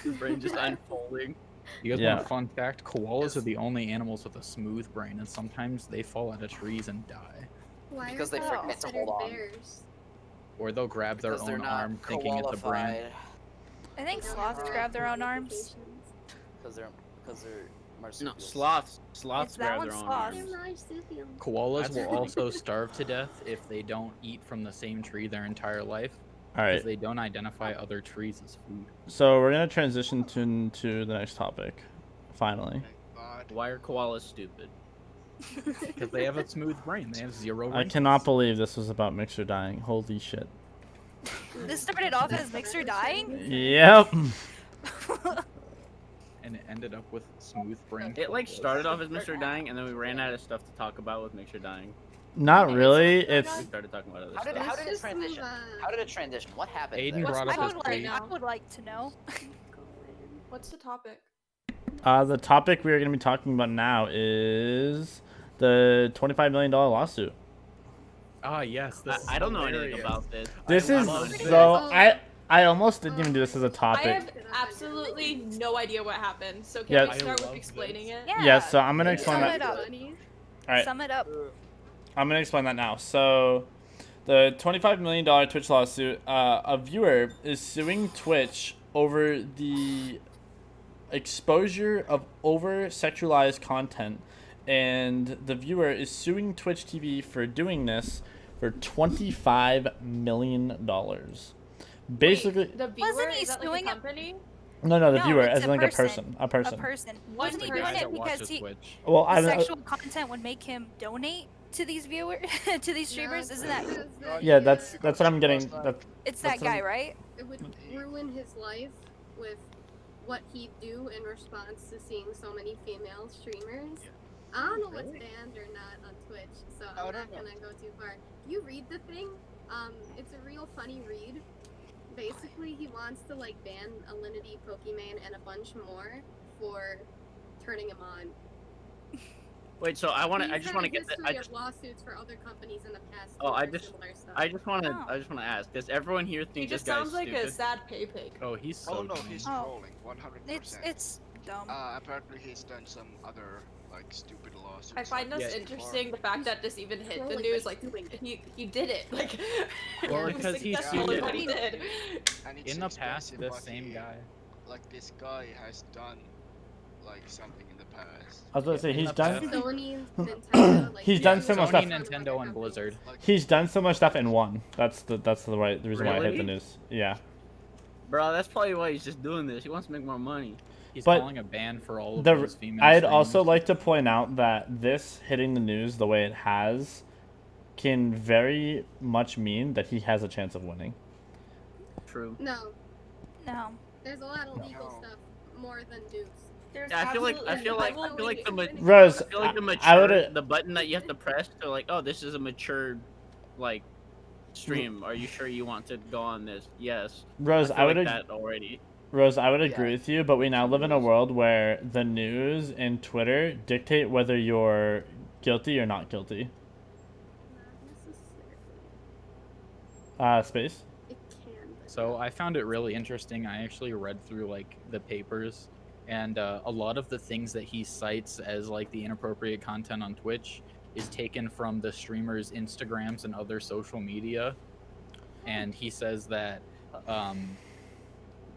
your brain just unfolding. You guys want a fun fact? Koalas are the only animals with a smooth brain, and sometimes they fall out of trees and die. Why Because are they forget to considered hold on. bears? Or they'll grab their Because they're own not arm thinking it's a brain. qualified. I think They don't sloths have grab their own arms. Because they're No, marsupials. sloths It's that grab one their own sloth. arms. They're marsupials. Koalas That's will funny. also starve to death if they don't eat from the same tree their entire life. All right. Because they don't identify other trees as food. So we're gonna transition to the next topic. Finally. Why are koalas stupid? Because they have a smooth brain. They have zero I wrinkles. cannot believe this was about Mixer dying. Holy shit. This started off as Mixer dying? Yep. And it ended up with smooth brain. It like started off as Mr. Dying, and then we ran out of stuff to talk about with Mixer Dying. Not really. We It's started talking about other How did stuff. how did it just move transition? on. How did it transition? What happened? Aiden there? brought up I his would brain. I would like to know. What's the topic? the topic we are gonna be talking about now is the $25 million lawsuit. Ah, yes. This I don't know anything about this. This I is love this. so I almost didn't even do this as a I topic. have absolutely no idea what happened, so can Yeah. we I start with love explaining this. it? Yeah. Yeah, so I'm gonna explain Sum that. it up. All right, Sum it up. I'm gonna explain that now. So, the $25 million Twitch lawsuit. A viewer is suing Twitch over the exposure of over-sexualized content, and the viewer is suing Twitch TV for doing this for $25 million. Basically, Wait, the viewer, Wasn't he is that suing like him? a company? no, the No, viewer it's as a like person. a person. A person. One Wasn't he The doing guy it that because watches Twitch. Well, the I sexual content would make him donate to these viewers, to these streamers? Isn't that? yeah, that's what I'm getting. It's That's that guy, right? It would ruin his life with what he'd do in response to seeing so many female streamers. I don't know what's banned or not on Twitch, so I'm not gonna go too far. You read the thing. It's a real funny read. Basically, he wants to like ban Alinity, Pokemon, and a bunch more for turning him on. Wait, so I He's just had want a to get that. history of lawsuits for other companies in the past. Oh, too, for similar stuff. I just want Oh. to ask, does everyone here He think just this guy's sounds like stupid? a sad pay pig. Oh, he's so Oh no, dumb. he's Oh. trolling 100%. It's dumb. Apparently he's done some other like stupid lawsuits. I find like this this interesting, the fact that this even hit the Trolling, news, but like, he's doing it. he did it, like, Well, he was because he's successful in sued what he it. did. And it's In the past, expensive, the but same guy. Like this guy has done like something in the past. I was gonna say In he's the done. past- Sony, Nintendo, like, He's he done was similar on stuff. Sony, other Nintendo, and companies. Blizzard. Like, He's done so much stuff in one. That's the reason why I hit Really? the news. Yeah. Bro, that's probably why he's just doing this. He wants to make more money. He's But calling a ban for all of The those female I'd streamers. also like to point out that this hitting the news the way it has can very much mean that he has a chance of winning. True. No, No. there's a lot of legal No. stuff more than dues. There's Yeah, I feel like absolutely- Rose, I feel like the I mature, would've- the button that you have to press to like, oh, this is a mature, like, stream. Are you sure you want to go on this? Yes. Rose, I I feel would like that already. Rose, I would agree Yeah. with you, but we now live in a world where the news and Twitter dictate whether you're guilty or not guilty. Not necessarily. Space. It can. But So I found it really interesting. I actually read through like the papers, and a lot of the things that he cites as like the inappropriate content on Twitch is taken from the streamers' Instagrams and other social media. And he says that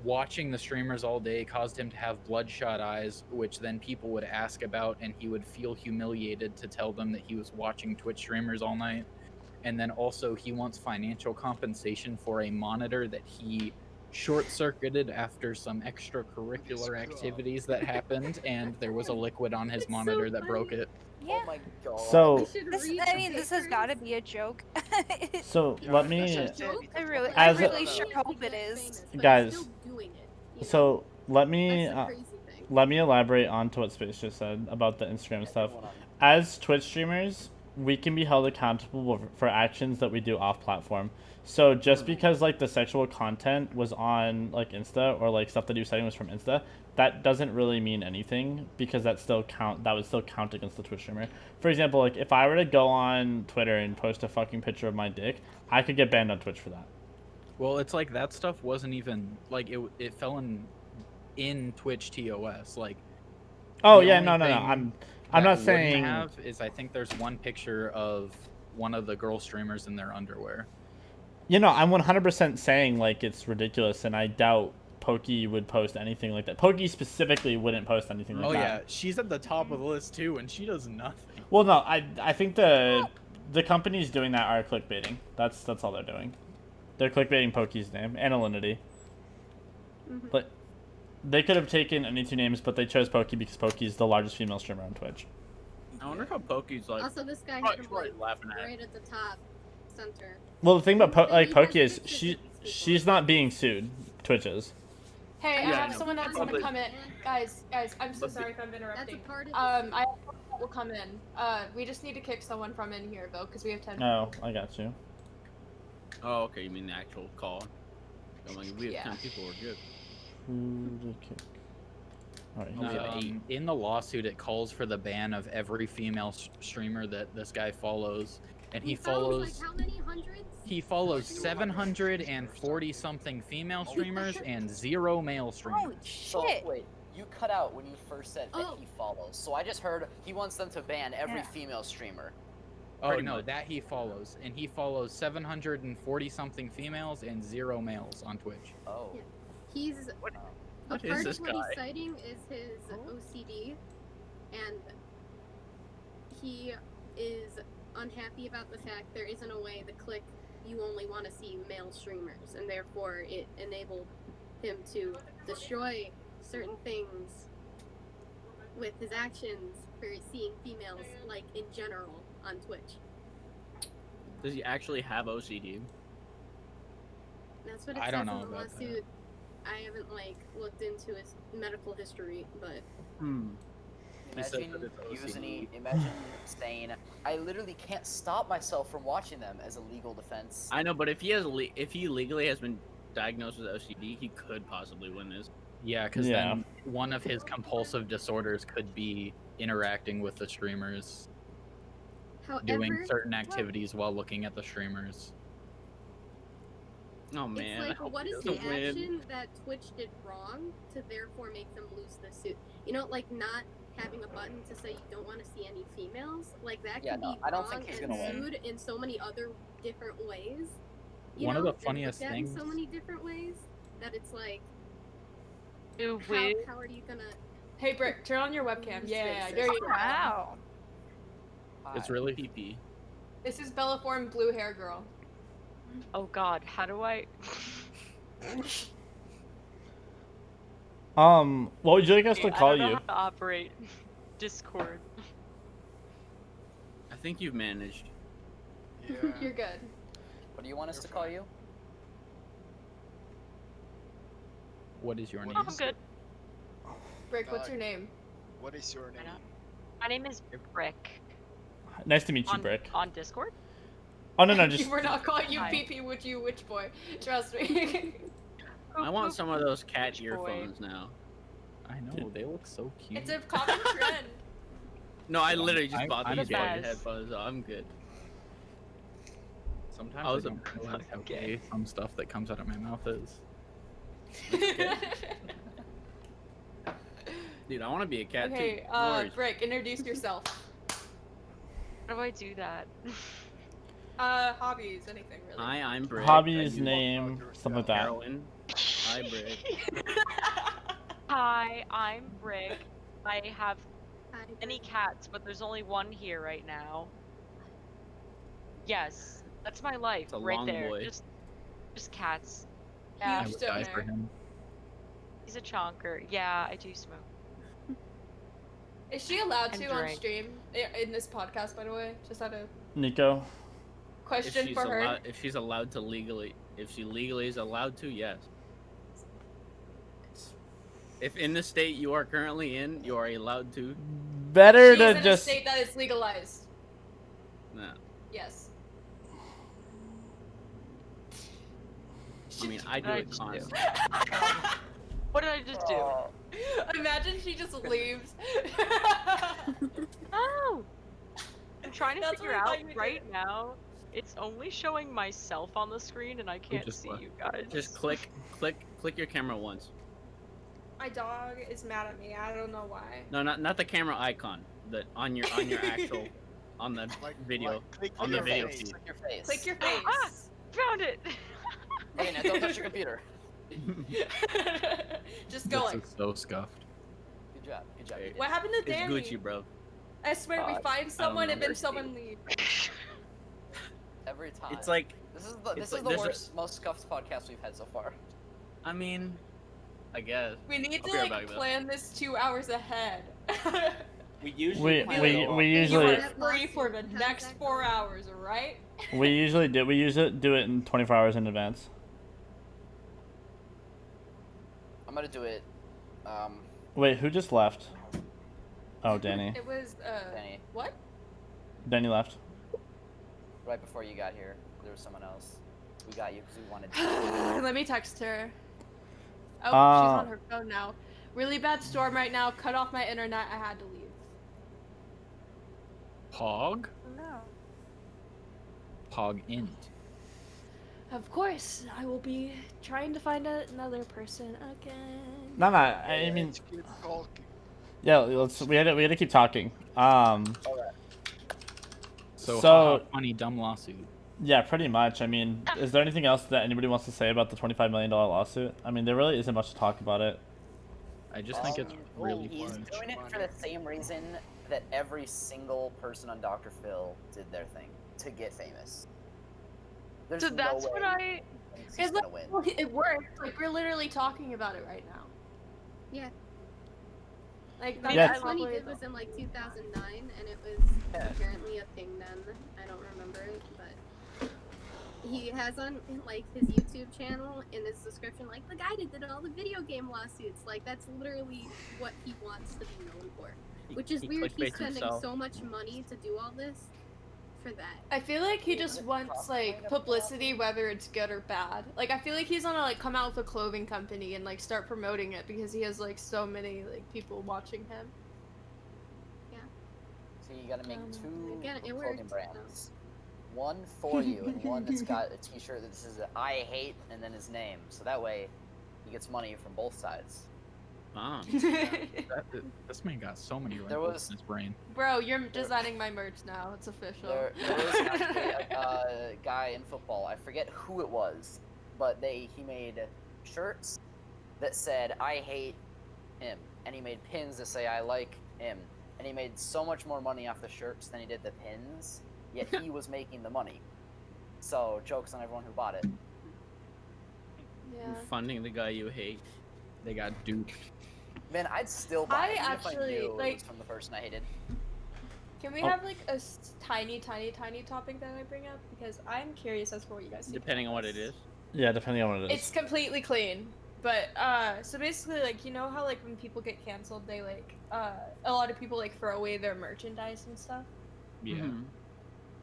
watching the streamers all day caused him to have bloodshot eyes, which then people would ask about, and he would feel humiliated to tell them that he was watching Twitch streamers all night. And then also he wants financial compensation for a monitor that he short-circuited after some extracurricular activities that happened, and there was a liquid on his It's so monitor that broke funny. it. Yeah. Oh my god. So, we should This, read I the mean, this has papers. got to be a joke. so Yeah, let that's me. just it. I really, Like, I As a- really he's sure doing it to hope it get is. famous, but he's Guys, still doing it, you know? So let me That's the crazy thing. let me elaborate onto what Space just said about the Instagram stuff. As Twitch streamers, we can be held accountable for actions that we do off platform. So just because like the sexual content was on like Insta or like stuff that you were citing was from Insta, that doesn't really mean anything because that would still count against the Twitch streamer. For example, like if I were to go on Twitter and post a fucking picture of my dick, I could get banned on Twitch for that. Well, it's like that stuff wasn't even like it fell in Twitch TOS. Like Oh The yeah, only no. thing I'm that not wouldn't saying have is I think there's one picture of one of the girl streamers in their underwear. I'm 100% saying like it's ridiculous, and I doubt Pokey would post anything like that. Pokey specifically wouldn't post anything like Oh that. yeah, she's at the top of the list too, and she does nothing. Well, no, I think the companies doing that are clickbaiting. That's all they're doing. They're clickbaiting Pokey's name and Alinity. Mhm. But they could have taken any two names, but they chose Pokey because Pokey is the largest female streamer on Twitch. I wonder how Pokey's like. Also, this guy Oh, had he's him probably like laughing at. right at the top center. Well, the thing about He has Pokey is pictures of these she's not being sued. Twitch is. Hey, I Yeah, I have know. someone else Probably- to come in. Guys, I'm so But sorry if I'm That's a interrupting. part of I have someone that will come in. We just need to kick someone from in here though, because we have 10 No, I got you. Oh, okay. You mean the actual call? I'm like, if we have Yeah. 10 people, we're good. Who to kick? All right, No, he's out. in the lawsuit, it calls for the ban of every female streamer that this guy follows, and he follows. Like how many hundreds? He follows 740 something female streamers and 0 male streamers. Holy So shit. wait, you cut out when you first said that Oh. he follows. So I just heard he wants them to ban every Yeah. female streamer. Oh Pretty no, much. that he follows, and he follows 740 something females and 0 males on Twitch. Oh. Yeah. He's What a is part this of what guy? he's citing is his OCD, and he is unhappy about the fact there isn't a way to click you only want to see male streamers, and therefore it enabled him to destroy certain things with his actions for seeing females like in general on Twitch. Does he actually have OCD? That's what it I says don't in know the about that. lawsuit. I haven't like looked into his medical history, but He said Imagine that it's using OCD. imagine saying, I literally can't stop myself from watching them as a legal defense. I know, but if he legally has been diagnosed with OCD, he could possibly win this. Yeah, because Yeah. then one of his compulsive disorders could be interacting with the streamers, doing However, certain activities while looking at the streamers. Oh it's man, I like, hope what he is the doesn't win. action that Twitch did wrong to therefore make them lose the suit? You know, like not having a button to say you don't want to see any females. Like that Yeah, can no, be I don't wrong think he's and gonna win. sued in so many other different ways. You One of know, the and funniest looked at in so things- many different ways that it's like, Do how, we? how are you gonna? Hey, Brick, turn on your webcam. Yeah, Racist. there you go. Wow. It's Hi. really PP. This is Bellaform blue hair girl. Oh God, how do I? What would you like us to I call don't know you? how to operate Discord. I think you've managed. Yeah. You're good. What do you want us You're to call fine. you? What is your What name? I'm good. Brick, what's your name? What is your name? My name is Brick. Nice to meet you, On, Brick. on Discord? Oh no, just We're not calling you Hi. PP, would you, witch boy? Trust me. I want some of those cat Which boy? earphones now. I know, they look so cute. It's a common trend. No, I literally just I'm- bought I'm these the fucking best. headphones, so I'm good. Sometimes I I was don't realize how Okay. gay some stuff that comes out of my mouth is. Dude, I want to be a cat Okay, too. No worries. Brick, introduce yourself. How do I do that? Hobbies, anything really. Hi, I'm Brick. hobbies, I do name, something like that. heroin. Hi, Brick. Hi, I'm Brick. I have Hi, many Brick. cats, but there's only one here right now. Yes, that's my life It's a right long there. boy. Just cats. I Yeah, Huge would die for stoner. him. he's a chonker. Yeah, I do smoke. Is she allowed And to on drink. stream in this podcast? By the way, just had a Nico. question for her. If she's allowed to legally, if she legally is allowed to, yes. If in the state you are currently in, you are allowed to. Better She's to in a just. state that is legalized. No. Yes. I mean, I do I it just do. constantly. What did I just do? Imagine she just leaves. Oh! I'm trying to That's figure what I thought out you would right do. now. It's only showing myself on the screen and I can't just see left. you guys. Just click your camera once. My dog is mad at me. I don't know why. No, not the camera icon. The on your actual on the video. Click On your the video face. feed. Click your face. Click your face. Ah! Found it! Okay, now don't touch your computer. Just go This like. is so scuffed. Good job. Good job. you did What happened to It's Danny? Gucci, bro. I swear we God. find someone and then remember. someone leaves. Every time. It's like, this is it's the like- there's a- worst, most scuffed podcast we've had so far. I mean, I guess We need I'll to be right like back, plan this 2 hours ahead. we usually We plan we it all. we You usually are free for the How's next that 4 going? hours, alright? we usually do it in 24 hours in advance. I'm gonna do it. Wait, who just left? Oh, Danny. It was Danny, what? Danny left. right before you got here, there was someone else. We got you because we wanted to. Let me text her. Oh, she's Uh, on her phone now. Really bad storm right now. Cut off my internet. I had to leave. Pog? No. Pog int. Of course, I will be trying to find another person again. No, I mean, Let's keep talking. yeah. We had to keep talking. So, So- haha, funny dumb lawsuit. Yeah, pretty much. I mean, is there anything else that anybody wants to say about the $25 million lawsuit? I mean, there really isn't much to talk about it. I just think it's really He's fun. doing it for the same reason that every single person on Dr. Phil did their thing to get famous. There's So that's no what way I. he's It's gonna like, win. it worked. Like we're literally talking about it right now. Yeah. Like The Yeah. last one he probably did was in like 2009, and it was Yeah. apparently a thing then. I don't remember it, but he has on like his YouTube channel in his description like the guy that did all the video game lawsuits. Like that's literally what he wants to be known for. Which is He weird. He's clickbaits spending himself. so much money to do all this for that. I feel like he Is just it wants probably like a publicity, whether it's good or bad. Like I feel like he's gonna like come out with a clothing company and like start promoting it because he has like so many like people watching him. So you gotta make two Again, it clothing worked, brands. One for you, and one that's got a T-shirt that says "I hate" and then his name. So that way, he gets money from both sides. Ah, This man got so many There wrinkles was- in his brain. Bro, you're designing my merch now. It's official. There was actually a guy in football. I forget who it was, but he made shirts that said "I hate him," and he made pins that say "I like him," and he made so much more money off the shirts than he did the pins. Yet he was making the money. So jokes on everyone who bought it. Yeah. you're funding the guy you hate. They got duped. Man, I'd still buy it even if I actually, knew it like- was from the person I hated. Can we Oh. have like a tiny topic that I bring up because I'm curious as to what you guys think. Depending on about what it this. is. Yeah, depending on what it is. It's completely clean. But so basically like you know how like when people get canceled they like a lot of people like throw away their merchandise and stuff. Yeah. Mhm.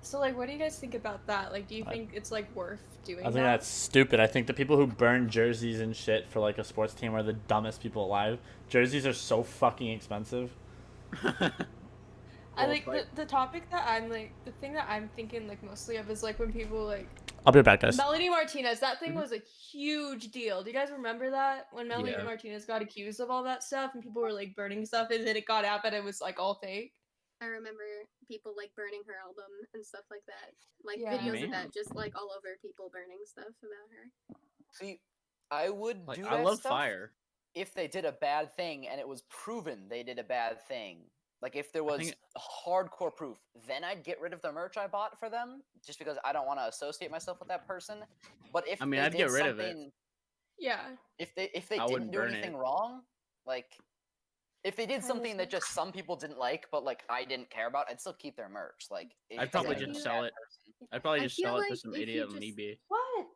So like what do you guys think about that? Like do you I- think it's like worth doing I think that? that's stupid. I think the people who burn jerseys and shit for like a sports team are the dumbest people alive. Jerseys are so fucking expensive. I like the topic that I'm like the thing that I'm thinking like mostly of is like when people like I'll be back, guys. Melanie Martinez, that thing was a huge deal. Do you guys remember that? When Melanie Yeah. Martinez got accused of all that stuff and people were like burning stuff and then it got out that it was like all fake? I remember people like burning her album and stuff like that. Like Yeah. videos of Man. that, just like all over people burning stuff about her. See, I would Like, do I that love stuff fire. if they did a bad thing and it was proven they did a bad thing. Like if there I was think- hardcore proof, then I'd get rid of the merch I bought for them, just because I don't want to associate myself with that person. But if I mean, they I'd did get rid of it. something, Yeah. if they I wouldn't didn't do burn anything it. wrong, like if they did Kinda something that same. just some people didn't like, but like I didn't care about, I'd still keep their merch. Like I'd probably I just feel- sell it. I'd probably I just feel sell it to like some if idiot you on just- eBay. What?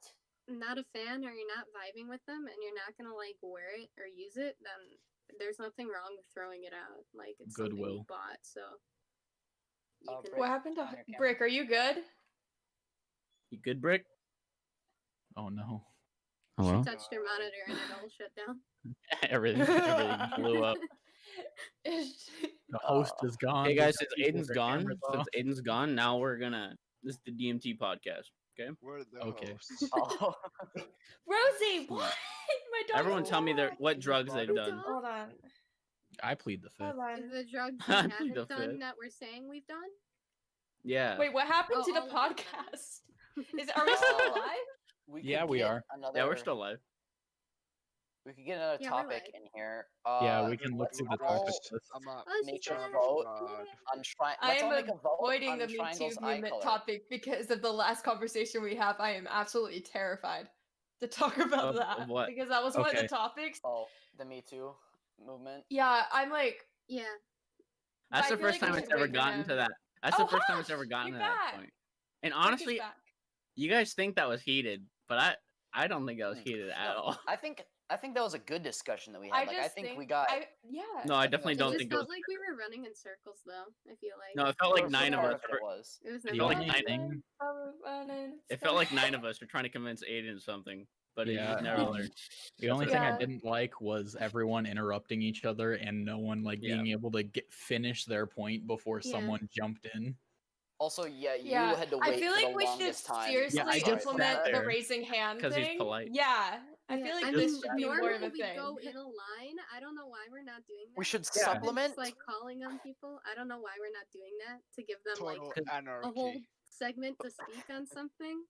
Not a fan or you're not vibing with them and you're not gonna like wear it or use it, then there's nothing wrong with throwing it out. Like it's something you Goodwill. bought, so you can. Brick, What happened to on your camera. Brick? Are you good? You good, Brick? Oh no. She Hello. touched her monitor and it all shut down. everything blew up. The host is gone. Hey we guys, got since people with Aiden's their gone, cameras off. now we're gonna. This is the DMT podcast. Okay. We're the Okay. hosts. Oh, Rosie, what? My dog. Everyone, is tell me alive. what drugs they've done. Hold on. I plead the fifth. Hold on. The drugs I we plead the haven't done fifth. that we're saying we've done? Yeah. Wait, what happened Oh, to the all of them then. podcast? Are we still alive? we Yeah, could we get are. Another, Yeah, we're still live. We could get another Yeah, we're topic live. in here. Yeah, we can look let's through the all topics list. I'm a Oh, make she's a back. vote God. on try. I Let's am all make a vote avoiding on the Me triangle's Too eye movement color. topic because of the last conversation we have. I am absolutely terrified to talk about Of that what? because that was one of Okay. the topics. Oh, the Me Too movement. Yeah, I'm like, Yeah. That's I the feel first like we time it's should ever wait for gotten him. to that. That's Oh, the first time it's Hush, ever gotten you're to that back. point. And Brick is honestly, back. you guys think that was heated, but I don't think that was Hmm. heated at No, all. I think that was a good discussion that we had. I think we got. Yeah. No, I definitely It don't just think it was. felt like we were running in circles, though. I feel like. No, it felt like for nine of part us. it, Were, it was. It was The never. only ending. thing- it felt like nine of us were trying to convince Aiden something, but he Yeah. just never learned. The only thing Yeah. I didn't like was everyone interrupting each other and no one like Yeah. being able to finish their point before Yeah. someone jumped in. Also, yeah, you Yeah, had to I wait feel for like the we should longest time. seriously Yeah, I just implement sat the there. raising hand 'Cause he's thing. polite. Yeah, I Yeah, feel like I this mean, should be more normally of a we thing. go in a line. I don't know why we're not doing that. We should Yeah. supplement. Just like calling on people. I don't know why we're not doing that to give them Total like anarchy. a whole segment to speak on something.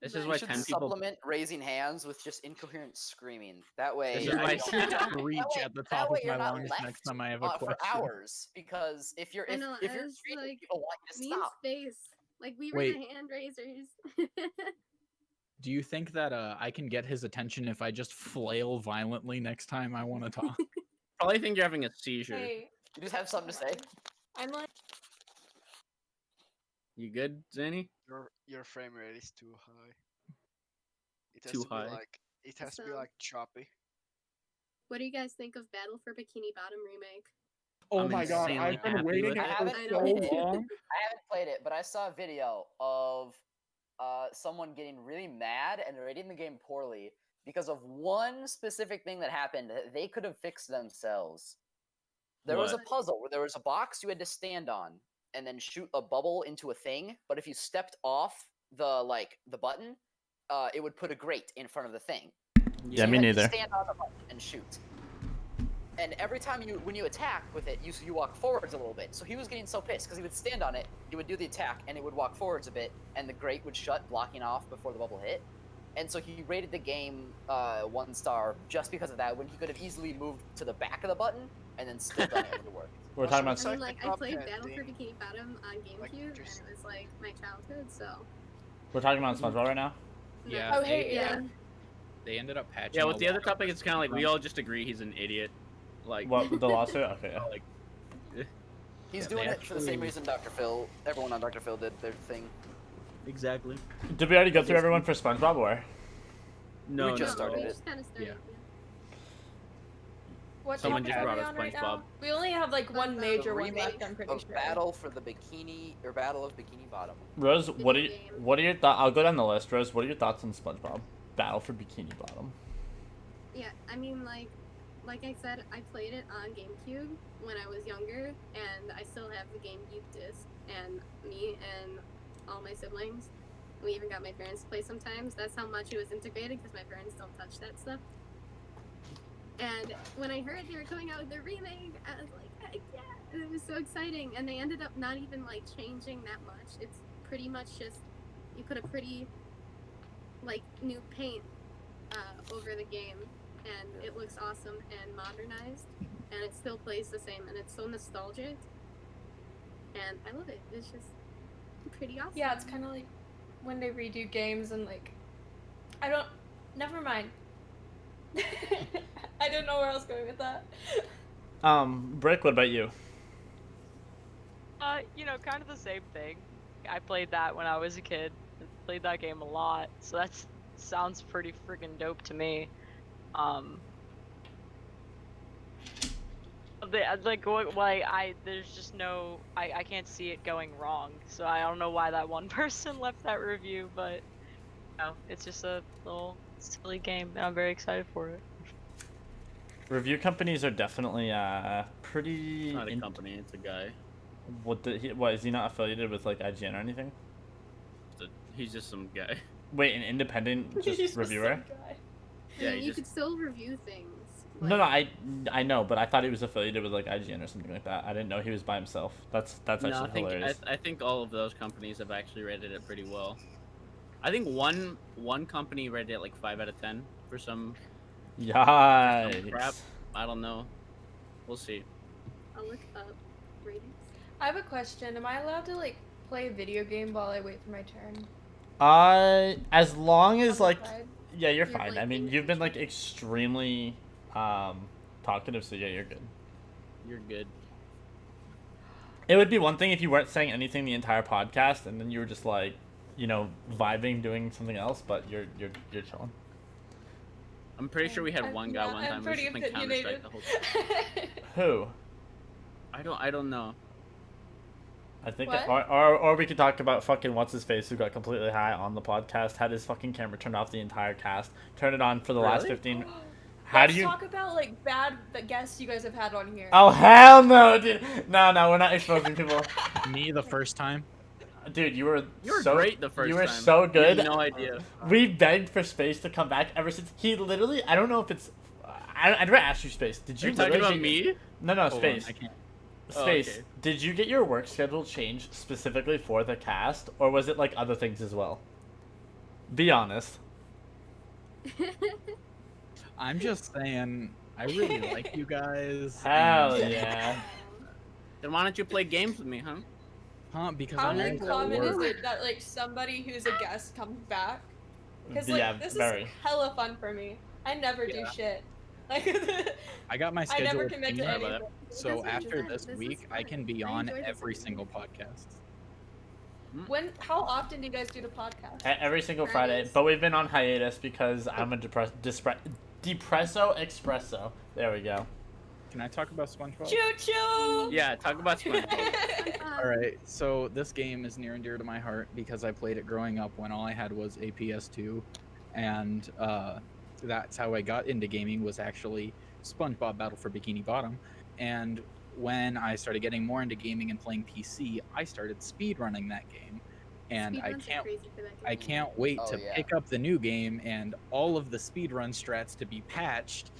This is But- why We should 10 people. supplement raising hands with just incoherent screaming. That way, This is Yeah, why- I should screech way- at the that top way of you're my not lungs left, next time I have a for question. hours. Because if you're I if, know, if you're it's screaming, like people want you to me and stop. Space. Like we were Wait. the hand raisers. Do you think that I can get his attention if I just flail violently next time I want to talk? Probably think you're having a seizure. Hey, You just have something to say. I'm like, You good, Zanny? Your frame rate is too high. It has Too to be high? like it has to be So- like choppy. What do you guys think of Battle for Bikini Bottom remake? Oh I'm my god, insanely I've been happy waiting with it it. for haven't so played it. long. I haven't played it, but I saw a video of someone getting really mad and rating the game poorly because of one specific thing that happened that they could have fixed themselves. There was a What? puzzle where there was a box you had to stand on and then shoot a bubble into a thing, but if you stepped off the button, it would put a grate in front of the thing. Yeah, So you me had to neither. stand on the button and shoot. And every time when you attack with it, you walk forwards a little bit. So he was getting so pissed because he would stand on it, he would do the attack, and it would walk forwards a bit, and the grate would shut, blocking off before the bubble hit. And so he rated the game 1 star just because of that, when he could have easily moved to the back of the button and then still done it and it would work. We're talking about. I mean, like, I played Cuphead Battle for thing. Bikini Bottom on Like, GameCube, just- and it was like my childhood. So. We're talking about SpongeBob right now. Yeah. Oh, they, hey, Yeah. They ended up patching. Yeah, with a the other lot of topic, it's kind of like we stuff. all just agree he's an idiot. Like, What, the lawsuit? Okay. Yeah. like He's Yeah, doing they it for the same actually- reason Dr. Phil, everyone on Dr. Phil did their thing. exactly. Did we already go through everyone for SpongeBob or? No, We just no. started we it. just kind of started. Yeah. What Someone topic just are we brought up on right SpongeBob. now? We only have like one The major The one remake left, I'm pretty of sure. Battle for the Bikini, or Battle of Bikini Bottom. Rose, what are Video game. what are your thoughts? I'll go down the list. Rose, what are your thoughts on SpongeBob? Battle for Bikini Bottom. Yeah, I mean, like I said, I played it on GameCube when I was younger, and I still have the GameCube disc. And me and all my siblings, we even got my parents to play sometimes. That's how much it was integrated, because my parents don't touch that stuff. And when I heard they were coming out with the remake, I was like, heck yeah! And it was so exciting. And they ended up not even like changing that much. It's pretty much just you put a pretty like new paint over the game, and it looks awesome and modernized, and it still plays the same, and it's so nostalgic. And I love it. It's just pretty awesome. Yeah, it's kind of like when they redo games and like, never mind. I don't know where I was going with that. Brick, what about you? Kind of the same thing. I played that when I was a kid. Played that game a lot, so that sounds pretty freaking dope to me. There's just no, I can't see it going wrong. So I don't know why that one person left that review, but it's just a little silly game, and I'm very excited for it. Review companies are definitely pretty. It's not a company, it's a guy. What is he not affiliated with like IGN or anything? He's just some guy. Wait, an independent just reviewer? Yeah, I mean, he you just could still review things. No, I know, but I thought he was affiliated with like IGN or something like that. I didn't know he was by himself. That's actually no, hilarious. I think all of those companies have actually rated it pretty well. I think one company rated it like 5 out of 10 for some crap. Yikes. I don't know. We'll see. I'll look up ratings. I have a question. Am I allowed to like play a video game while I wait for my turn? As long as like, Outside? yeah, you're You're, fine. like, I mean, being you've been like extremely talkative, so yeah, you're good. You're good. It would be one thing if you weren't saying anything the entire podcast, and then you were just like, vibing, doing something else. But you're chilling. I'm pretty sure we had one guy yeah, one I'm time who was pretty just playing Counter-Strike opinionated. the whole time. Who? I don't know. I think, What? or we could talk about fucking what's his face who got completely high on the podcast, had his fucking camera turned off the entire cast, turned it on for the last Really? 15. How do you? talk about like the guests you guys have had on here? Oh hell no, dude! No, we're not exposing people. Me the first time. Dude, you were So great the first You were time. so You good. have no idea. We begged for Space to come back ever since he literally. I don't know if it's. I never asked you, Space. Did Are you you talking literally about get- me? No, Hold on, Space. I can't. Oh, Space. okay. Did you get your work schedule changed specifically for the cast, or was it like other things as well? Be honest. I'm just saying, I really like you guys. Hell and- yeah. Then why don't you play games with me, huh? Huh? Because How I'm like always common at is work. it that like somebody who's a guest comes back? Because like Yeah, this very. is hella fun for me. I never do Yeah. shit. Like I got my I schedule. never commit to changed, anything. So That's after 100%. this This is week, I fun. can be I on enjoy this every every single week. podcast. How often do you guys do the podcast? Every single Friday, Fridays. but we've been on hiatus because I'm a depresso espresso. There we go. Can I talk about SpongeBob? Choo choo. Yeah, talk about SpongeBob. All right, so this game is near and dear to my heart because I played it growing up when all I had was a PS2, and that's how I got into gaming, was actually SpongeBob Battle for Bikini Bottom. And when I started getting more into gaming and playing PC, I started speedrunning that game, and I Speedruns are can't crazy for that I game. can't wait Oh, to yeah. pick up the new game and all of the speedrun strats to be patched,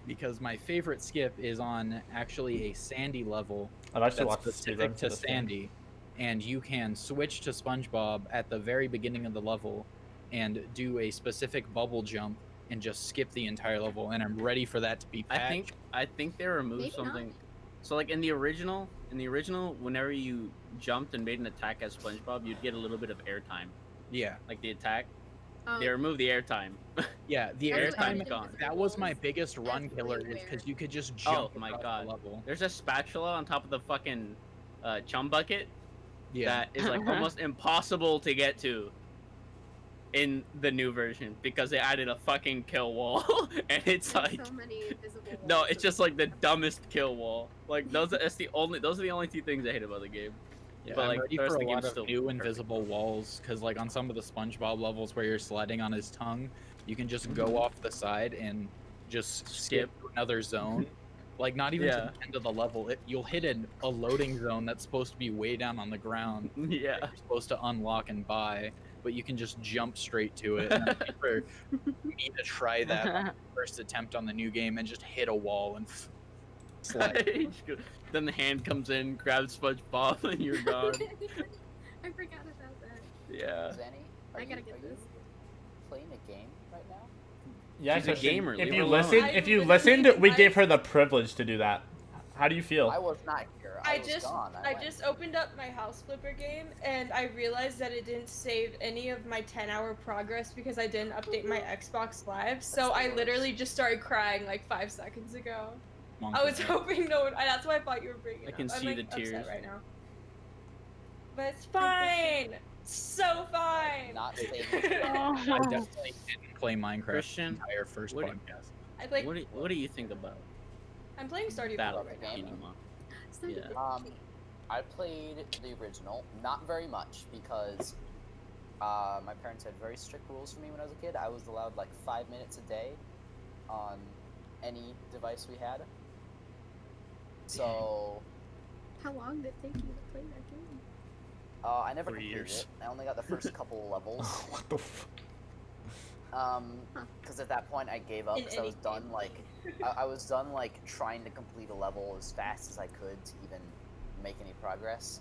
because my favorite skip is on actually a Sandy level I've actually that's watched the specific speedrun for to this game. Sandy, and you can switch to SpongeBob at the very beginning of the level and do a specific bubble jump and just skip the entire level, and I'm ready for that to be patched. I think they removed Maybe not. something. So like in the original, whenever you jumped and made an attack as SpongeBob, you'd get a little bit of airtime, Yeah, like the attack. Um, They removed the airtime. yeah, the That's what airtime added gone. that was my walls biggest run killer, is everywhere. because you could just jump Oh my across God. the level. There's a spatula on top of the fucking chum bucket Yeah, that is like almost impossible to get to in the new version because they added a fucking kill wall, and it's There's like so many invisible no, walls it's of just like the dumbest kill wall. Like those are the only two things I hate about the game. yeah, but, I'm like, ready the rest for of a the lot game's of still new perfect. invisible walls, because like on some of the SpongeBob levels where you're sliding on his tongue, you can just go off the side and just skip to another zone. Like not even to Yeah. the end of the level. You'll hit a loading zone that's supposed to be way down on the ground. Yeah. That you're supposed to unlock and buy, but you can just jump straight to it. And I'm ready for me to try that on the first attempt on the new game and just hit a wall and slide. Then the hand comes in, grabs SpongeBob, and you're gone. I forgot about that. Yeah. Zanny, I gotta get are you this. playing a game right now? Yeah, She's a Christian, gamer, If leave you her alone. listened, I if you literally- listened, we I- gave her the privilege to do that. How do you feel? I was not here. I was gone. I went. just opened up my house flipper game and I realized that it didn't save any of my 10-hour progress because I didn't update my Xbox Live. So the I worst. literally just started crying like 5 seconds ago. Monk I was with hoping no one. That's why I thought you were bringing it I up. can I'm, see like, the upset tears. right now. But it's fine. So fine. Not saving. I definitely didn't play Minecraft Christian, the entire first what- podcast. I like. what do you think about I'm playing Stardew Battle Valley of right now. Bikini Bottom? So Yeah. I played the original, not very much because my parents had very strict rules for me when I was a kid. I was allowed like 5 minutes a day on any device we had. So how long did it take you to play that game? I never 3 completed years. it. I only got the first couple levels. What the? Because at that point I gave up In because I was any done game. like I was done like trying to complete a level as fast as I could to even make any progress.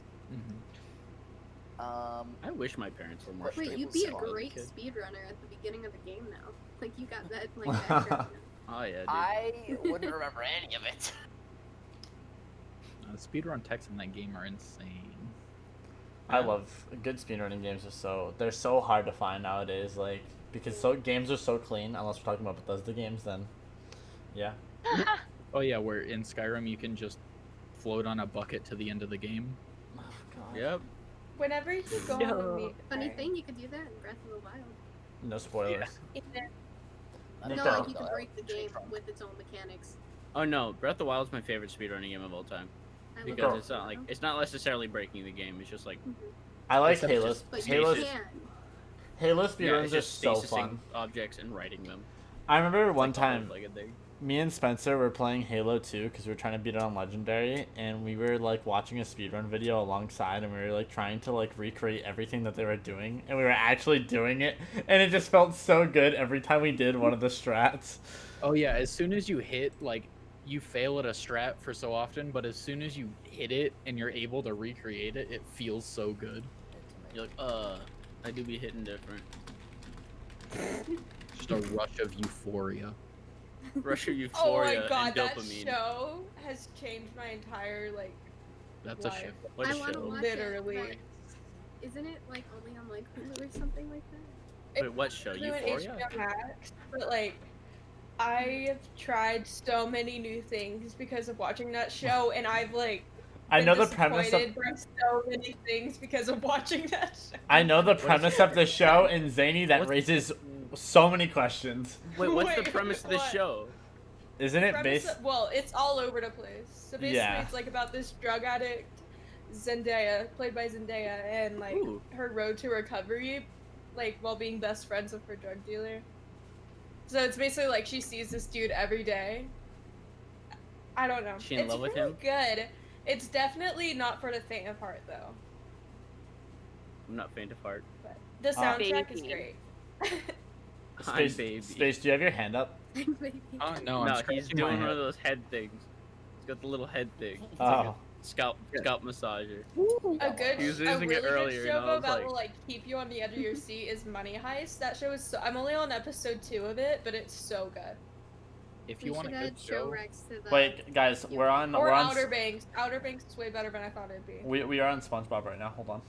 I wish my parents were more Wait, Wait, strict you'd with be a me as great kid. speedrunner at the beginning of the game now. Like you got that like background. Oh yeah, dude. I wouldn't remember any of it. Speedrun techs in that game are insane. I love good speedrunning games. They're so hard to find nowadays. Like because games are so clean. Unless we're talking about Bethesda games, then yeah. Oh yeah, where in Skyrim you can just float on a bucket to the end of the game. Oh, God. Yep. Whenever you go on a meet, Funny thing, you could do that in Breath of the Wild. No spoilers. No, Nico. like you can break the game with its own mechanics. Oh no, Breath of the Wild is my favorite speedrunning game of all time I love because Nico. it. it's not like it's not necessarily breaking the game. It's just like I like Except Halo. just- But you Halo. stasis. can. Halo yeah, speedruns it's are just so stasising fun. objects and writing them. I remember one Like the whole time, fucking thing. me and Spencer were playing Halo 2 because we were trying to beat it on Legendary, and we were like watching a speedrun video alongside, and we were like trying to like recreate everything that they were doing, and we were actually doing it, and it just felt so good every time we did one of the strats. Oh yeah, as soon as you hit, like, you fail at a strat for so often, but as soon as you hit it and you're able to recreate it, it feels so good. You're like, I do be hitting different. Just a rush of euphoria. Rush of Oh euphoria my god, and that dopamine. show has changed my entire like. That's a life. shift. What I a want to show. watch Literally. it. But isn't it like only on like Hulu or something like that? Wait, what show? Doing Euphoria? HBO Max, but like, I have tried so many new things because of watching that show, and I've like. I been know the premise of disappointed by so many things because of watching that show. I know the premise of the show, and Zany that What's- raises so many questions. Wait, what's the Wait, premise of this what? show? Isn't it premise based? well, it's all over the place. So basically, Yeah. it's like about this drug addict, Zendaya, played by Zendaya, and like Ooh. her road to recovery, like while being best friends with her drug dealer. So it's basically like she sees this dude every day. I don't know. She in It's love with really him? good. It's definitely not for the faint of heart though. I'm not faint of heart. But the soundtrack is Baby. great. Hi, baby. Space, do you have your hand up? Oh no, I'm No, he's scratching my doing one head. of those head things. He's got the little head thing. It's Oh. like a scalp massager. A He was really using it good earlier, show and I though was that like- will like keep you on the edge of your seat is Money Heist. That show is so I'm only on episode 2 of it, but it's so good. If We you want a should good add show show, Rex to the. Wait, guys, we're on. Or We're on. Outer Banks. Outer Banks is way better than I thought it'd be. We are on SpongeBob right now. Hold on.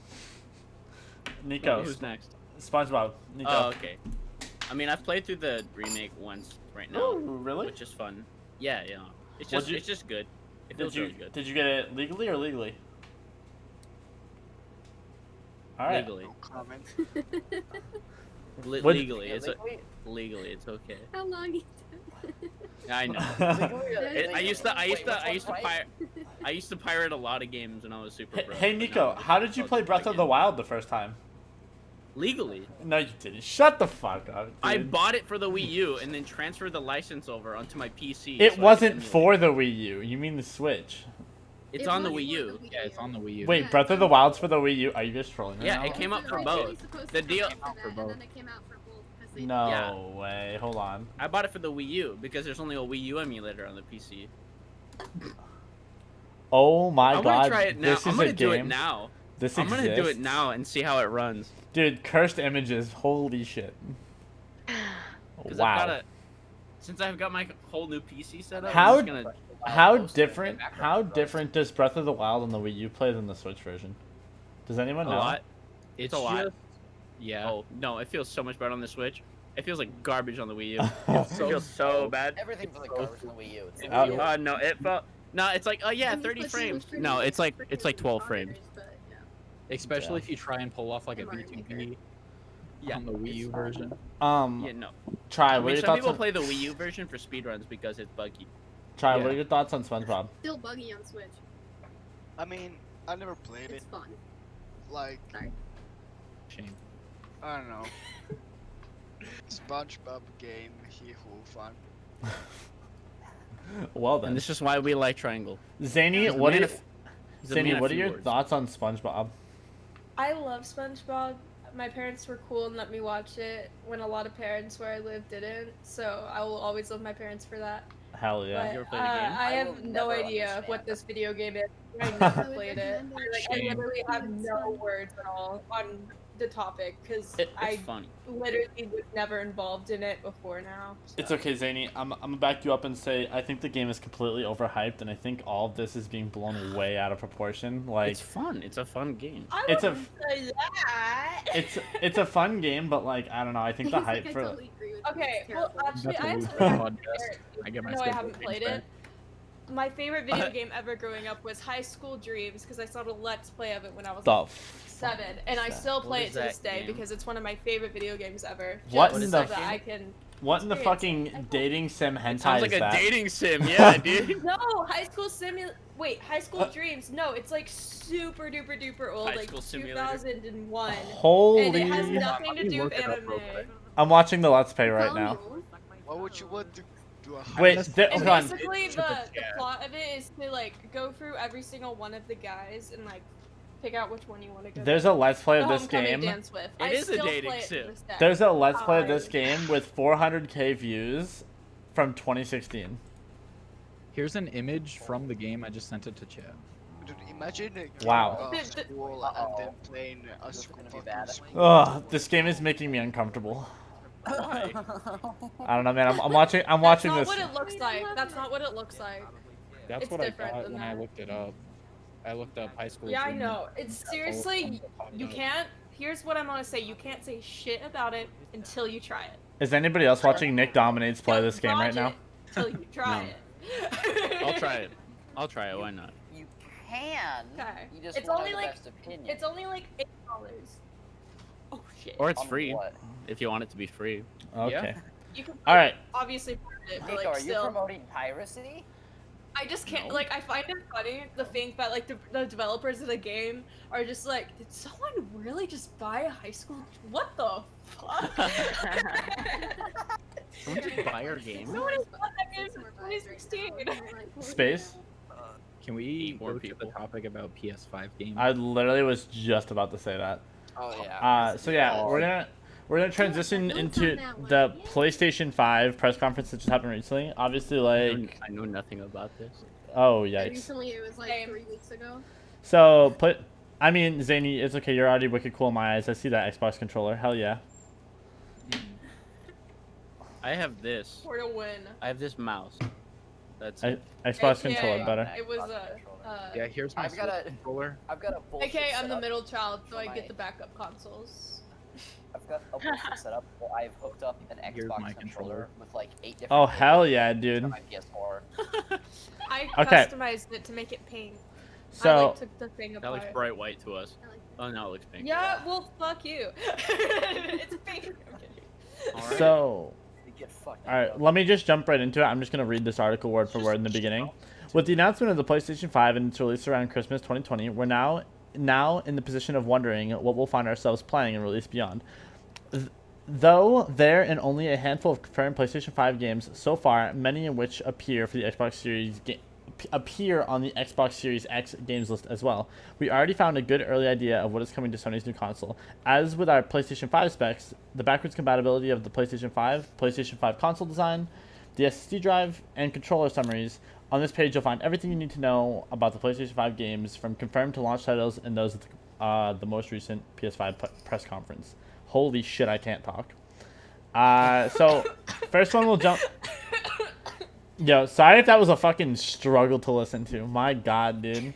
Nico, Who's next? SpongeBob. Nico. Oh, okay. I mean, I've played through the remake once right now, Ooh, really? which is fun. Yeah. It's What'd just you- it's just good. It Did feels you really good. did you get it legally or legally? All right. Legally, No comment. What'd- legally, Yeah, it's legally- legally, it's okay. How long? I know. I used to pirate a lot of games when I was super Hey, broke. hey but Nico, now I how did you just play Breath of the again. Wild the first time? Legally, No, you didn't. Shut the fuck up. Dude. I bought it for the Wii U and then transferred the license over onto my PC. It so I could wasn't emulate for it. the Wii U. You mean the Switch? It's It on the was Wii for U. the Wii yeah, it's on the Wii U. Wait, Yeah, Breath of the it's Wild's for the Wii U? Are you just trolling right Yeah, now? it came out for originally both. supposed The to deal- come out for For that, and both. then it came out for both. 'cause they- No Yeah. way. Hold on. I bought it for the Wii U because there's only a Wii U emulator on the PC. Oh my I'm god. gonna try it now. This I'm is gonna a do it game. now. This I'm gonna do it exists? now and see how it runs. Dude, cursed images. Holy shit. Because Wow. since I've got my whole new PC set up, How- I'm just gonna. How Post it. different? How different does Breath of the Wild on the Wii U play than the Switch version? Does anyone A know? lot. It's a lot. just- Yeah. Oh no, it feels so much better on the Switch. It feels like garbage on the Wii U. Oh. It feels so bad. Everything feels like garbage on the Wii U. It's No, it felt. No, it's like, oh yeah, And the 30 Switch frames. was pretty No, it's like freaking 12 monitors, frames. but, yeah. Especially Yeah. if you try and pull off like a And Mario V2B Yeah, on the Wii U version. Yeah, no. Try. I What are mean, your some thoughts people on? play the Wii U version for speedruns because it's buggy. Try. Yeah. What are your thoughts on SpongeBob? Still buggy on Switch. I mean, I never played it. It's fun. Like, Shame. I don't know. SpongeBob game, he who fun. Well then, And this is why we like Triangle. Zany, He's a what are man your, of- he's a Zany, man of what are few your words. thoughts on SpongeBob? I love SpongeBob. My parents were cool and let me watch it when a lot of parents where I live didn't. So I will always love my parents for that. Hell yeah. But, You ever played the game? I I have will no never idea understand. what this video game is. I never I would played it. recommend I Shame. literally have It's no fun. words at all on the topic because It's I funny. literally was never involved in it before now. It's okay, Zany. I'm gonna back you up and say I think the game is completely overhyped, and I think all of this is being blown way out of proportion. Like It's fun. It's a fun game. I It's a- wouldn't say that. it's a fun game, but like I don't know. I think the He's like, hype I for totally agree with you. Okay, It's well, terrible. actually, That's I a have loose something podcast. to I get my no, I stable haven't games played back. it. My favorite video game ever growing up was High School Dreams because I saw the Let's Play of it when I was the like 7, and I that? still What play is it to this that day game? because it's one of my favorite video games ever. What just in so the- that I can. what in the Experience fucking dating sim hentai Sounds like is a that? dating sim, yeah, dude. No, High School Wait, High School Dreams. No, it's like super duper duper old, High like School Simulator? 2001. And Holy! it has nothing to me do look with it up anime. real quick. I'm watching the Let's Play right Tell now. you. Why would you want to do a Wait, That's- there, And hold on. basically, Super the chat. plot of it is to like go through every single one of the guys and like pick out which one you want to go. There's a Let's Play the of this homecoming game. dance with. It I is a still dating play it to sim. this day. There's a Let's Play of this I- game with 400k views from 2016. Here's an image from the game. I just sent it to chat. Dude, imagine going Wow. to school and then playing a This is school gonna be fucking bad. school. Ugh, this game is making me uncomfortable. Why? I don't know, man. I'm watching. I'm That's watching not this. what it looks like. That's not what it looks like. That's It's what I different thought than when I that. looked it up. I looked up high school. Yeah, I Dreams. know. It's seriously, you can't. Here's what I'm gonna say. You can't say shit about it until you try it. Is anybody else watching Nick Dominates play Don't this game right dodge now? it Till you try No. it. I'll try it. I'll try it. Why not? You can. Okay. You just It's won't only have the like- best opinion. It's only like $8. Oh shit. Or it's On free what? if you want it to be free. Okay. You can All right. obviously put it, but Nico, like are you still. promoting piracy? I just can't, No. like, I find it funny, the thing that, like, the developers of the game are just like, did someone really just buy a high school? What the fuck? Someone just buy our game. No one has bought that game since 2016. Space. Can we More go to the people. topic about PS5 games? I literally was just about to say that. Oh yeah. So yeah, we're gonna transition into the PlayStation 5 press conference that just happened recently. Obviously, like, I know nothing about this. oh Yeah, yikes. recently it was like Same. 3 weeks ago. So I mean, Zany, it's okay. You're already wicked cool in my eyes. I see that Xbox controller. Hell yeah. I have this. For to win. I have this mouse. That's I, it. Xbox AKA, controller better. It was Yeah, here's my I've got a- controller. I've got a bullshit Okay, I'm the setup. middle child, so for I my- get the backup consoles. I've got a bullshit setup where I've hooked up an Here's Xbox my controller controller. with like 8 different. Oh hell games yeah, to dude. my PS4. I Okay. customized it to make it pink. I So like took the thing That apart. looks bright white to us. I like Oh, now it looks pink. Yeah, well, fuck you. It's pink. I'm kidding. Alright. so You get fucked. all right, up. let me just jump right into it. I'm just gonna read this article word for word in the beginning. With the announcement of the PlayStation 5 and its release around Christmas 2020, we're now in the position of wondering what we'll find ourselves playing and release beyond. Though there are only a handful of confirmed PlayStation 5 games so far, many of which appear for the Xbox Series appear on the Xbox Series X games list as well. We already found a good early idea of what is coming to Sony's new console. As with our PlayStation 5 specs, the backwards compatibility of the PlayStation 5 console design, the SSD drive, and controller summaries. On this page, you'll find everything you need to know about the PlayStation 5 games, from confirmed to launch titles and those at the most recent PS5 press conference. Holy shit, I can't talk. So, first one we'll jump... Yo, sorry if that was a fucking struggle to listen to. My god, dude.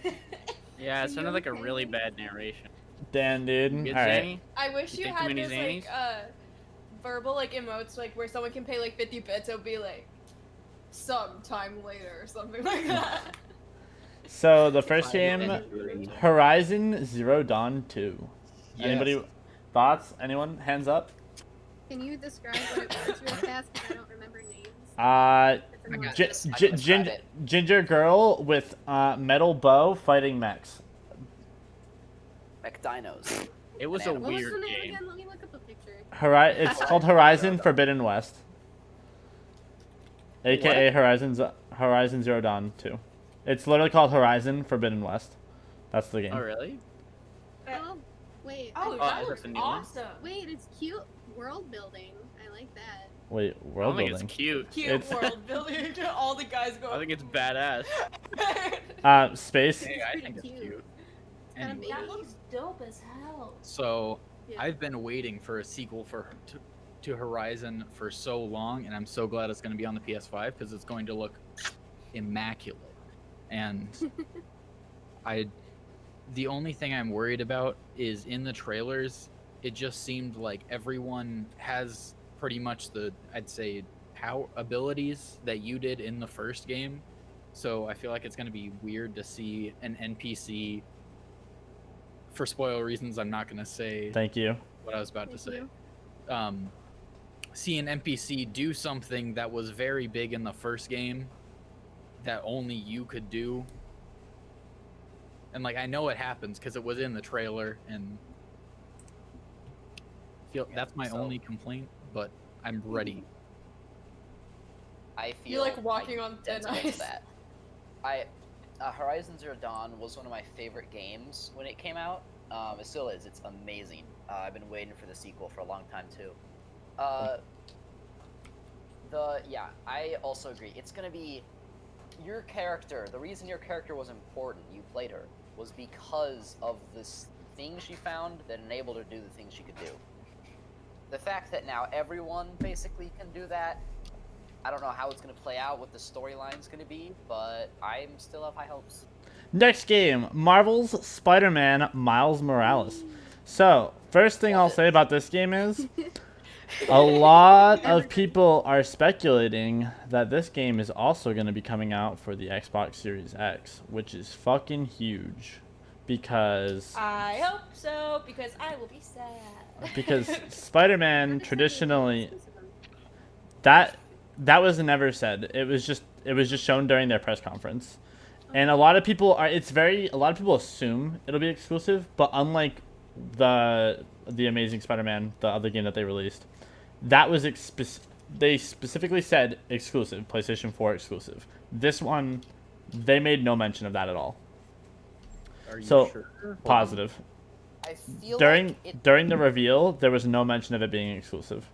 Yeah, it sounded like a really bad narration. Damn, dude. Good, Alright. Zany? I wish You you take too had many this Zanies? verbal like emotes like where someone can pay like 50 bits. It would be like sometime later or something like that. So, the first game, Horizon Zero Dawn 2. Anybody... Thoughts? Anyone? Hands up? Can you describe what it was real fast? Because I don't remember names. It's a got lot. this. I can describe it. Ginger girl with metal bow fighting mechs. McDinos. It was a What What was weird the name game. again? Let me look up a picture. It's called Horizon Forbidden West. AKA Horizon Zero Dawn 2. It's literally called Horizon Forbidden West. That's the game. Oh, really? Oh, wait. Oh, I- that is looks that the new one? awesome. Wait, it's cute world building. I like that. Wait, I world don't think building. it's cute. Cute It's- world building. All the guys go. I think it's badass. Space. Hey, I pretty think it's cute. cute. It's kind of Anyway. baby. That looks dope as hell. So Yeah. I've been waiting for a sequel to Horizon for so long, and I'm so glad it's going to be on the PS5 because it's going to look immaculate. And the only thing I'm worried about is in the trailers, it just seemed like everyone has pretty much the, I'd say, power abilities that you did in the first game. So I feel like it's going to be weird to see an NPC. For spoiler reasons, I'm not going to say Thank you. what I was about to Thank say. you. See an NPC do something that was very big in the first game that only you could do. And like I know it happens because it was in the trailer, and that's my so- only complaint. But I'm ready. I feel You're like walking on thin dead against ice. that. Horizon Zero Dawn was one of my favorite games when it came out. It still is. It's amazing. I've been waiting for the sequel for a long time too. I also agree. It's gonna be your character. The reason your character was important, you played her, was because of this thing she found that enabled her to do the things she could do. The fact that now everyone basically can do that, I don't know how it's going to play out, what the storyline's going to be, but I still have high hopes. Next game, Marvel's Spider-Man Miles Morales. So, first thing I'll say about this game is a lot of people are speculating that this game is also going to be coming out for the Xbox Series X, which is fucking huge because I hope so because I will be sad. Spider-Man traditionally That was never said. It was just shown during their press conference. And a lot of people assume it'll be exclusive, but unlike the Amazing Spider-Man, the other game that they released, that was they specifically said exclusive, PlayStation 4 exclusive. This one, they made no mention of that at all. Are you So sure? positive. I feel During like it, during the reveal, there was no mention of it being exclusive.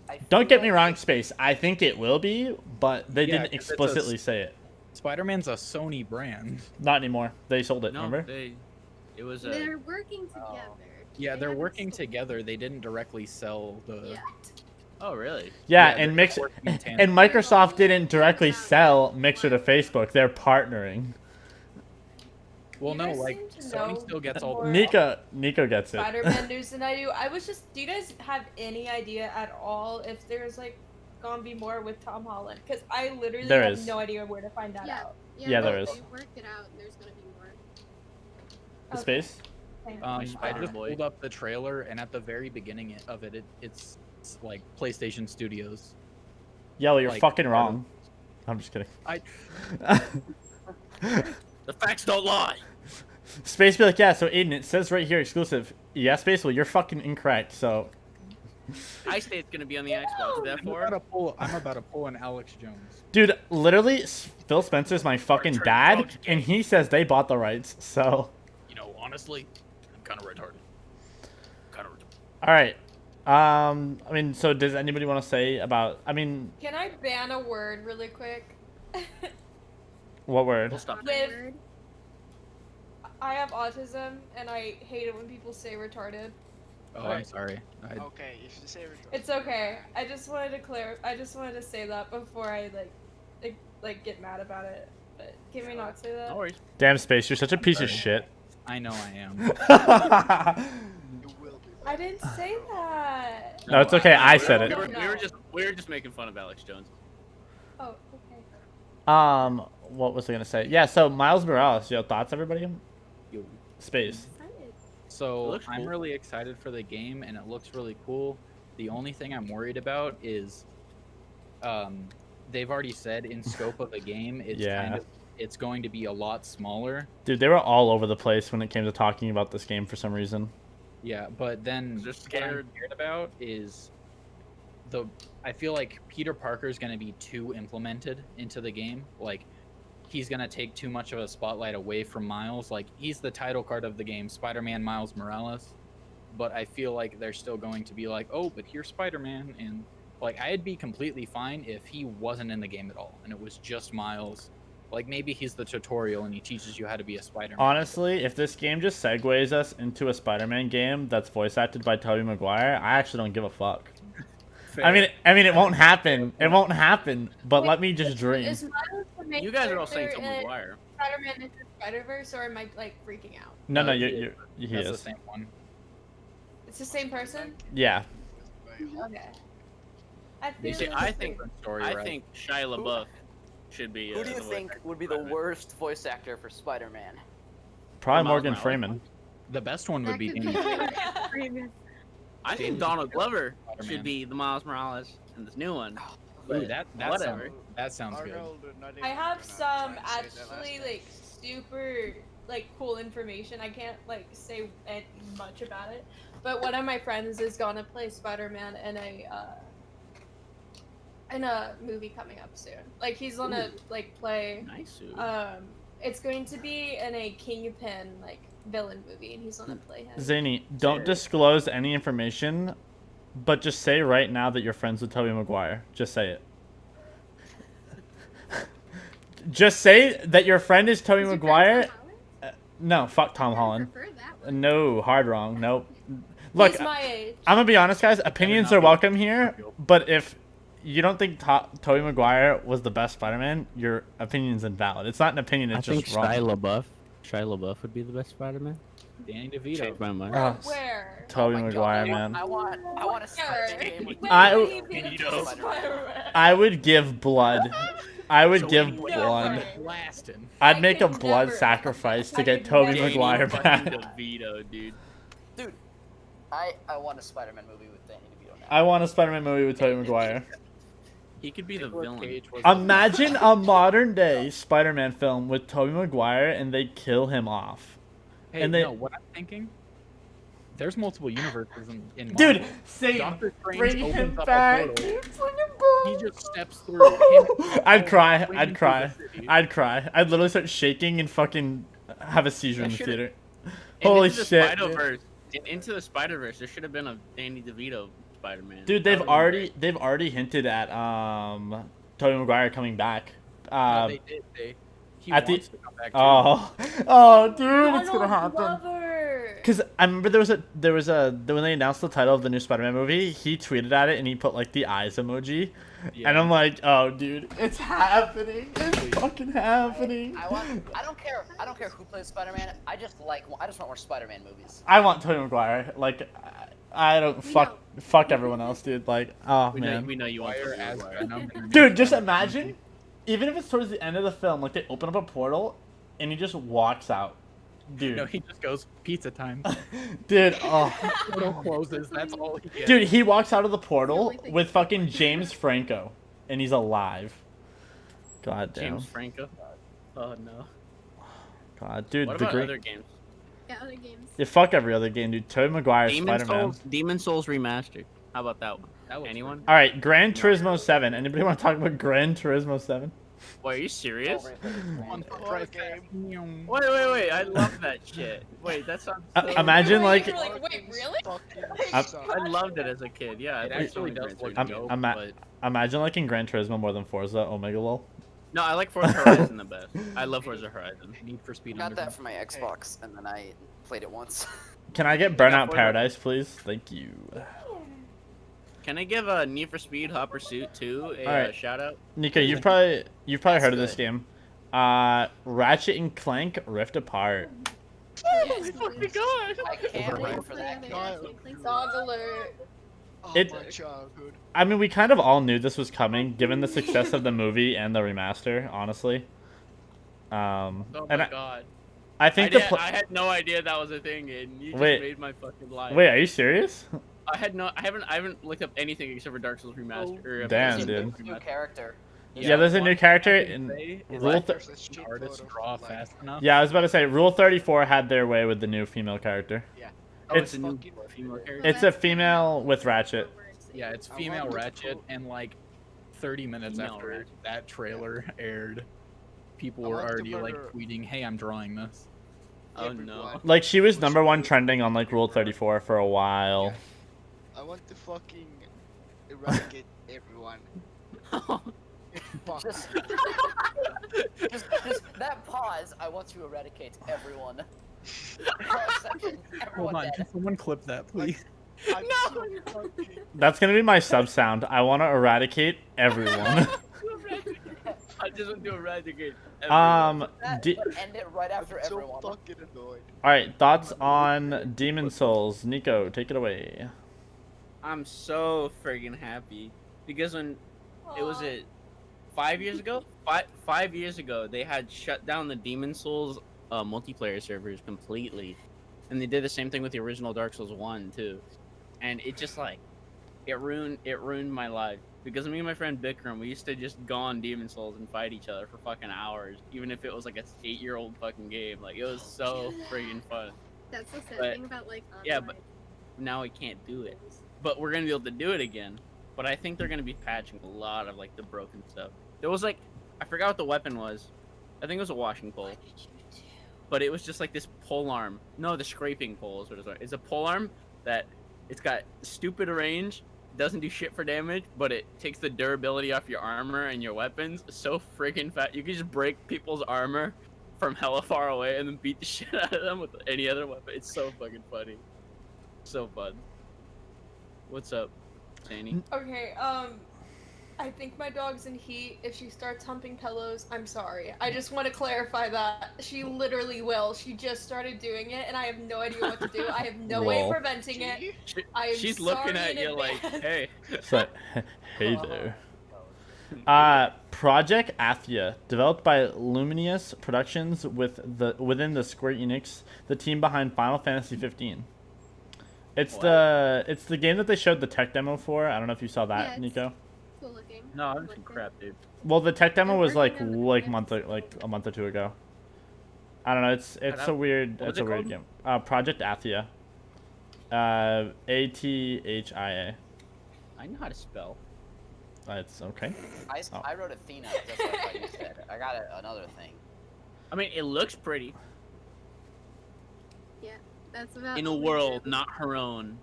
I Don't feel get me like wrong, it- Space. I think it will be, but they Yeah, didn't 'cause it's explicitly say it. Spider-Man's a Sony brand. Not anymore. They sold it. No, remember? it was a. They're working Oh. together. Yeah, They they're haven't working sold- together. They didn't directly sell the. Yeah. Oh really? Yeah, Yeah, and they're Mix working in and tandem. Microsoft didn't directly sell Mixer to Facebook. They're partnering. Well, You no, guys like seem to Sony know still gets all more the. Nico gets it. Spider-Man news than I do. Do you guys have any idea at all if there's like gonna be more with Tom Holland? Because I literally There have is. no idea where to find that Yeah. out. Yeah, there they- is. They worked it out, and there's gonna be more. The Space. Thank I Spider just Boy. pulled up the trailer, and at the very beginning of it, it's like PlayStation Studios. Yo, you're Like, fucking wrong. I'm just kidding. I The facts don't lie. Space be like, yeah. So Aiden, it says right here exclusive. Yeah, Space. Well, you're fucking incorrect. So I say it's gonna be on the Xbox. I'm Therefore, about to pull an Alex Jones. dude, literally, Phil Spencer's my fucking Turn dad, Fauci and he says they bought the rights. So You know, honestly, I'm kind of retarded. all right. I mean, so does anybody want to say about? I mean, Can I ban a word really quick? what word? we'll stop. With- Word. I have autism, and I hate it when people say retarded. Oh, I'm sorry. Okay, if you say retarded. It's okay. I just wanted to say that before I get mad about it. But can we not say that? No worries. Damn, Space, you're such a piece of sorry. shit. I know I am. You will be. I didn't say that. No, it's okay. I said We it. were, No. we were just making fun of Alex Jones. Oh, okay. What was I gonna say? Yeah. So Miles Morales, yo, thoughts, everybody? Yo. Space. So It looks I'm cool. really excited for the game, and it looks really cool. The only thing I'm worried about is, they've already said in scope of the game, it's going to be a lot smaller. Dude, they were all over the place when it came to talking about this game for some reason. Yeah, but then They're what I'm scared. scared about is I feel like Peter Parker is going to be too implemented into the game. Like, he's going to take too much of a spotlight away from Miles. Like, he's the title card of the game, Spider-Man Miles Morales. But I feel like they're still going to be like, oh, but here's Spider-Man. And, like, I'd be completely fine if he wasn't in the game at all. And it was just Miles. Like, maybe he's the tutorial and he teaches you how to be a Spider-Man. Honestly, if this game just segues us into a Spider-Man game that's voice acted by Tobey Maguire, I actually don't give a fuck. Fair. I mean, it won't happen. It won't happen. But let me just dream. Is Miles the main You guys are all saying character Tom in McGuire. Spider-Man Into the Spider-Verse, or am I like freaking out? No, No, he That's the is. same one. It's the same person. Yeah. Okay. I You feel see, like I it's think Story, I right? think Shia LaBeouf should be. Who do you the voice think actor would be for the Spider-Man. worst voice actor for Spider-Man? Probably Miles Morgan Morales. Freeman. The best one would That be could Danny. I think Danny Donald Glover Spider-Man. should be the Miles Morales in this new one. Ooh, But that whatever. sounds good. Arnold, not even I have gonna some try and say that last actually name. like super like cool information. I can't like say much about it, but one of my friends is gonna play Spider-Man in a movie coming up soon. Like he's gonna like play. Nice. Sue. It's going to be in a Kingpin like villain movie, and he's gonna play him. Zany, don't disclose any information, but just say right now that you're friends with Tobey Maguire. Just say it. Just say that your friend is Tobey Is your friend Maguire. Tom Holland? No, fuck Tom I Holland. prefer that one. No, hard wrong. Nope. Look, He's my age. I'm gonna be honest, guys. Opinions not are be welcome here, but if you don't think Tobey Maguire was the best Spider-Man, your opinion's invalid. It's not an opinion; it's I think just wrong. Shia LaBeouf would be the best Spider-Man. Danny DeVito. Changed my mind. Oh, Where? Tobey Oh my Maguire, God, man. I want a Spider-Man Where? game with Where I- would he be the Vito. best Spider-Man? I would give blood. I would So give he would- blood. Blasting. I'd I make a could blood never- sacrifice to I get could Tobey never- Maguire fucking back. DeVito, dude. Dude, I want a Spider-Man movie with Danny DeVito now. I want a Spider-Man movie with Tobey Maguire. He could be the Nicolas villain. Cage was Imagine a modern day Spider-Man film with Tobey Maguire and they kill him off. Hey, and they- no, what I'm thinking, there's multiple universes in Dude, Marvel. same. Doctor Strange Bring opens him up back. a portal. Dude, bring him back. He just steps through. Him and I'd Hulk cry. swing I'd into cry. the city. I'd cry. I'd literally start shaking and fucking have a seizure in the should've- theater. And Holy Into the shit. Spider-Verse, Into the Spider-Verse, there should have been a Danny DeVito Spider-Man. Dude, That they've would've been already hinted at Tobey Maguire coming back. No, they did. He at the- wants to come back too. Oh, dude, it's gonna happen. Glover. Cause I remember there was a when they announced the title of the new Spider-Man movie, he tweeted at it and he put like the eyes emoji, and I'm like, oh, dude, it's happening, it's fucking happening. I don't care who plays Spider-Man. I just want more Spider-Man movies. I want Tobey Maguire. Like, I don't fuck everyone else, dude. Like, oh man, we know you want Maguire Tobey as Maguire. Venom. dude, just imagine, even if it's towards the end of the film, like they open up a portal and he just walks out, dude. No, he just goes pizza time. Dude, oh. Portal closes. That's all he gets. Dude, he walks out of the portal with fucking James Franco, and he's alive. God damn. James Franco. Oh no. God, dude, What the about great. other games? Yeah, other games. Yeah, fuck every other game, dude. Tobey Maguire, Demon Spider-Man. Souls. Demon Souls remastered. How about that one? That looks Anyone? All right, Gran Turismo 7. Anybody want to talk about Gran Turismo 7? Wait, are you serious? On Horror Christ. game. Wait! I love that shit. Wait, that sounds. So Imagine like, You're like, wait, really? I'm- I loved it as a kid. Yeah, It I actually played does Gran look Turismo, dope, I'm but imagine liking Gran Turismo more than Forza Omega Lol. No, I like Forza Horizon the best. I love Forza Horizon. Need for Speed Got Underground. that for my Xbox, and then I played it once. Can I get got Burnout Forza? Paradise, please? Thank you. Can I give a Need for Speed Hot Pursuit 2 a Alright. shout out? Nico, you've probably That's heard of this good. game. Ratchet and Clank Rift Apart. Yes, Oh my please. god! I can't Overhyped. wait for that game. Ratchet and Clank Dog series. alert. Oh, It- my childhood. I mean, we kind of all knew this was coming, given the success of the movie and the remaster. Honestly, Oh and my god. I think the I had no idea that was a thing, and you just Wait. made my fucking life. wait, are you serious? I haven't looked up anything except for Dark Souls remaster. or Damn, Dark Souls dude. New remaster. character. Yeah, there's a new character All I can in say is Rule that th- There's a shitload artists of, draw like- fast enough. Yeah, I was about to say Rule 34 had their way with the new female character. Oh, It's- it's a new fucking female weird. character. It's a female with Ratchet. Yeah, it's I female wonder- Ratchet, and like 30 minutes Female after Ratchet. that trailer aired, people I were want to already like murder- tweeting, "Hey, I'm drawing this." Oh no. Everyone. Like she was number one trending on like Rule 34 for a while. I want to fucking eradicate everyone. Fuck. Just that pause. I want to eradicate everyone. For a second, Hold everyone on, dead. can someone clip that, please? I'm so fucking. That's gonna be my sub sound. I want to eradicate everyone. I just want to eradicate. That, D- but end it right after I'm so everyone. fucking annoyed. all right, thoughts on Demon Souls. Nico, take it away. I'm so friggin' happy because when it was it 5 years ago, 5 years ago, they had shut down the Demon Souls multiplayer servers completely, and they did the same thing with the original Dark Souls 1 too, and it just like it ruined my life because me and my friend Bikram, we used to just go on Demon Souls and fight each other for fucking hours, even if it was like a 8-year-old fucking game. Like it was so friggin' fun. That's the sad But- thing about like online. yeah, but now we can't do it. But we're gonna be able to do it again. But I think they're gonna be patching a lot of like the broken stuff. There was like, I forgot what the weapon was. I think it was a washing pole. But it was just like this pole arm. No, the scraping pole is what it's a pole arm that it's got stupid range, doesn't do shit for damage, but it takes the durability off your armor and your weapons so freaking fat. You can just break people's armor from hella far away and then beat the shit out of them with any other weapon. It's so fucking funny. So fun. What's up, Danny? Okay, I think my dog's in heat. If she starts humping pillows, I'm sorry. I just want to clarify that. She literally will. She just started doing it, and I have no idea what to do. I have no way of Lol. preventing it. Gee, I am She's looking sorry at in you like, advance. hey. It's like, hey there. Project Athia, developed by Luminous Productions within the Square Enix, the team behind Final Fantasy 15. It's What? the game that they showed the tech demo for. I don't know if you saw that, Yeah, it's Nico. cool looking. No, I I've like seen it. crap, dude. Well, the tech demo They're was like working on the a month or two ago. I don't know. It's a weird what was it's a it weird called? game. Project Athia. Athia. I know how to spell. It's okay. Oh. I wrote Athena. That's what I thought you said. I got another thing. I mean, it looks pretty. Yeah, that's about. In a all we world do. not her own.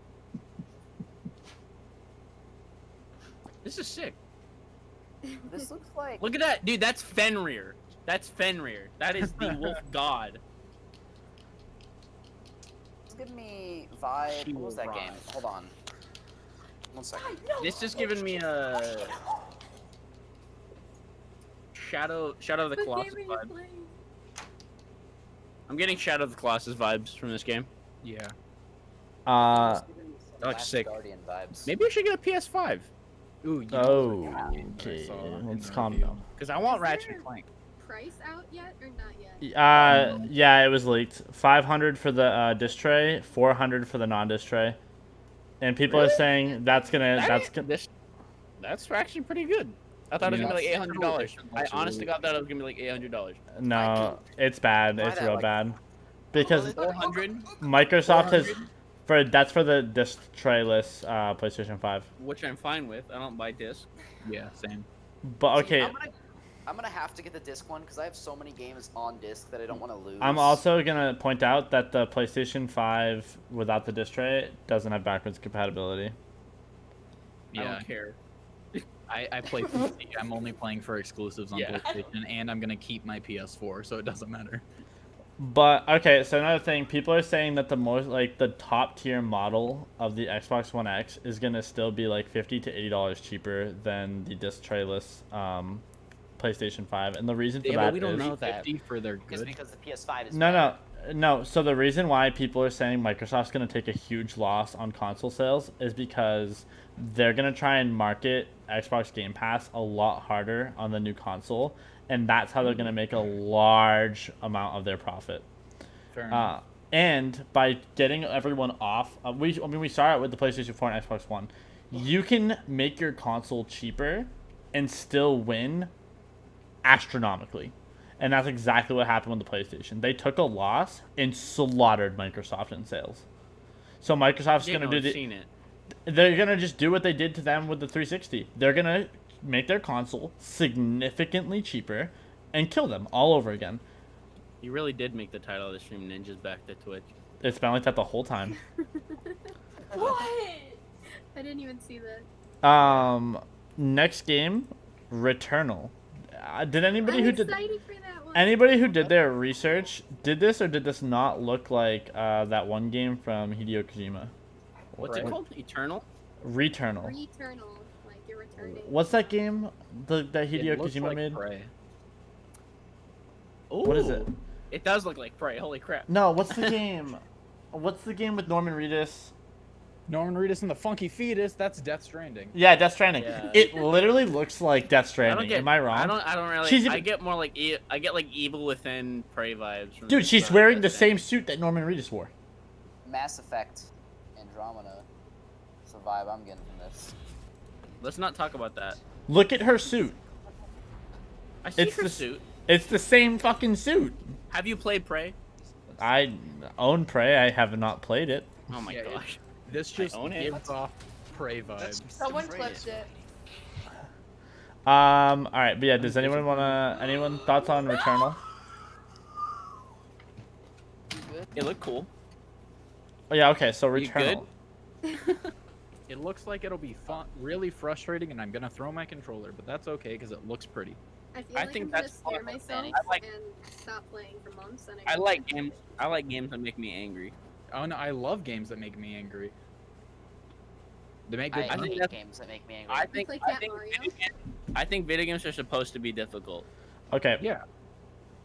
This is sick. This looks like. Look at that, dude. That's Fenrir. That's Fenrir. That is the wolf god. It's giving me vibe. She What was will that game? rise. Hold on. 1 second. This is giving me a Shadow of the What Colossus game are you vibe. playing? I'm getting Shadow of the Colossus vibes from this game. Yeah. Uh. It's giving me some That looks Last sick. Guardian vibes. Maybe I should get a PS5 Ooh. You know, Oh. I Okay. saw in Let's the calm review. down. Because I want Is Ratchet there- and Clank. Price out yet or not yet? Yeah, it was leaked. 500 for the disc tray, 400 for the non-disc tray, and people are saying that's gonna. That's actually pretty good. I thought it was gonna be like Yeah. $800. I honestly thought that it was gonna be like $800. No, it's bad. Buy It's that, real like- bad because 400, Microsoft has 400, that's for the disc trayless PlayStation 5. which I'm fine with. I don't buy disc. Yeah, same. But See, okay, I'm gonna have to get the disc one because I have so many games on disc that I don't want to lose. I'm also gonna point out that the PlayStation 5 without the disc tray doesn't have backwards compatibility. I Yeah. don't care. I play PC. I'm only playing for exclusives on Yeah. PlayStation, and I'm gonna keep my PS4, so it doesn't matter. But okay, so another thing, people are saying that the top tier model of the Xbox One X is gonna still be like $50 to $80 cheaper than the disc trayless PlayStation 5, and the reason for Yeah, that but we don't is know that. 50 for their Just good. because the PS5 is no. So the reason why people are saying Microsoft's gonna take a huge loss on console sales is because they're gonna try and market Xbox Game Pass a lot harder on the new console, and that's how they're gonna make a large amount of their profit. Fair enough. And by getting everyone off, we saw it with the PlayStation 4 and Xbox One. You can make your console cheaper and still win astronomically. And that's exactly what happened with the PlayStation. They took a loss and slaughtered Microsoft in sales. So Microsoft's Yeah, going no, to I've do seen it. they're going to just do what they did to them with the 360. They're going to make their console significantly cheaper and kill them all over again. You really did make the title of the stream Ninjas back to Twitch. It's been like that the whole time. What? I didn't even see that. Next game, Returnal. Did anybody I'm who did excited for that one. anybody who did their research did this or did this not look like that one game from Hideo Kojima? What's it Right. called? Eternal? Returnal. Returnal, like you're returning. What's that game that Hideo It looks Kojima like made? Prey. What is it? Ooh, It does look like Prey. Holy crap. No, what's the game? What's the game with Norman Reedus? Norman Reedus and the Funky Fetus. That's Death Stranding. Yeah, Death Stranding. Yeah. It literally looks like Death I Stranding. don't get. Am I wrong? I don't really. She's I even- get more like I get like Evil Within Prey vibes. From Dude, this, she's wearing the Death same Stranding. suit that Norman Reedus wore. Mass Effect Andromeda. It's the vibe I'm getting from this. Let's not talk about that. Look at her suit. I see It's her the- suit. It's the same fucking suit. Have you played Prey? I own Prey. I have not played it. Oh my Yeah, it- gosh. This just own it. gives off Prey vibes. Someone clipped it. All right, but yeah, does anyone thoughts on Returnal? It looked cool. Oh yeah, okay, so You Returnal. It looks like it'll be fun, really frustrating, and I'm gonna throw my controller, but that's okay because it looks pretty. I feel I like think I'm gonna that's scare fun, myself I like- and stop playing for months. And I like games. I like games that make me angry. Oh no, I love games that make me angry. They make I good. I think hate that's- games that make me angry. I think. play I Cat think. Mario? Video games are supposed to be difficult. Okay, Yeah.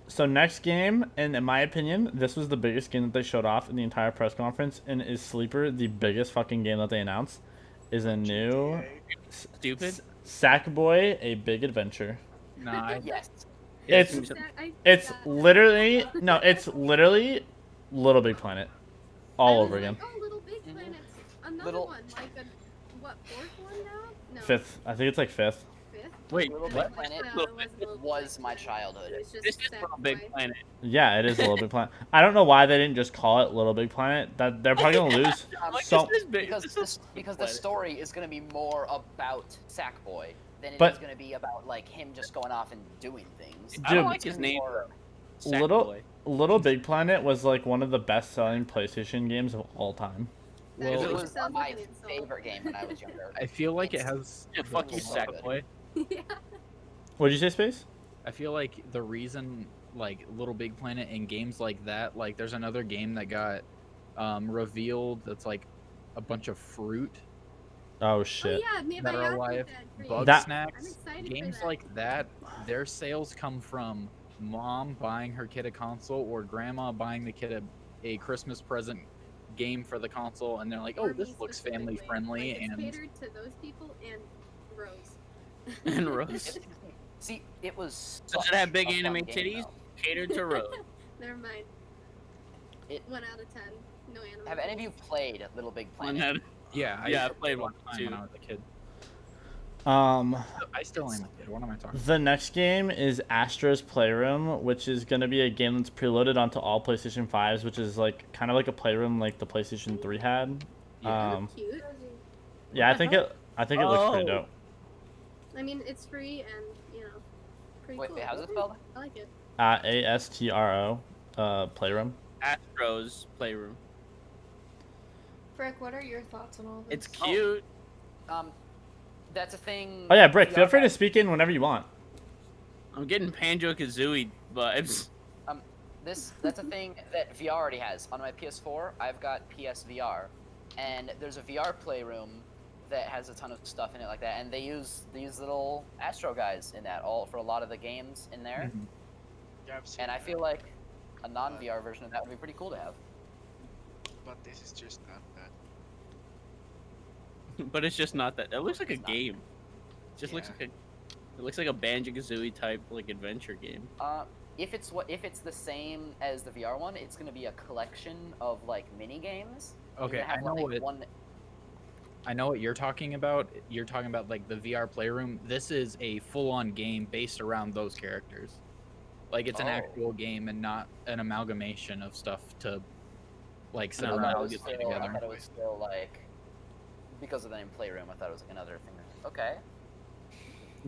so next game, and in my opinion, this was the biggest game that they showed off in the entire press conference, and is Sleeper the biggest fucking game that they announced? Is a new Stupid. Sackboy: A Big Adventure. Nah, Yes. It's literally no, it's literally Little Big Planet, all over again. Oh, Little Big Planet another Little- one, like a what, fourth one now? No. Fifth. I think it's like fifth. Fifth? Wait, Little what? Big Planet No, it wasn't Little was Big my Planet. childhood. It was just This is Little Sackboy. Big Planet. Yeah, it is Little Big Planet. I don't know why they didn't just call it Little Big Planet. That they're probably gonna lose. Like, So this is big. Because This the, is because the Planet. story is going to be more about Sackboy than it But- is going to be about like him just going off and doing things. I don't Dude. like his name. More- Little Little Big Planet was like one of the best-selling PlayStation games of all time. That It Well, was sounds my like an insult. favorite game when I was younger. I feel like it It's- has. Yeah, fuck you, so good. Sackboy. Yeah. What'd you say, Space? I feel like the reason, like Little Big Planet and games like that, like there's another game that got revealed that's like a bunch of fruit Oh Oh shit. yeah, maybe that I are asked alive, that for you. bug That- I'm snacks, excited games for that. like that. Their sales come from mom buying her kid a console or grandma buying the kid a Christmas present game for the console, and they're like, For "Oh, this me looks family specifically. friendly," Like, it's and catered to those people and Rose. And Rose. See, it was. Does such it have big a fun anime game, titties? though. Catered to Rose. Never mind. It- 1 out of 10. No anime. Have any of you played Little Big One Planet? had- yeah, Yeah, I used to played play one all the time too. when I was a kid. I still am a kid. What am I talking? The next game is Astro's Playroom, which is going to be a game that's preloaded onto all PlayStation 5s, which is like kind of like a playroom like the PlayStation 3 had. Yeah. Cute. Yeah, I think it looks pretty Oh. dope. I mean, it's free and, you know, pretty Wait, cool. wait, how's it spelled? I like it. ASTRO Playroom. Astro's Playroom. Frick, what are your thoughts on all this? It's cute. That's a thing. Oh yeah, Brick, feel VR free to has. speak in whenever you want. I'm getting Banjo-Kazooie vibes. That's a thing that VR already has. On my PS4, I've got PSVR, and there's a VR playroom that has a ton of stuff in it like that, and they use these little Astro guys in that all for a lot of the games in there. Mhm. Yeah, I've seen And I that, feel like a non-VR version of that would be pretty cool to have. but this is just not that. But it's just not that. It looks like a It's not. game. It just looks Yeah. like it looks like a Banjo-Kazooie type like adventure game. If it's the same as the VR one, it's gonna be a collection of like mini games. Okay, I know what I know what you're talking about. You're talking about like the VR playroom. This is a full-on game based around those characters. Like it's an Oh. actual game and not an amalgamation of stuff to like I somehow don't know, get it's put I together. thought it was still like because of the name playroom. I thought it was like another thing. Okay,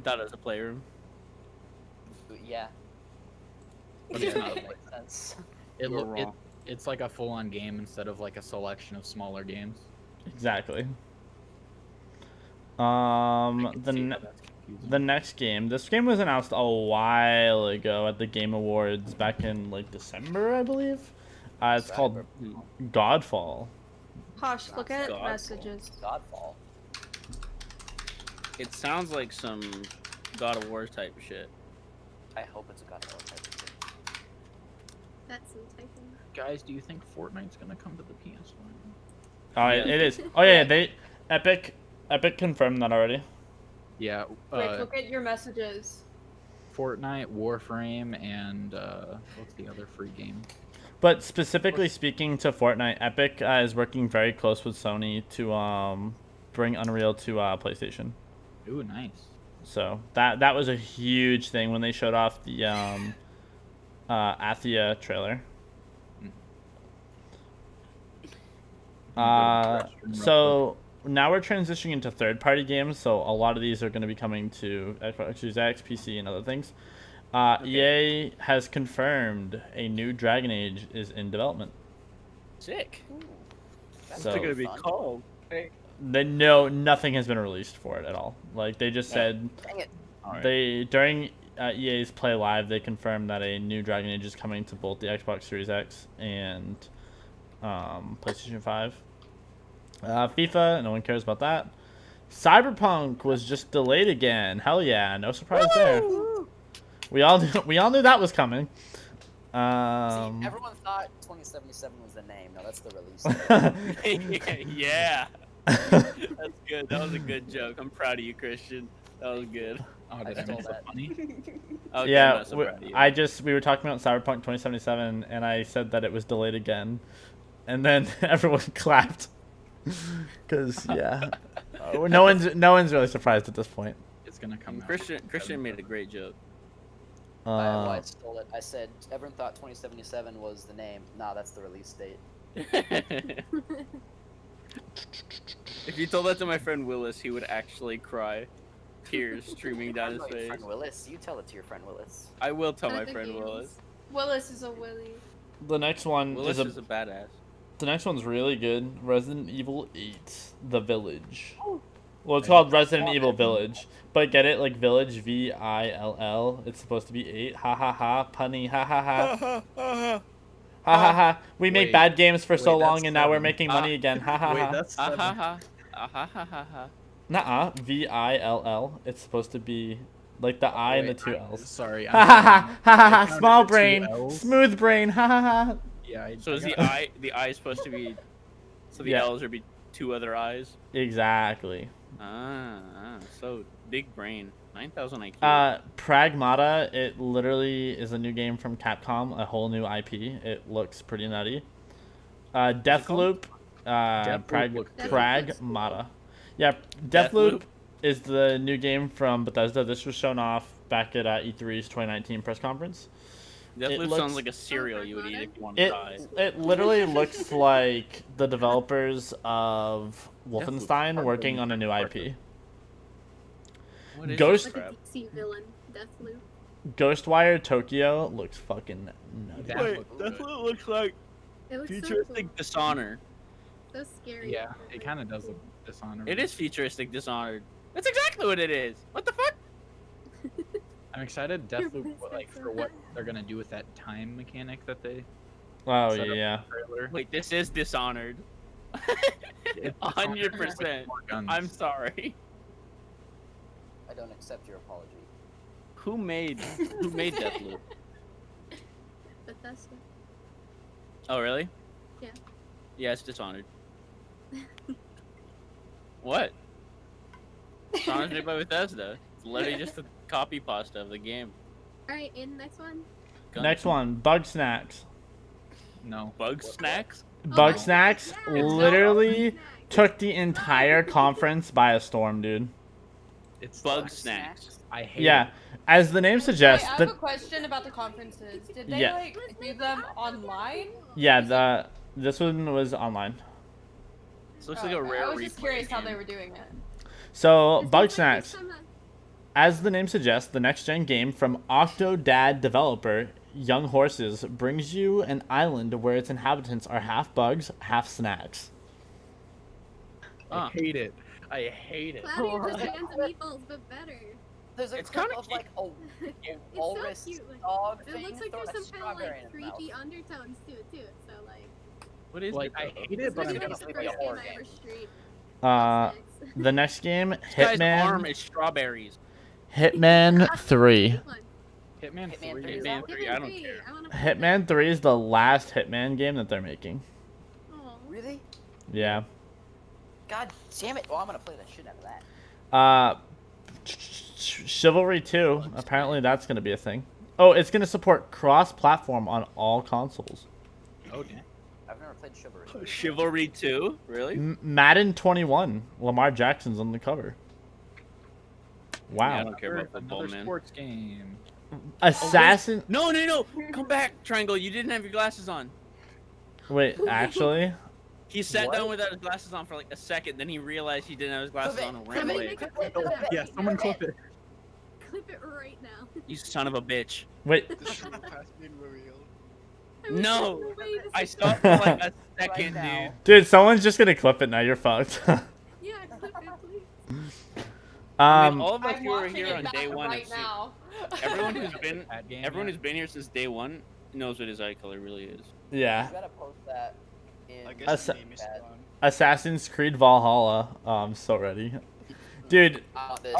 Thought it was a playroom. yeah, But it's not. that makes sense. It You're look it, wrong. it's like a full-on game instead of like a selection of smaller games. Exactly. I can The see ne- how that's confusing. the next game. This game was announced a while ago at the Game Awards back in like December, I believe. It's called Godfall. Hush, look at Godfall. messages. Godfall. It sounds like some God of War type shit. I hope it's a Godfall type of thing. That's some typing. Guys, do you think Fortnite's gonna come to the PS1? Oh, it is. Oh yeah, Epic confirmed that already. Yeah. Wait, look at your messages. Fortnite, Warframe, and what's the other free game? But specifically speaking to Fortnite, Epic is working very close with Sony to bring Unreal to PlayStation. Ooh, nice. So that was a huge thing when they showed off the Athia trailer. So now we're transitioning into third-party games. So a lot of these are going to be coming to Xbox Series X, PC, and other things. EA has confirmed a new Dragon Age is in development. Sick. That's So- What's it gonna be fun. called? Nothing has been released for it at all. Like they just said Dang it. they during EA's Play Live they confirmed that a new Dragon Age is coming to both the Xbox Series X and PlayStation 5. FIFA, no one cares about that. Cyberpunk was just delayed again. Hell yeah, no surprise there. We all knew that was coming. See, everyone thought 2077 was the name. No, that's the release. Yeah. That's good. That was a good joke. I'm proud of you, Christian. That was good. Oh, did I I stole miss that. a funny? Okay, I'm Yeah, not so proud of you. we were talking about Cyberpunk 2077, and I said that it was delayed again, and then everyone clapped. Because yeah, no one's really surprised at this point. It's gonna come out. Christian made a great joke. I stole it. I said everyone thought 2077 was the name. Nah, that's the release date. If you told that to my friend Willis, he would actually cry, tears streaming down his Your face. friend Willis, you tell it to your friend Willis. I will tell my Other friend games. Willis. Willis is a Willy. The next one Willis is is a badass. the next one's really good. Resident Evil 8: The Village. Well, it's I called didn't Resident want Evil it. Village, but get it like Village VILL. It's supposed to be 8. Ha ha ha. Punny. Ha ha ha. Ha ha ha. We make Wait. bad games for so Wait, long, that's and now we're 7. making money again. Ha ha Wait, ha. that's Ah 7. ha ha. Ah ha ha ha ha. Nuh-uh. VILL. It's supposed to be like the I and the Wait, 2 L's. Sorry. Ha ha ha. Ha ha I ha. counted Small the 2 brain. Ls. Smooth brain. Ha ha ha. Yeah. So is the I supposed to be? So the Yeah. L's are be 2 other I's. Exactly. So big brain. 9,000 IQ. Pragmata, it literally is a new game from Capcom, a whole new IP. It looks pretty nutty. Deathloop, Deathloop looks good. Pragmata. Yeah, Deathloop Deathloop? is the new game from Bethesda. This was shown off back at E3's 2019 press conference. Deathloop looks- sounds like a cereal you would eat if you wanted to It die. it literally looks like the developers of Deathloop's Wolfenstein hard working to on a new work IP. What is Ghost- this Like a crap? DC villain, Deathloop. Ghostwire Tokyo looks fucking nutty. That Wait, looks good. Deathloop looks like It looks futuristic so cool. Dishonor. So scary. Yeah, it kind of does look Dishonored. It is futuristic Dishonored. That's exactly what it is. What the fuck? I'm excited, Your Deathloop, voice like got so for what high. they're gonna do with that time mechanic that they Oh set up in yeah. the trailer. Wait, this is Dishonored. It's 100%. guns. I'm sorry. I don't accept your apology. Who made Deathloop? Bethesda. Oh really? Yeah. Yeah, it's Dishonored. What? Dishonored made by Bethesda. It's literally just a copy pasta of the game. Alright, in next one. Gun- Next one, Bug Snacks. No. Bug snacks? Bug Oh, Snacks yeah, it's literally Bug Snacks. took the entire conference by a storm, dude. It's Bug like- snacks. I hate Yeah, it. as the name suggests, Wait, I have a question about the conferences. Did they Yeah. like do them online? this one was online. This looks Oh, like a okay. rare I was just replay curious how game. they were doing it. So This Bug looks like Snacks, some, as the name suggests, the next gen game from Octodad developer Young Horses brings you an island where its inhabitants are half bugs, half snacks. I hate it. I hate it. Gladiator just fans of meatballs, but better. There's a It's clip kinda of like a It's walrus so cute. Like, dog it thing looks like throwing there's a some kind of strawberry in like his mouth. creepy undertones to it too. So like, What is Like, it? I though? hate it, but this I'm is gonna like the play first a game horror I game. ever streamed. Uh, Snacks. the next game, This guy's arm Hitman, is strawberries. Hitman 3. Good one. Hitman Hitman 3. three. Hitman 3, I don't Hitman care. I wanna play that. Hitman 3 is the last Hitman game that they're making. Aw. Really? Yeah. God damn it! Well, I'm gonna play the shit out of that. Chivalry 2, apparently that's going to be a thing. Oh, it's going to support cross-platform on all consoles. Oh damn. I've never played Chivalry. Chivalry 2? Really? Madden 21, Lamar Jackson's on the cover. Yeah, I Wow. don't care about football, Another man. sports game. Assassin... No, no, no! Come back, Triangle. You didn't have your glasses on. Wait, actually? He sat What? down without his glasses on for like a second, then he realized he didn't have his glasses on and ran Somebody away. make a clip of that Yeah, right someone now. clip it. Clip it right now. You son of a bitch. Wait, The truth has been revealed. I was No. on the way to I say saw it for like a second, now. dude, someo's just going to clip it now. You're fucked. Yeah, clip it, please. I mean, all of us I'm who were watching here it on back day one right have seen. now. Everyone who's been, That game. everyone yeah. who's been here since day one knows what his eye color really is. yeah. You gotta post that in. I guess the Assa- name is Bad. gone. Assassin's Creed Valhalla. Oh, I'm so ready. Dude, This.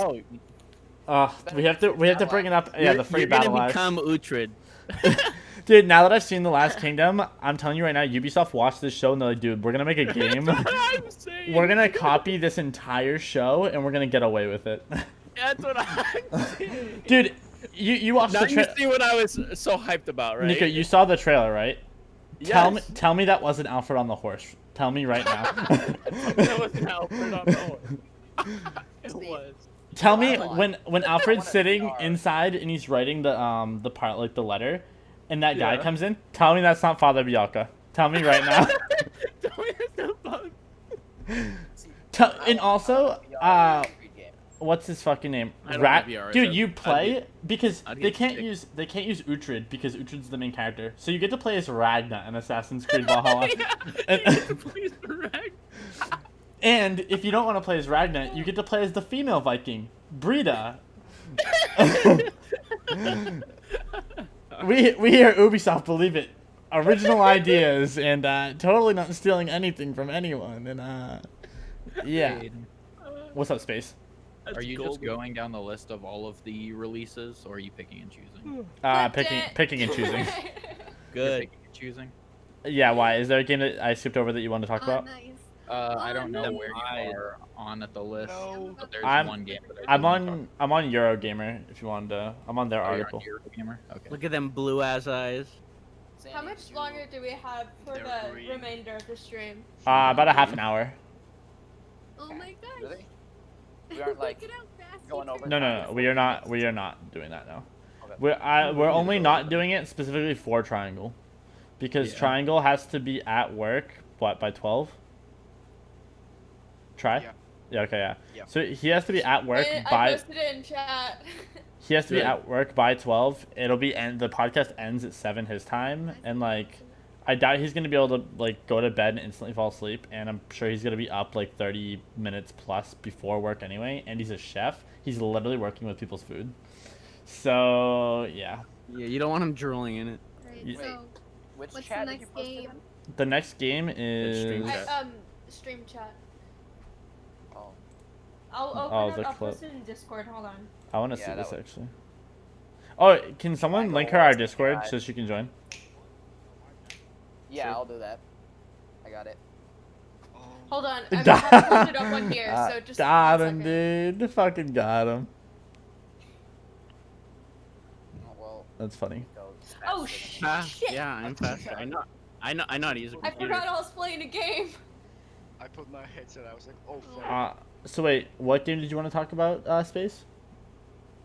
Oh, we have to bring it up. Yeah, the free you're battle gonna axe. become Uhtred. Dude, now that I've seen The Last Kingdom, I'm telling you right now, Ubisoft watched this show and they're like, dude, we're gonna make a game. I'm saying. We're gonna copy this entire show and we're gonna get away with it. That's what I'm saying. Dude, you watched Now the you trailer. see what I was so hyped about, right? Nico, you saw the trailer, right? Yes. Tell me that wasn't Alfred on the horse Tell me right now. That wasn't Alfred on the horse. It was. Tell me I when Alfred's wanna sitting start. inside and he's writing the part like the letter, and that guy Yeah. comes in. Tell me that's not Father Bialka. Tell me right now. Tell me that's not bug. And also, what's his fucking name? I don't Rat. have VR, Dude, so you I'd play get- because I'd they get can't sick. use Uhtred because Uhtred's the main character. So you get to play as Ragna in Assassin's Creed Valhalla. And, Please direct. and if you don't want to play as Ragna, you get to play as the female Viking, Brita. we here at Ubisoft believe it. Original ideas and totally not stealing anything from anyone. And yeah. Hey, What's up, Space? are you just golden. going down the list of all of the releases, or are you picking and choosing? Picking and choosing. You're Good. picking and choosing. Yeah, why? Is there a game that I skipped over that you want to talk about? Nice. I don't know nice. where you are on at the list, No. but there's I'm- one game that I'm do wanna on Eurogamer if you wanted to. I'm on their talk- Oh, you're article. on Eurogamer? Okay. Look at them blue ass eyes. How much longer do we have for They're the green. remainder of the stream? About a half an hour. Oh my gosh. Really? We aren't like Look at how fast going you over. No. We are not. We are not doing that now. Okay. We're only not doing it specifically for Triangle, because Yeah. Triangle has to be at work. What, by 12? Try. Yeah. Yeah. Okay. Yeah. Yeah. So he has to be at work I by. posted it in chat. He has to be Good. at work by 12. It'll be end. The podcast ends at 7 his time, and like, I doubt he's gonna be able to like go to bed and instantly fall asleep. And I'm sure he's gonna be up like 30 minutes plus before work anyway. And he's a chef. He's literally working with people's food. So yeah, Yeah, you don't want him drooling in it. Right, Yeah. so Which what's chat the did you next post it game? in? the next game is. stream chat. Stream chat. Oh, I'll open Oh, it. the I'll clip. post it in Discord. Hold on. I want to Yeah, see that this would- actually. Oh, can someone Triangle link her our Wars, Discord guys. so she can join? yeah, Sure. I'll do that. I got it. Oh. Hold on. I haven't posted up on here, so just got one him, second. dude. Fucking got him. Oh, well, That's funny. go. Oh fast shit! Yeah, I'm faster. I know how to use a I computer. forgot I was playing a game. I put my headset. I was like, oh fuck. So wait, what game did you want to talk about, Space?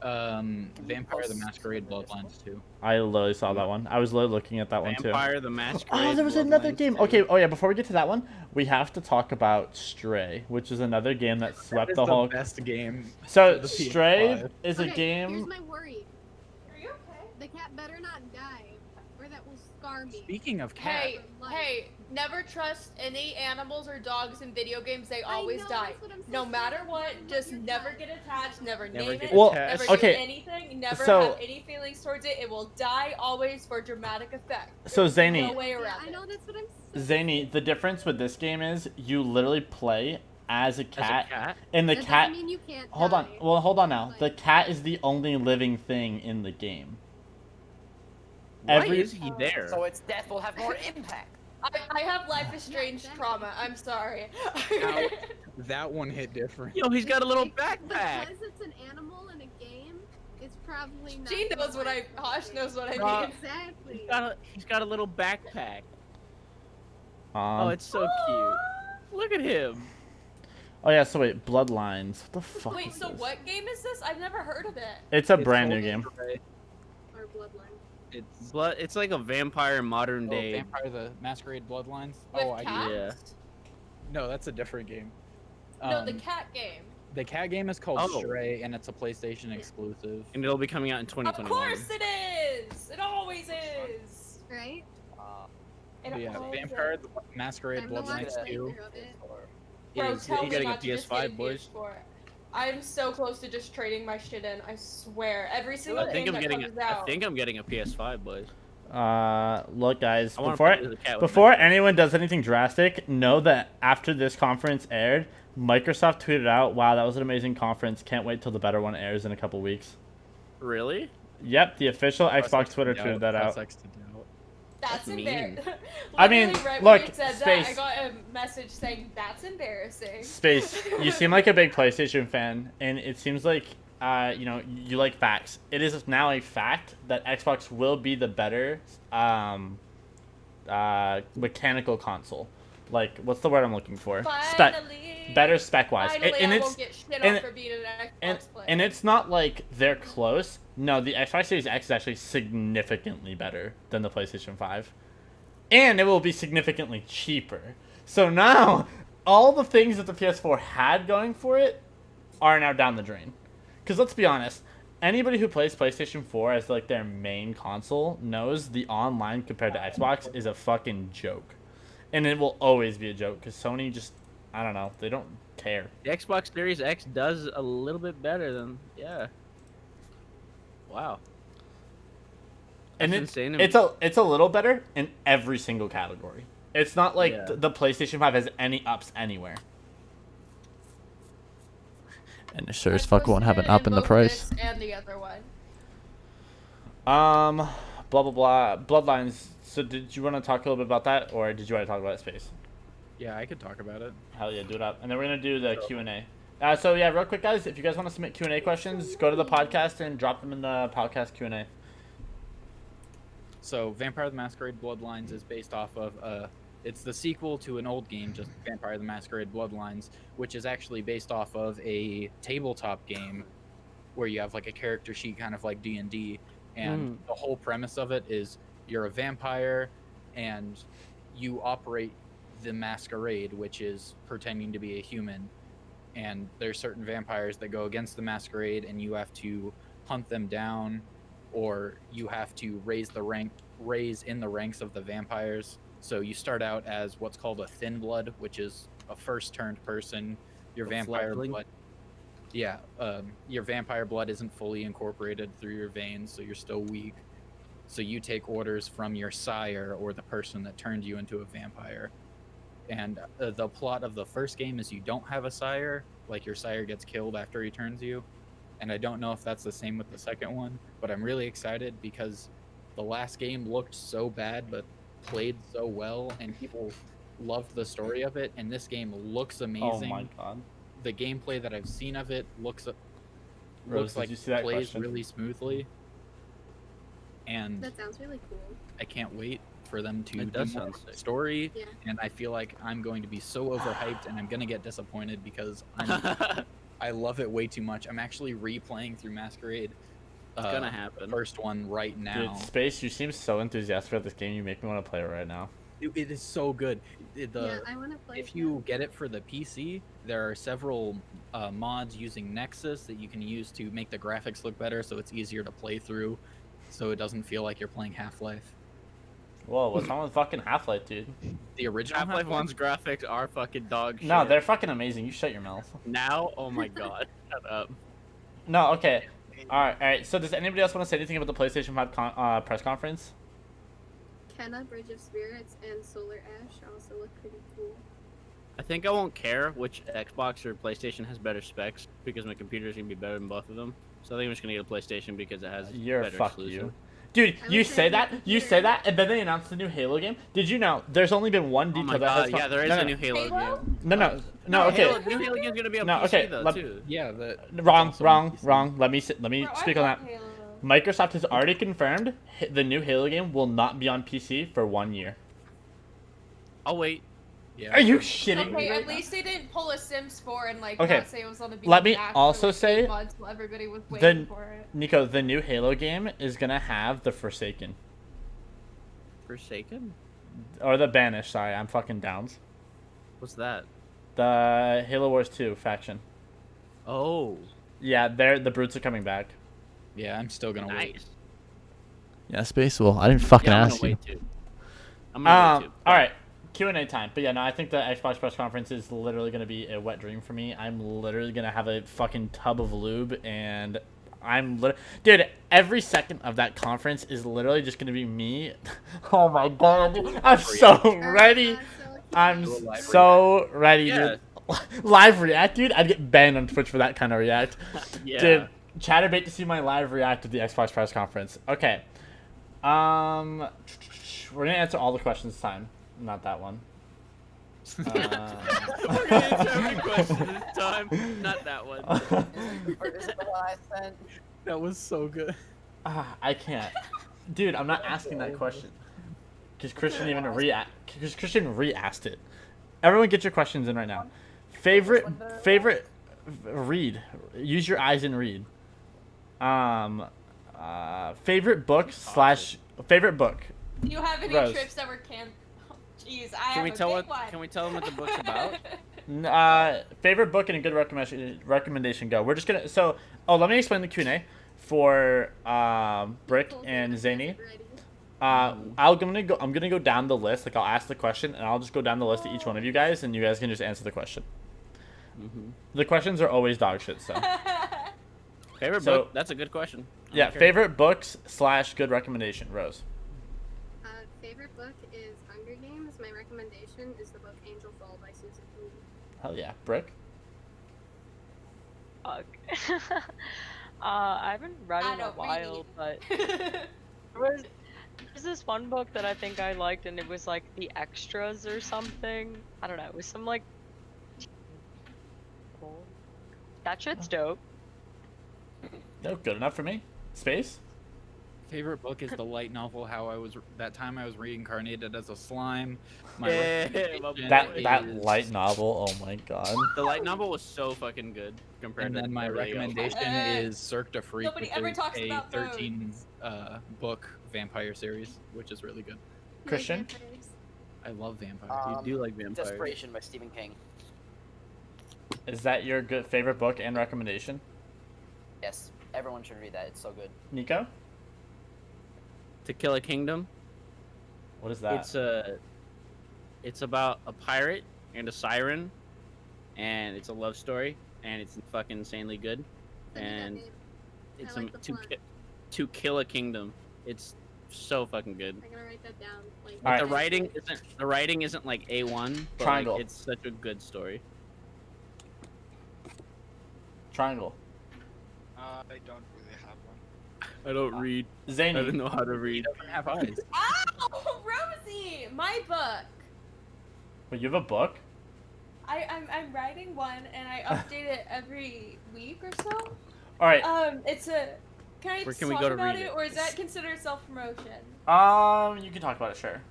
Vampire the post Masquerade in the Discord? Bloodlines 2. I literally saw that one. I was literally looking at that one too. Vampire the Masquerade. Oh, there was another Bloodlines game. 2. Okay, oh yeah, before we get to that one, we have to talk about Stray, which is another game that swept That is the whole. best game. So for the Stray PS5. is a Okay, game. Here's my worry. Are you okay? The cat better not die, or that will scar me. Speaking of cat, Hey, hey! Never trust any animals or dogs in video games. They I always know, die. that's what I'm No saying. matter what, Love just your never cat. get attached. Never Never name get it. Well, Never okay, do anything. Never so- have any feelings towards it. It will die always for dramatic effect. So There's Zany, no way Yeah, around I it. know that's what I'm saying. Zany, the difference with this game is you literally play as a as a cat, cat. and the That cat. doesn't mean you can't Hold on. die. Well, hold on now. Like- The cat is the only living thing in the game. Why Every- is he there? So its death will have more impact. I have Life is Strange trauma. I'm sorry. Ow. that one hit different. Yo, he's got a little Because backpack. it's an animal in a game, it's probably not. She gonna knows what I. last Hosh long. knows what I Uh, mean. Exactly. He's got a little backpack. Um, Oh, it's so cute. Look at him. Oh yeah. So wait, Bloodlines. What the fuck? Wait, is so this? what game is this? I've never heard of it. It's a It's brand new called game. Stray. Or Bloodline. It's It's like a vampire modern oh, day. Vampire the Masquerade Bloodlines. With Oh, I cats? yeah. no, that's a different game. No, the Um, cat game. The cat game is called Oh. Stray, and it's a PlayStation exclusive. And it'll be coming out in Of 2021. course it is. It always is. Right? It But yeah, always Vampire is. the Masquerade I'm the last Bloodlines 2 playthrough of it. Bro, is tell you me getting a not to just PS5, get a boys? PS4. I'm so close to just trading my shit in. I swear. Every single I think game I'm that getting. comes I out. think I'm getting a PS5, boys. Look, guys. I wanna Before play as a cat with before my- anyone does anything drastic, know that after this conference aired, Microsoft tweeted out, "Wow, that was an amazing conference. Can't wait till the better one airs in a couple weeks." Really? Yep, the official Press Xbox X to Twitter doubt, tweeted that press out. X to doubt. That's That's mean. embarrassing. I mean, right look, when you said Space. that, I got a message saying that's embarrassing. Space, you seem like a big PlayStation fan, and it seems like you like facts. It is now a fact that Xbox will be the better mechanical console. Like, what's the word I'm looking for? Finally, Better spec wise. finally, And I it's won't get shit and- on for being an and Xbox player. and it's not like they're close. No, the Xbox Series X is actually significantly better than the PlayStation 5. And it will be significantly cheaper. So now, all the things that the PS4 had going for it are now down the drain. Because let's be honest, anybody who plays PlayStation 4 as like their main console knows the online compared to Xbox is a fucking joke. And it will always be a joke because Sony just, I don't know, they don't care. The Xbox Series X does a little bit better than Wow. And That's insane. it's a little better in every single category. It's not like Yeah. the PlayStation 5 has any ups anywhere. And it sure as fuck won't have an up in the price. This and the other one. Blah blah blah. Bloodlines. So did you want to talk a little bit about that, or did you want to talk about it, Space? Yeah, I could talk about it. Hell yeah, do it up. And then we're gonna do the Q&A. So yeah, real quick, guys, if you guys want to submit Q&A questions, go to the podcast and drop them in the podcast Q&A. So, Vampire the Masquerade Bloodlines is based off of it's the sequel to an old game, just Vampire the Masquerade Bloodlines, which is actually based off of a tabletop game where you have like a character sheet, kind of like D&D, and the whole premise of it is you're a vampire and you operate the masquerade, which is pretending to be a human. And there's certain vampires that go against the masquerade, and you have to hunt them down, or you have to raise in the ranks of the vampires. So you start out as what's called a thin blood, which is a first turned person. Your vampire blood, your vampire blood isn't fully incorporated through your veins, so you're still weak. So you take orders from your sire or the person that turned you into a vampire. And the plot of the first game is you don't have a sire, like your sire gets killed after he turns you. And I don't know if that's the same with the second one, but I'm really excited because the last game looked so bad but played so well, and people loved the story of it, and this game looks amazing. Oh my god. The gameplay that I've seen of it looks Rose, like did you see that plays question? really smoothly. And That sounds really cool. I can't wait for them to It do does more sound with the sick. story. Yeah. And I feel like I'm going to be so overhyped, and I'm gonna get disappointed because I love it way too much. I'm actually replaying through Masquerade. It's gonna happen. First one right now. Dude, Space, you seem so enthusiastic about this game. You make me want to play it right now. It is so good. Yeah, I want to play. If you get it for the PC, there are several mods using Nexus that you can use to make the graphics look better, so it's easier to play through, so it doesn't feel like you're playing Half-Life. Whoa, what's wrong with fucking Half-Life, dude? The original Half-Life 1's graphics are fucking dog shit. No, they're fucking amazing. You shut your mouth. Now? Oh my god. Shut up. No, okay. Alright. So does anybody else want to say anything about the PlayStation 5 press conference? Kenna, Bridge of Spirits, and Solar Ash also look pretty cool. I think I won't care which Xbox or PlayStation has better specs because my computer's gonna be better than both of them. So I think I'm just gonna get a PlayStation because it has You're better fuck exclusive. you. Dude, I you would say say that, and then they announced the new Halo game. Did you know there's only been one Oh detail my that has god, yeah, there is a new Halo game. No, okay. New Halo game's gonna be on No, PC okay, though, let- too. Yeah, Wrong. Let me Bro, I speak on that. love Halo. Microsoft has already confirmed the new Halo game will not be on PC for 1 year. I'll wait. Yeah. Are you shitting me? Okay, right at least they didn't pull a Sims 4 and like Okay, not say it was on the let me back also for, like, say 8 months while everybody was waiting for it. Nico, the new Halo game is gonna have the Forsaken. Forsaken? Or the Banished, sorry, I'm fucking downs. What's that? The Halo Wars 2 faction. Oh. Yeah, the brutes are coming back. Yeah, I'm still gonna wait. Nice. Yeah, Space. Well, I didn't fucking Yeah, I'm ask gonna you. wait too. I'm gonna wait too. All right, Q&A time. But yeah, no, I think the Xbox press conference is literally gonna be a wet dream for me. I'm literally gonna have a fucking tub of lube, and dude. Every second of that conference is literally just gonna be me. Oh my god, I'm so ready. I'm so ready, Yeah. dude. Live react, dude. I'd get banned on Twitch for that kind of react. Yeah. Dude, Chatterbait to see my live react at the Xbox press conference. Okay. We're gonna answer all the questions this time. Not that one. We're gonna answer every question this time. Not that one. Is it the one I sent? That was so good. I can't. Dude, I'm not asking that question. Because Christian even re-asked it. Everyone, get your questions in right now. Favorite. Read. Use your eyes and read. Favorite book slash favorite book. Do you have any Rose. trips that were canned? Oh, jeez, I Can have we a tell big what? one. Can we tell them what the book's about? Favorite book and a good recommendation. Go. We're just gonna. So, let me explain the Q&A for Brick and Zany. I'm gonna go down the list. Like, I'll ask the question, and I'll just go down the list to each one of you guys, and you guys can just answer the question. The questions are always dog shit. So. Favorite book? That's a good question. Yeah, favorite books / good recommendation. Rose. Favorite book is Hunger Games. My recommendation is the book Angel Fall by Susan Cooley. Hell yeah. Brick? Fuck. I haven't read it in a while, but there's this one book that I think I liked, and it was like The Extras or something. I don't know. It was some like. That shit's dope. No, good enough for me. Space? Favorite book is the light novel that time I was reincarnated as a slime. That light novel, oh my god. The light novel was so fucking good compared And to then my everything else. recommendation is Cirque du Freak, Nobody which ever is talks a about 13 book vampire series, which is really good. Christian? I love vampires. You do like vampires. Desperation by Stephen King. Is that your good favorite book and recommendation? Yes, everyone should read that. It's so good. Nico? To Kill a Kingdom. What is that? It's about a pirate and a siren, and it's a love story, and it's fucking insanely good. And it's To Kill a Kingdom. It's so fucking good. I'm gonna write that down. Like, All right. The writing isn't like A1, but Triangle. like, it's such a good story. Triangle. I don't really have one. I don't read. Zany. I don't know how to read. Have eyes. Ow, Rosie, my book. Wait, you have a book? I'm writing one, and I update it every week or so. All right. It's a. Can I Where can we talk go to about read it, it? or is that considered self-promotion? You can talk about it, sure.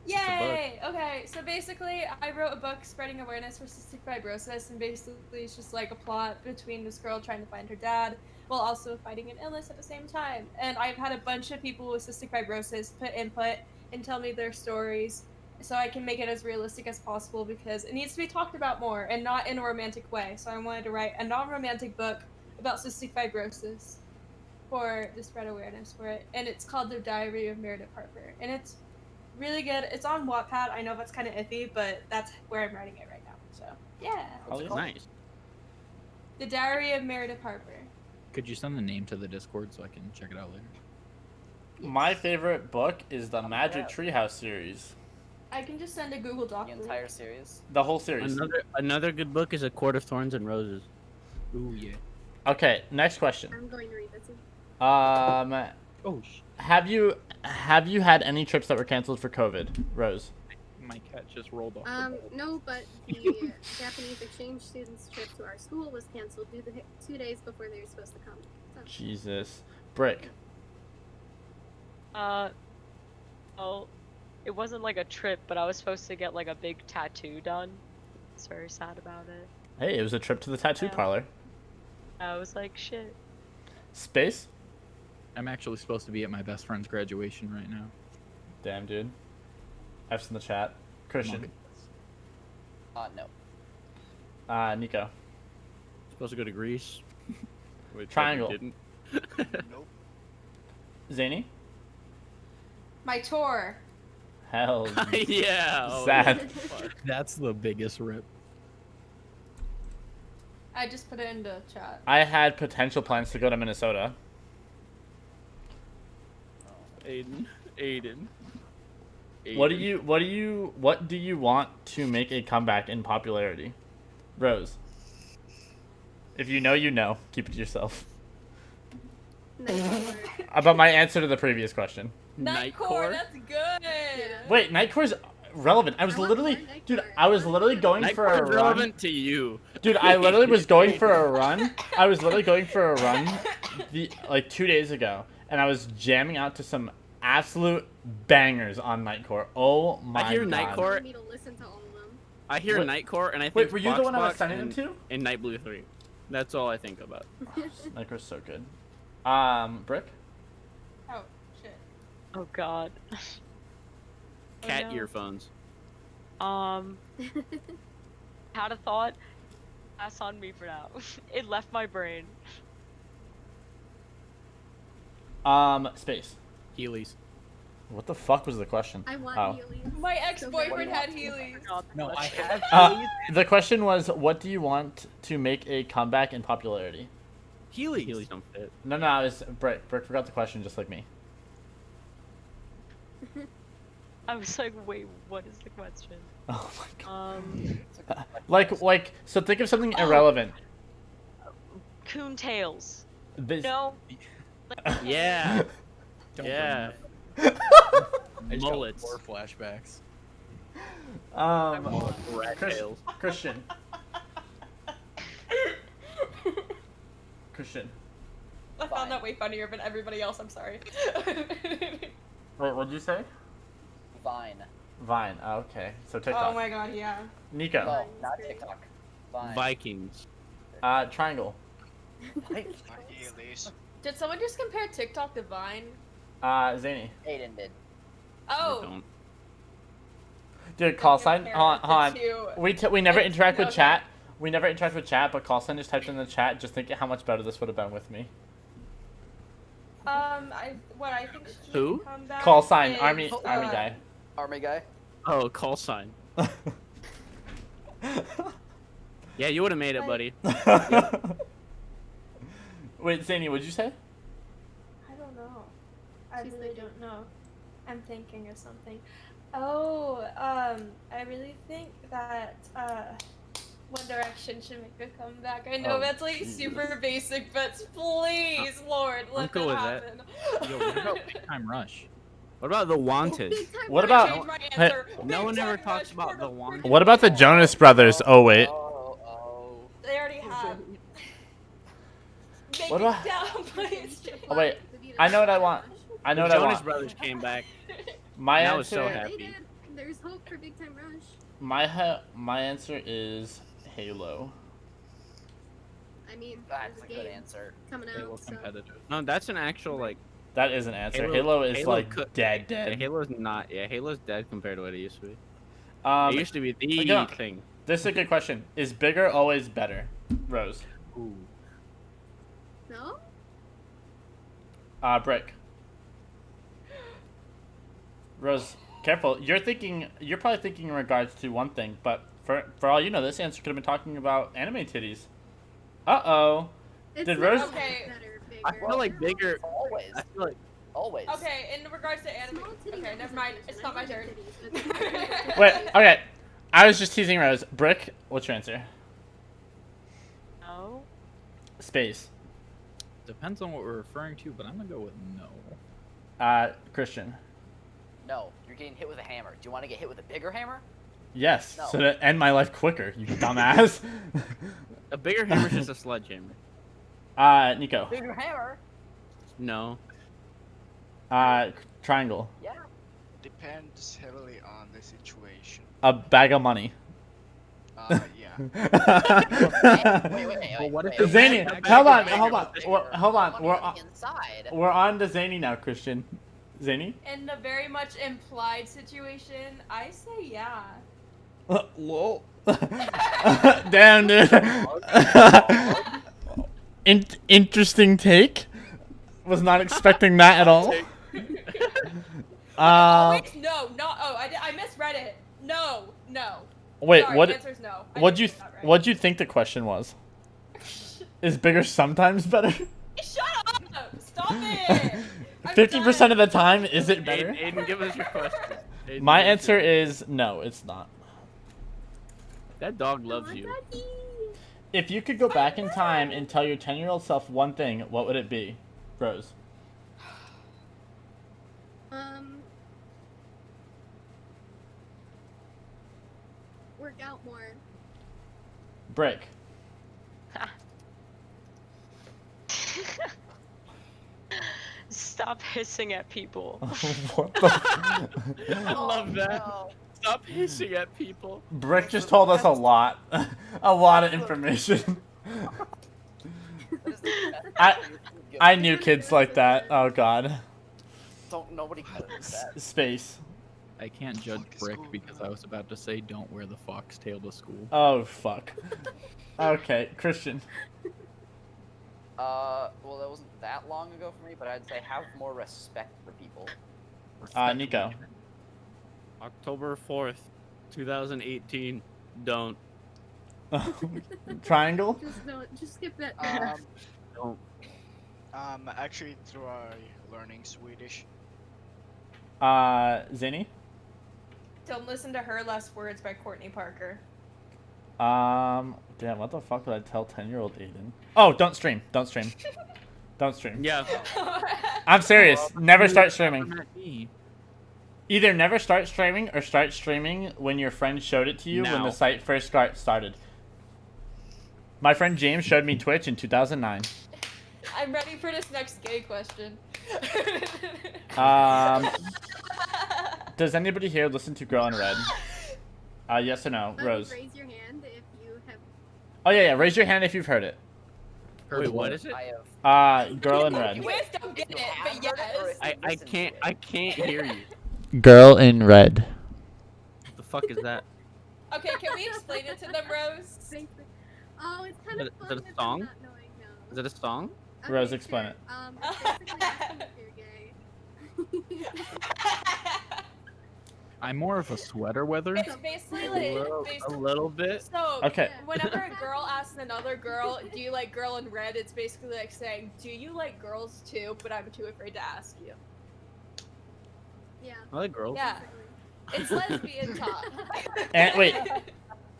Yay! Okay, so basically, I wrote a book spreading awareness for cystic fibrosis, and basically, it's just like a plot between this girl trying to find her dad while also fighting an illness at the same time. And I've had a bunch of people with cystic fibrosis put input and tell me their stories, so I can make it as realistic as possible because it needs to be talked about more and not in a romantic way. So I wanted to write a non-romantic book about cystic fibrosis for the spread awareness for it, and it's called The Diary of Meredith Harper, and it's really good. It's on Wattpad. I know that's kind of iffy, but that's where I'm writing it right now. So yeah. Nice. The Diary of Meredith Harper. Could you send the name to the Discord so I can check it out later? My favorite book is the Magic Treehouse series. I can just send a Google Doc. The entire series. The whole series. Another good book is A Court of Thorns and Roses. Ooh yeah. Okay, next question. I'm going to read this. Oh Have you had any trips that were canceled for COVID, Rose? My cat just rolled off. No, but the Japanese exchange students' trip to our school was canceled 2 days before they were supposed to come. So. Jesus. Brick. Well, it wasn't like a trip, but I was supposed to get like a big tattoo done. It's very sad about it. Hey, it was a trip to the tattoo parlor. I was like, shit. Space? I'm actually supposed to be at my best friend's graduation right now. Damn, dude. F's in the chat. Christian. No. Nico. Supposed to go to Greece. Which Triangle. Didn't. Nope. Zany? My tour. Hell. Yeah. Oh, Sad. That's the biggest rip. I just put it into chat. I had potential plans to go to Minnesota. Aiden. What do you want to make a comeback in popularity? Rose. If you know, you know. Keep it to yourself. About my answer to the previous question. Nightcore, that's good. Wait, Nightcore's relevant. I was literally going for a run. Relevant to you. Dude, I literally was going for a run. Like 2 days ago, and I was jamming out to some absolute bangers on Nightcore. Oh my god. I hear Nightcore. Me to listen to all of them. I hear Wait- Nightcore and I think Wait, were you the one I was Foxbox sending them and, to? and Night Blue 3. That's all I think about. Nightcore's so good. Brick. Oh shit. Oh God. Cat no. earphones. Had a thought. That's on me for now. It left my brain. Space. Heelys. What the fuck was the question? I want Oh. Heelys. My So ex-boyfriend bad. had Heelys. No, I have The question was, what do you want to make a comeback in popularity? Heelys. Heelys don't fit. No, it was Brick. Brick forgot the question, just like me. I was like, wait, what is the question? Oh my god. Um, So think of something Oh. irrelevant. coon tails. This. No. Yeah. Don't Yeah. I just got Mullets. more flashbacks. Rat tails. Christian. Christian. I Fine. found that way funnier than everybody else. I'm sorry. Wait, what'd you say? Vine. Vine. Oh, okay. So TikTok. Oh my god, yeah. Nico. No, not TikTok. Vine. Vikings. Triangle. Heelys. Did someone just compare TikTok to Vine? Zany. Aiden did. Oh. Don't. Dude, call sign. Compare Hold on. the two. We never I- interact with okay. chat. We never interact with chat, but call sign just typed in the chat. Just think how much better this would have been with me. I think she Who? should come back Call sign. is, Army guy. Army guy. Oh, call sign. Yeah, you would have made it, buddy. Wait, Zany, what'd you say? I don't know. I She's really thinking. don't know. I'm thinking of something. Oh, I really think that One Direction should make a comeback. I know Oh, that's like Jesus. super basic, but please, Lord, I'm let cool that with that. happen. Yo, what about Big Time Rush? What about the Wanted? Big time What rush. about- Change my Hey, answer. no Big one ever Time talks Rush about for the Wanted. What about the Jonas Brothers? Oh wait. Oh. They already have. Make What it about- down, please. Oh wait. I know what I want. I know The what I Jonas want. Brothers came back. My And I answer. was so They happy. did. There's hope for Big Time Rush. My answer is Halo. I mean, That's there's a a good game answer. coming Halo out. So. competitive. No, that's an actual like. That is an answer. Halo- Halo is Halo like could- dead. Yeah, Halo's not. Yeah, Halo's dead compared to what it used to be. Um, It used to be the yeah. thing. This is a good question. Is bigger always better? Rose. Ooh. No? Brick. Rose, careful. You're probably thinking in regards to one thing, but for all you know, this answer could have been talking about anime titties. Uh-oh. It's Did not Rose- Okay. better, bigger. I feel like bigger. Always. I feel like Always. Okay, in regards to anime. Small titty Okay, never mind. It's not my turn. representation. Wait, okay. I was just teasing Rose. Brick, what's your answer? No. Space. Depends on what we're referring to, but I'm gonna go with no. Christian. No, you're getting hit with a hammer. Do you want to get hit with a bigger hammer? Yes, No. so to end my life quicker, you dumbass. a bigger hammer's just a sledgehammer. Nico. Bigger hammer? No. Triangle. Yeah. Depends heavily on the situation. A bag of money. Yeah. Wait. what if wait, Zany, wait, hold on, wait, hold on, wait, hold on. money We're on the inside. we're on to Zany now, Christian. Zany? In a very much implied situation, I say yeah. Lol. Damn, dude. Interesting take. Was not expecting that at all. Wait, no, oh, I misread it. No. Wait, Sorry, what? the answer's no. I What'd did you get that right. What'd you think the question was? Is bigger sometimes better? Shut up! Stop it! I'm 50% done. of the time, is it better? Aiden, give us your question. Aiden, My give us answer your- is no, it's not. That dog loves Come on, you. Daddy. If you could go back in time and tell your 10-year-old self one thing, what would it be? Rose. Work out more. Brick. Stop hissing at people. What the? I love that. No. Stop Stop hissing at people. Brick just told us a lot. A lot of information. That is the best I- answer you could give I me. knew kids like that. Oh god. Don't nobody knows that. Space. I can't judge Fuck is Brick school, because man. I was about to say don't wear the foxtail to school. Oh fuck. Okay, Christian. Well, that wasn't that long ago for me, but I'd say have more respect for people. Nico. October 4th, 2018. Don't. Triangle. Just skip that. Don't. Actually try learning Swedish. Zinni. Don't listen to Her Last Words by Courtney Parker. Damn, what the fuck would I tell 10-year-old Aiden? Oh, don't stream. Don't stream. Don't stream. Yeah. I'm serious. Never start streaming. Come at me. Either never start streaming or start streaming when your friend showed it to you when the Now. site first started. My friend James showed me Twitch in 2009. I'm ready for this next gay question. Does anybody here listen to Girl in Red? Yes or no, Rose? Raise your hand if you have. Oh yeah, raise your hand if you've heard it. Wait, what is it? I have. Girl in Red. You guys don't get If it, you but have heard it or yes. if you listened to it. I can't hear you. Girl in Red. What the fuck is that? Okay, can we explain it to them, Rose? Oh, it's kind of Is it fun. a if I'm song? not knowing, no. Is it a song? Okay, Rose, explain sure. it. It's basically asking if you're gay. I'm more of a sweater weather. It's basically A like little bit. so. Okay. Whenever a girl asks another girl, "Do you like Girl in Red?" It's basically like saying, "Do you like girls too?" But I'm too afraid to ask you. Yeah. I like girls. Yeah, it's lesbian talk. And wait,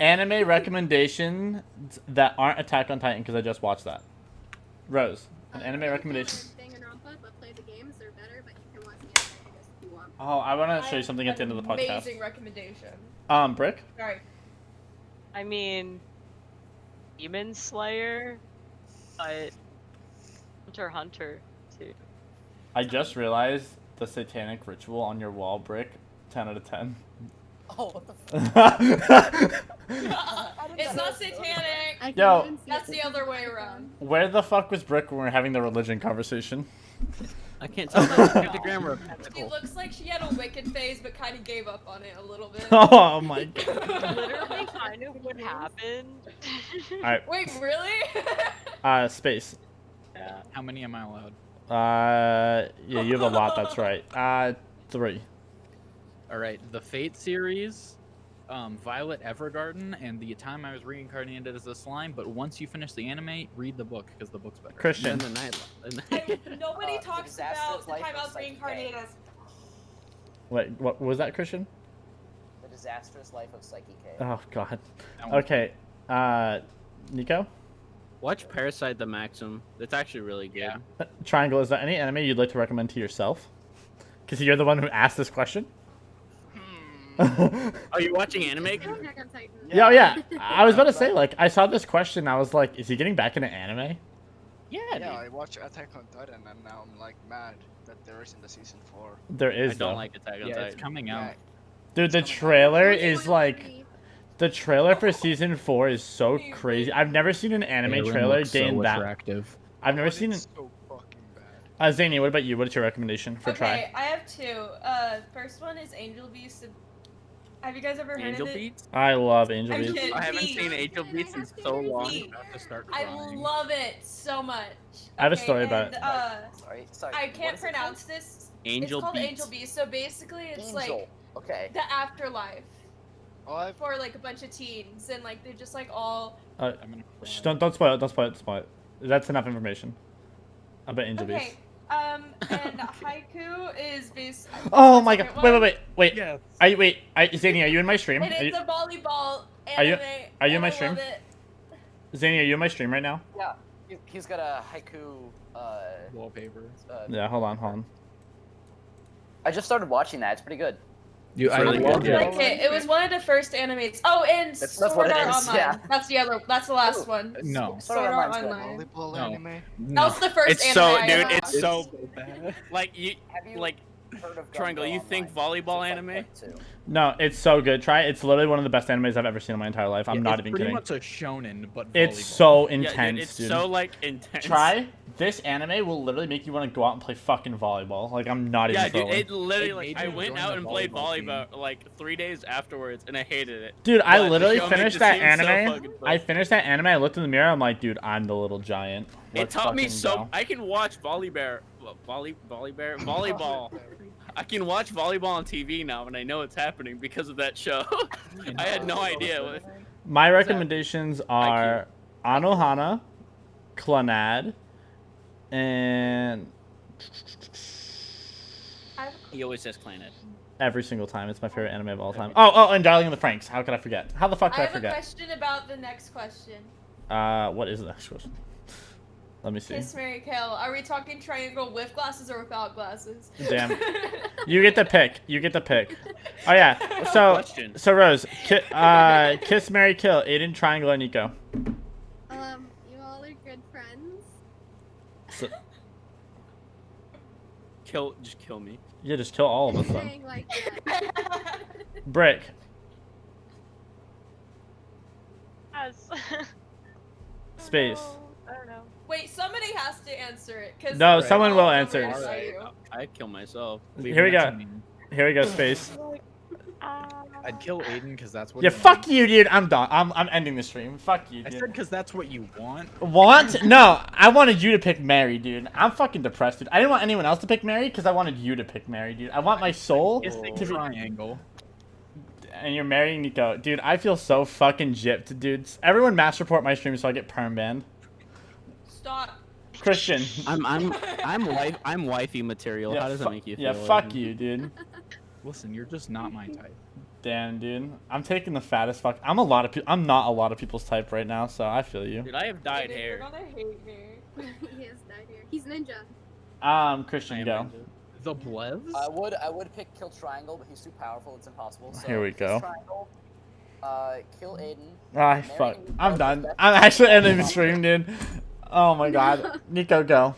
anime recommendations that aren't Attack on Titan because I just watched that. Rose, an anime recommendation. Danganronpa, but play the games. They're better, but you can watch the anime I guess if you want. Oh, I want to show I you something at the end of the have an podcast. Amazing recommendation. Brick. Sorry. I mean, Demon Slayer, but Hunter x Hunter too. I just realized the satanic ritual on your wall, Brick. 10 out of 10. Oh, what the fuck? It's not satanic. I can Yo. even see That's it. the other way around. Where the fuck was Brick when we were having the religion conversation? I can't tell if that's the grammar of She tentacle. looks like she had a Wiccan phase, but kind of gave up on it a little bit. Oh my god. Literally, kind of what happened. Alright, Wait, really? Space. Yeah. How many am I allowed? Yeah, you have a lot, that's right. 3. All right, the Fate series, Violet Evergarden, and the time I was reincarnated as a slime. But once you finish the anime, read the book because the book's better. Christian. And the night. Nobody The talks Disastrous about the Life time of I was Psyche reincarnated K. as. Wait, what was that, Christian? The Disastrous Life of Psyche K. Oh god. That one. Okay. Nico? Watch Parasite the Maxim. It's actually really good. Yeah. Triangle, is there any anime you'd like to recommend to yourself? Because you're the one who asked this question. Are you watching anime? Attack on Titan. Yeah. I was about to say, like, I saw this question, I was like, is he getting back into anime? Yeah, Yeah, I watch Attack on Titan and now I'm like mad that there isn't a season 4. There dude. is, I don't though. like Attack on Yeah, Titan. it's coming out. Dude, the It's coming out. trailer Only is one like... movie. The trailer for season 4 is so Hey, crazy. I've never seen an anime Aaron trailer looks gain so that... attractive. I've never But seen... it's so fucking bad. Zany, what about you? What's your recommendation for Okay, try? I have two. First one is Angel Beats. Have you guys ever heard Angel of it? Beats? I love Angel I'm Beats. kidding. I haven't Beats. seen Angel Beats in so long. Beats. I have to start I crying. love it so much. I have a Okay, story about and, it. Sorry. I what can't is it called? pronounce this. Angel It's called Beats. Angel Beats. So basically, it's Angel. like Okay. the afterlife Oh, I've for like a bunch of teens, and like they're just like all. I'm gonna Shh, cry. don't spoil it. Don't spoil it. Don't spoil it. That's enough information about Angel Beats. Okay. And haiku is based. Oh my god! Wait. Yes. Zany, are you in my stream? And Are it's you, a volleyball Are you- anime. are you in and my I stream? love it. Zany, are you in my stream right now? Yeah. He's got a haiku. Wallpaper. Yeah. Hold on. I just started watching that. It's pretty good. Dude, I really love good. it. Like it was one of the first animes. Oh, and That's Sword what it Art is, Online. yeah. That's the other. That's the last Ooh. one. No. Sword Art Online's good. Online. volleyball No. anime. That was the first It's anime so, I dude. ever It's watched. so bad. Like you, Have you? like heard of Triangle, Gumbo you think Online. It's a volleyball fun anime? part, too. No, it's so good. Try it. It's literally one of the best animes I've ever seen in my entire life. I'm not it's even pretty kidding. much a shonen, but It's volleyball. so Yeah, intense, dude, it's dude. so like intense. Try this anime will literally make you want to go out and play fucking volleyball. Like I'm not even Yeah, dude, trolling. it literally It like made I me went join out the and played volleyball volleyball like 3 days afterwards, and I hated it. Dude, I But the literally show made finished it that seem so anime. fucking I fun. finished that anime. I looked in the mirror. I'm like, dude, I'm the little giant. It Let's taught me fucking so. go. I can watch volleyball. I can watch volleyball on TV now, and I know it's happening because of that show. I had no idea. My recommendations are Anohana, Clannad, and He always says Planet. every single time. It's my favorite anime of all time. Oh, and Darling in the Franxx. How could I forget? How the fuck I could I have a forget? question about the next question. What is the next question? Let me see. Kiss, Mary, Kill. Are we talking triangle with glasses or without glasses? Damn. You get the pick. You get the pick. Oh yeah. So Question. so Rose, kiss, Mary, kill. Aiden, Triangle, and Nico. You all are good friends. So, Just kill me. yeah, just kill all of us then. Saying like that. Brick. Yes. Space. I don't know. Wait, somebody has to answer it. Cause No, we're someone all will over answer. it, All so right, you. I'd kill myself. Here we go. Here we go, Space. I'd kill Aiden because that's what. Yeah, he fuck wants. you, dude. I'm done. I'm ending the stream. Fuck you, I said dude. because that's what you want. Want? No, I wanted you to pick Mary, dude. I'm fucking depressed, dude. I didn't want anyone else to pick Mary because I wanted you to pick Mary, dude. I want my soul It's the to be. triangle. And you're marrying Nico, dude. I feel so fucking gypped, dude. Everyone mass report my stream so I get perm banned. Stop. Christian. I'm wifey material. Yeah, How does that make you feel? Yeah, fuck Aiden? you, dude. Listen, you're just not my type. Damn, dude. I'm taking the fattest fuck. I'm not a lot of people's type right now, so I feel you. Dude, I have dyed Aiden, hair. You're gonna hate me. He has dyed hair. He's ninja. Christian, I go. am The Blevs? I would pick Kill Triangle, but he's too powerful. It's impossible. So Here we Kiss go. Triangle, kill Aiden. Ah, Mary fuck. Nico, I'm the done. best I'm actually ending the possible. stream, dude. Oh my god. Nico, go.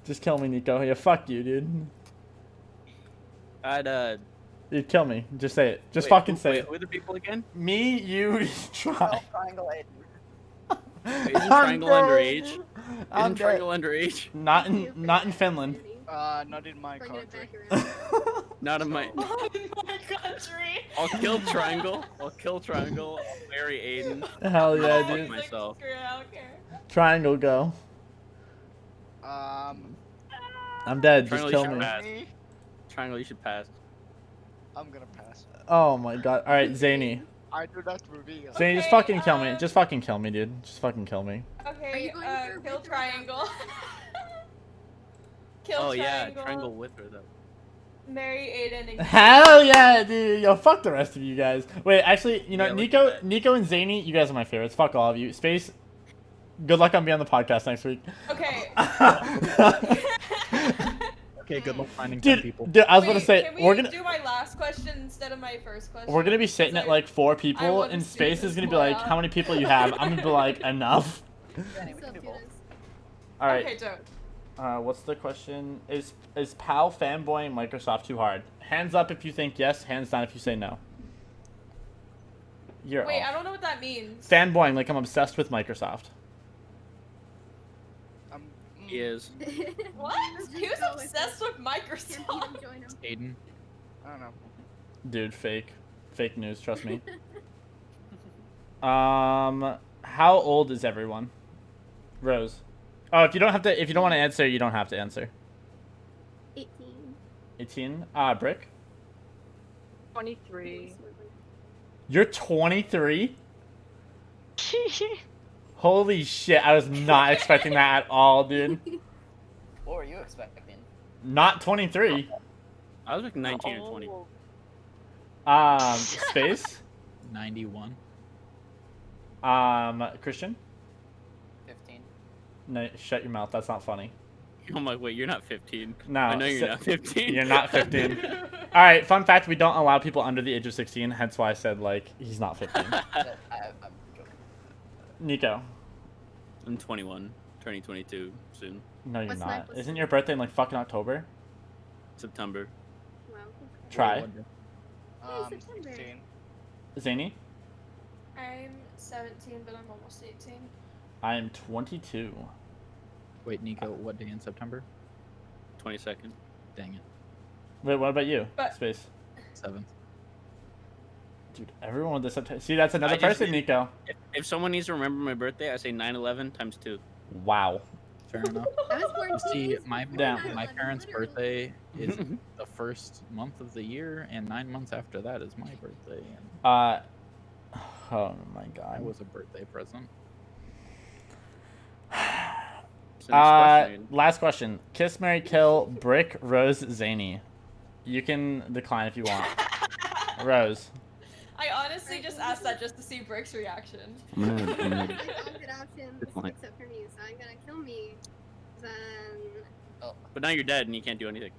Just kill me, Nico. Yeah, fuck you, dude. I'd Dude, kill me. Just say it. Just wait, fucking who- say wait, it. Who are the people again? Me, you, Kill try. Triangle Aiden. Isn't Triangle underage? I'm Isn't Triangle underage? Not in Finland. Not in my Bringing it country. back around. Not in my. Oh my country. I'll kill Triangle. I'll marry Aiden. Hell yeah, Fuck dude. myself. Screw it, I don't care. Triangle, go. I'm dead. Just Triangle, kill you should me. pass. Triangle, you should pass. I'm gonna pass. Oh my god. Alright, Zany. I do not reveal. Zany, just Okay, fucking kill me. Just fucking kill me, dude. Just fucking kill me. Are Okay, you going for a kill with or without triangle. Kill Oh triangle. yeah, Triangle with her though. Marry Aiden and Hell yeah, dude. Yo, fuck the rest of you guys. Wait, actually, you know, Yeah, look at Nico and Zany, you guys are my favorites. Fuck all of you. Space, good luck on being on the podcast next week. Okay. Okay, good luck finding 10 people. Dude, I was Wait, gonna say, can we're we gonna do my last question instead of my first question? we're gonna be sitting Because at like 4 people, wanna and see Space this is gonna be play like, out. how many people you have? I'm gonna be like, enough. Danny, we So can do do both. this. All right. Okay, dope. What's the question? Is PAL fanboying Microsoft too hard? Hands up if you think yes. Hands down if you say no. You're Wait, off. I don't know what that means. Fanboying, like I'm obsessed with Microsoft. He is. What? Just Who's go with obsessed with Can't beat Microsoft? him, join him. Aiden. I don't know. Dude, fake news. Trust me. How old is everyone? Rose. Oh, if you don't want to answer, you don't have to answer. 18. 18. Brick. 23. You're 23. Holy shit! I was not expecting that at all, dude. What were you expecting? Not 23. I was like 19 or 20. Space. 91. Christian. 15. No, shut your mouth. That's not funny. I'm like, wait, you're not 15. No, I know you're not 15. You're not 15. All right. Fun fact: we don't allow people under the age of 16. Hence why I said like he's not 15. I'm joking. Nico. I'm 21, turning 22 soon. No, you're What's not. Nicholas' Isn't your birthday in like fucking October? September. Wow. Try. What day? September. 16. Zany? I'm 17, but I'm almost 18. I am 22. Wait, Nico, what day in September? 22nd. Dang it. Wait, what about you? But- Space. 7th. Dude, everyone with this September. See, that's another I just person, did- Nico. If someone needs to remember my birthday, I say 9/11 times 2. Wow. Fair enough. I was born 2 See, days my before Damn. my 9/11, parents' literally. birthday is the first month of the year, and 9 months after that is my birthday, and Oh my that god. was a birthday present. So next question. Last question. Kiss, Mary, kill, Brick, Rose, Zany. You can decline if you want. Rose. I honestly just asked that just to see Brick's reaction. I'm I gonna- have all good options Good point. except for me, so I'm gonna kill me. Then But now you're dead and you can't do anything.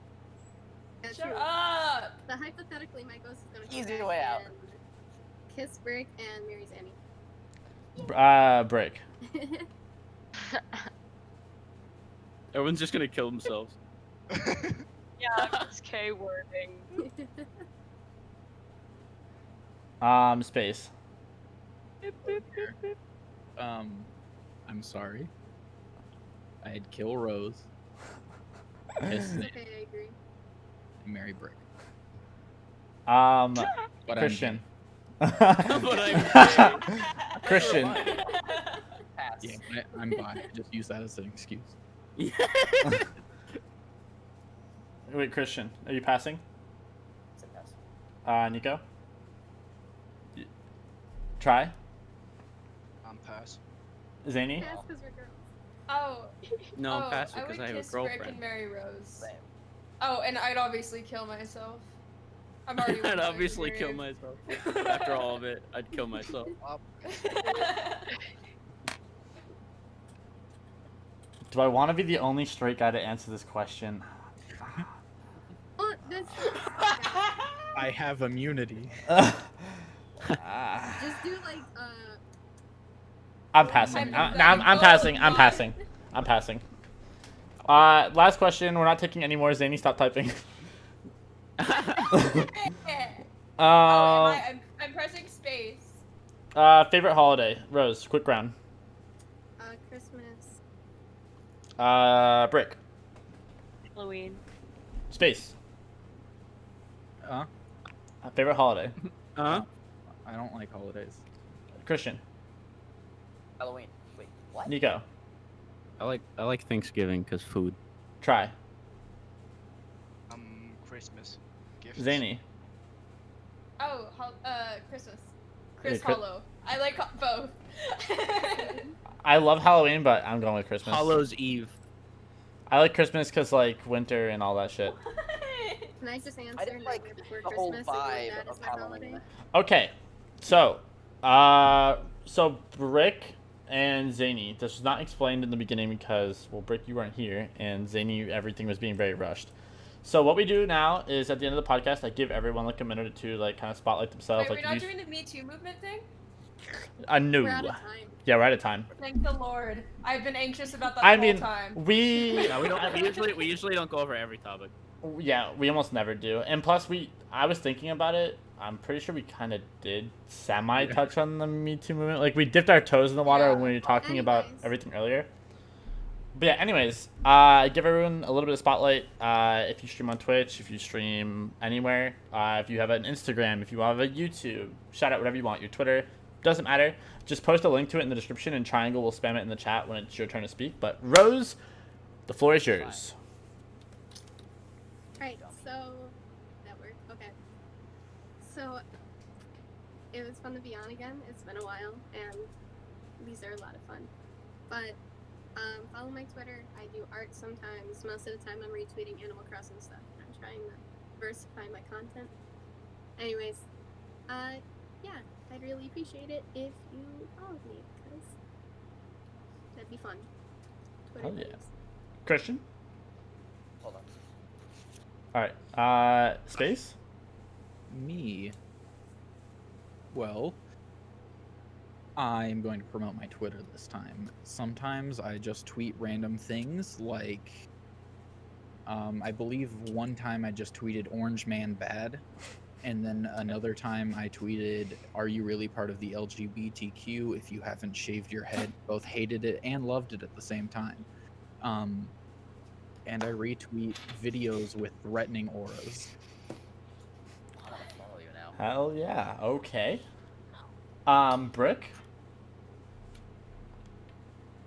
that's Shut true. up! But hypothetically, my ghost is gonna come Easy back way out. and kiss Brick and marries Annie. Brick. Everyone's just gonna kill themselves. Yeah, it's K wording. Space. I'm sorry. I'd kill Rose, kiss Zane, Okay, I agree. and marry Brick. But Christian. But I'm Christian. Pass. Yeah, I'm bi. I just use that as an excuse. Wait, Christian, are you passing? It's a pass. Nico? Try. I'm pass. Zany? Pass 'cause we're girls. Oh, No, I'm past I because would I have a kiss Brick and girlfriend. marry Rose. Same. Oh, and I'd obviously kill myself. I'm already. I'd one obviously by kill grave. myself. After all of it, I'd kill myself. Do I want to be the only straight guy to answer this question? Oh, that's I have immunity. just do like I'm passing. I'm passing. I'm passing. I'm passing. Last question. We're not taking any more. Zany, stop typing. I'm pressing space. Favorite holiday? Rose, quick round. Christmas. Brick. Halloween. Space. Huh? Favorite holiday? Huh? I don't like holidays. Christian. Halloween. Wait, what? Nico. I like Thanksgiving because food. Try. Christmas. Gifts. Zany. Oh, Christmas. Yeah, Chris Hollow. I like both. I love Halloween, but I'm going with Christmas. Hallows Eve. I like Christmas because like winter and all that shit. Can I just answer I didn't like Nightmare Before the whole Christmas and vibe that is of my Halloween. holiday? Okay, so Brick and Zany. This was not explained in the beginning because, well, Brick, you weren't here, and Zany, everything was being very rushed. So what we do now is at the end of the podcast, I give everyone like a minute or two, like kind of spotlight themselves. Wait, like we're not use- doing the Me Too movement thing? No. We're out of time. Yeah, we're out of time. Thank the Lord. I've been anxious about that I the mean, whole time. we Yeah, we usually don't go over every topic. yeah, we almost never do. And plus, I was thinking about it. I'm pretty sure we kind of did semi-touch on the Me Too movement. Like, we dipped our toes in the water Yeah. when we were talking about Anyways. everything earlier. But yeah, anyways, give everyone a little bit of spotlight. If you stream on Twitch, if you stream anywhere, if you have an Instagram, if you have a YouTube, shout out whatever you want, your Twitter, doesn't matter. Just post a link to it in the description, and Triangle will spam it in the chat when it's your turn to speak. But Rose, the floor is yours. Right, so that worked. Okay. So it was fun to be on again. It's been a while, and these are a lot of fun. But follow my Twitter. I do art sometimes. Most of the time, I'm retweeting Animal Crossing stuff. I'm trying to diversify my content. Anyways, yeah, I'd really appreciate it if you followed me because that'd be fun. Twitter Oh, yeah. things. Christian? Hold on. Alright, Space? Me. Well, I'm going to promote my Twitter this time. Sometimes I just tweet random things like I believe one time I just tweeted "Orange Man bad," and then another time I tweeted, "Are you really part of the LGBTQ? If you haven't shaved your head," both hated it and loved it at the same time. And I retweet videos with threatening auras. I'm gonna follow you now. Hell yeah. Okay. Brick.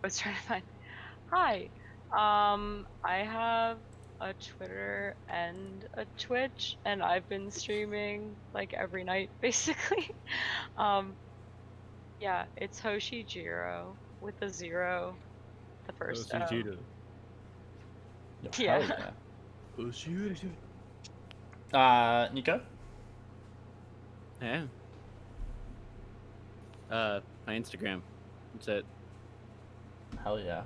I was trying to find. Hi. I have a Twitter and a Twitch, and I've been streaming like every night, basically. Yeah, it's Hoshijiro with a 0, the first O. Yo, Yeah. hell yeah. Nico. Yeah. My Instagram. That's it. Hell yeah.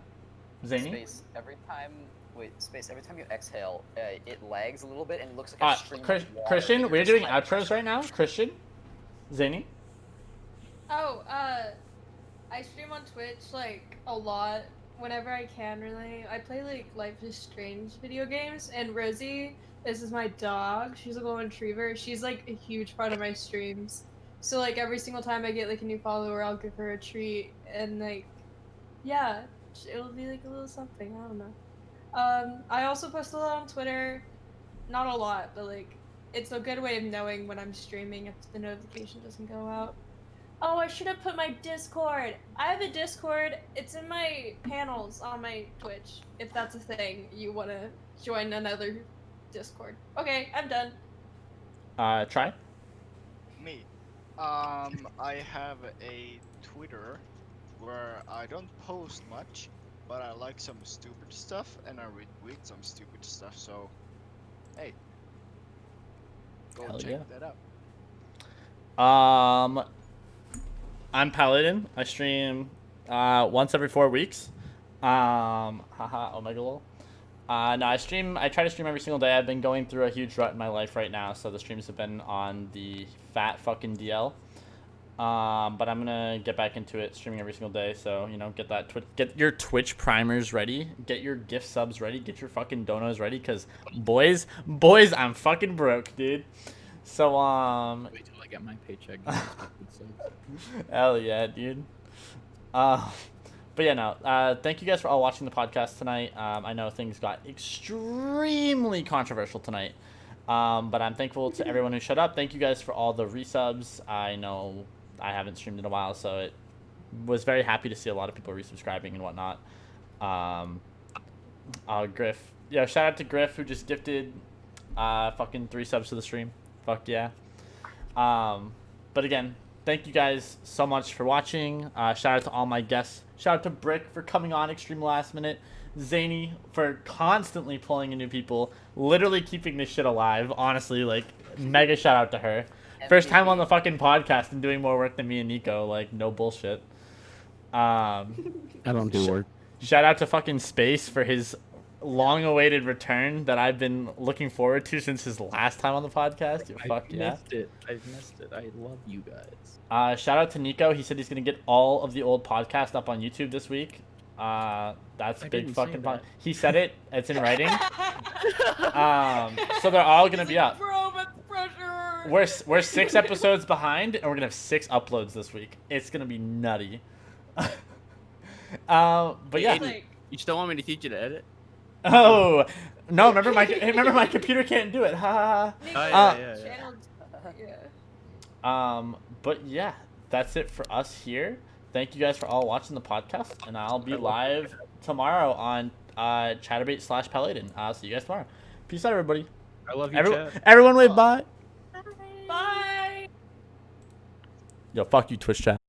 Zany. Space. Every time you exhale, it lags a little bit and it looks like a stream of water. Christian, You're we're just doing like- outros right now. Christian. Zany. Oh, I stream on Twitch like a lot whenever I can. Really, I play like Life is Strange video games, and Rosie, this is my dog. She's a golden retriever. She's like a huge part of my streams. So like every single time I get like a new follower, I'll give her a treat, and like, yeah, it'll be like a little something. I don't know. I also post a lot on Twitter, not a lot, but like it's a good way of knowing when I'm streaming if the notification doesn't go out. Oh, I should have put my Discord. I have a Discord. It's in my panels on my Twitch. If that's a thing, you want to join another Discord. Okay, I'm done. Try. Me. I have a Twitter where I don't post much, but I like some stupid stuff and I retweet some stupid stuff. So, hey, go Hell check yeah. that out. I'm Paladin. I stream once every 4 weeks. Haha, Omega lol. No, I try to stream every single day. I've been going through a huge rut in my life right now, so the streams have been on the fat fucking DL. But I'm gonna get back into it, streaming every single day. So get your Twitch primers ready, get your gift subs ready, get your fucking donos ready, cause boys, I'm fucking broke, dude. So Wait till I get my paycheck. hell yeah, dude. But yeah, no. Thank you guys for all watching the podcast tonight. I know things got extremely controversial tonight. But I'm thankful to everyone who showed up. Thank you guys for all the resubs. I know I haven't streamed in a while, so it was very happy to see a lot of people resubscribing and whatnot. Griff. Yeah, shout out to Griff who just gifted fucking 3 subs to the stream. Fuck yeah. But again, thank you guys so much for watching. Shout out to all my guests. Shout out to Brick for coming on extreme last minute. Zany for constantly pulling in new people. Literally keeping this shit alive. Honestly, like, mega shout out to her. First time on the fucking podcast and doing more work than me and Nico. Like, no bullshit. I don't do work. Shout out to fucking Space for his long-awaited return that I've been looking forward to since his last time on the podcast. Fuck yeah. I've missed it. I love you guys. Shout out to Nico. He said he's gonna get all of the old podcasts up on YouTube this week. That's big fucking fun. He said it. It's in writing. So they're all gonna be up. We're 6 episodes behind, and we're gonna have 6 uploads this week. It's gonna be nutty. But yeah. Aiden, you still want me to teach you to edit? Oh no! Remember my computer can't do it. Ha. But yeah, that's it for us here. Thank you guys for all watching the podcast, and I'll be live tomorrow on Chatterbait/Paladin. See you guys tomorrow. Peace out, everybody. I love you, chat. Everyone wave bye. Bye. Yo, fuck you, Twitch chat.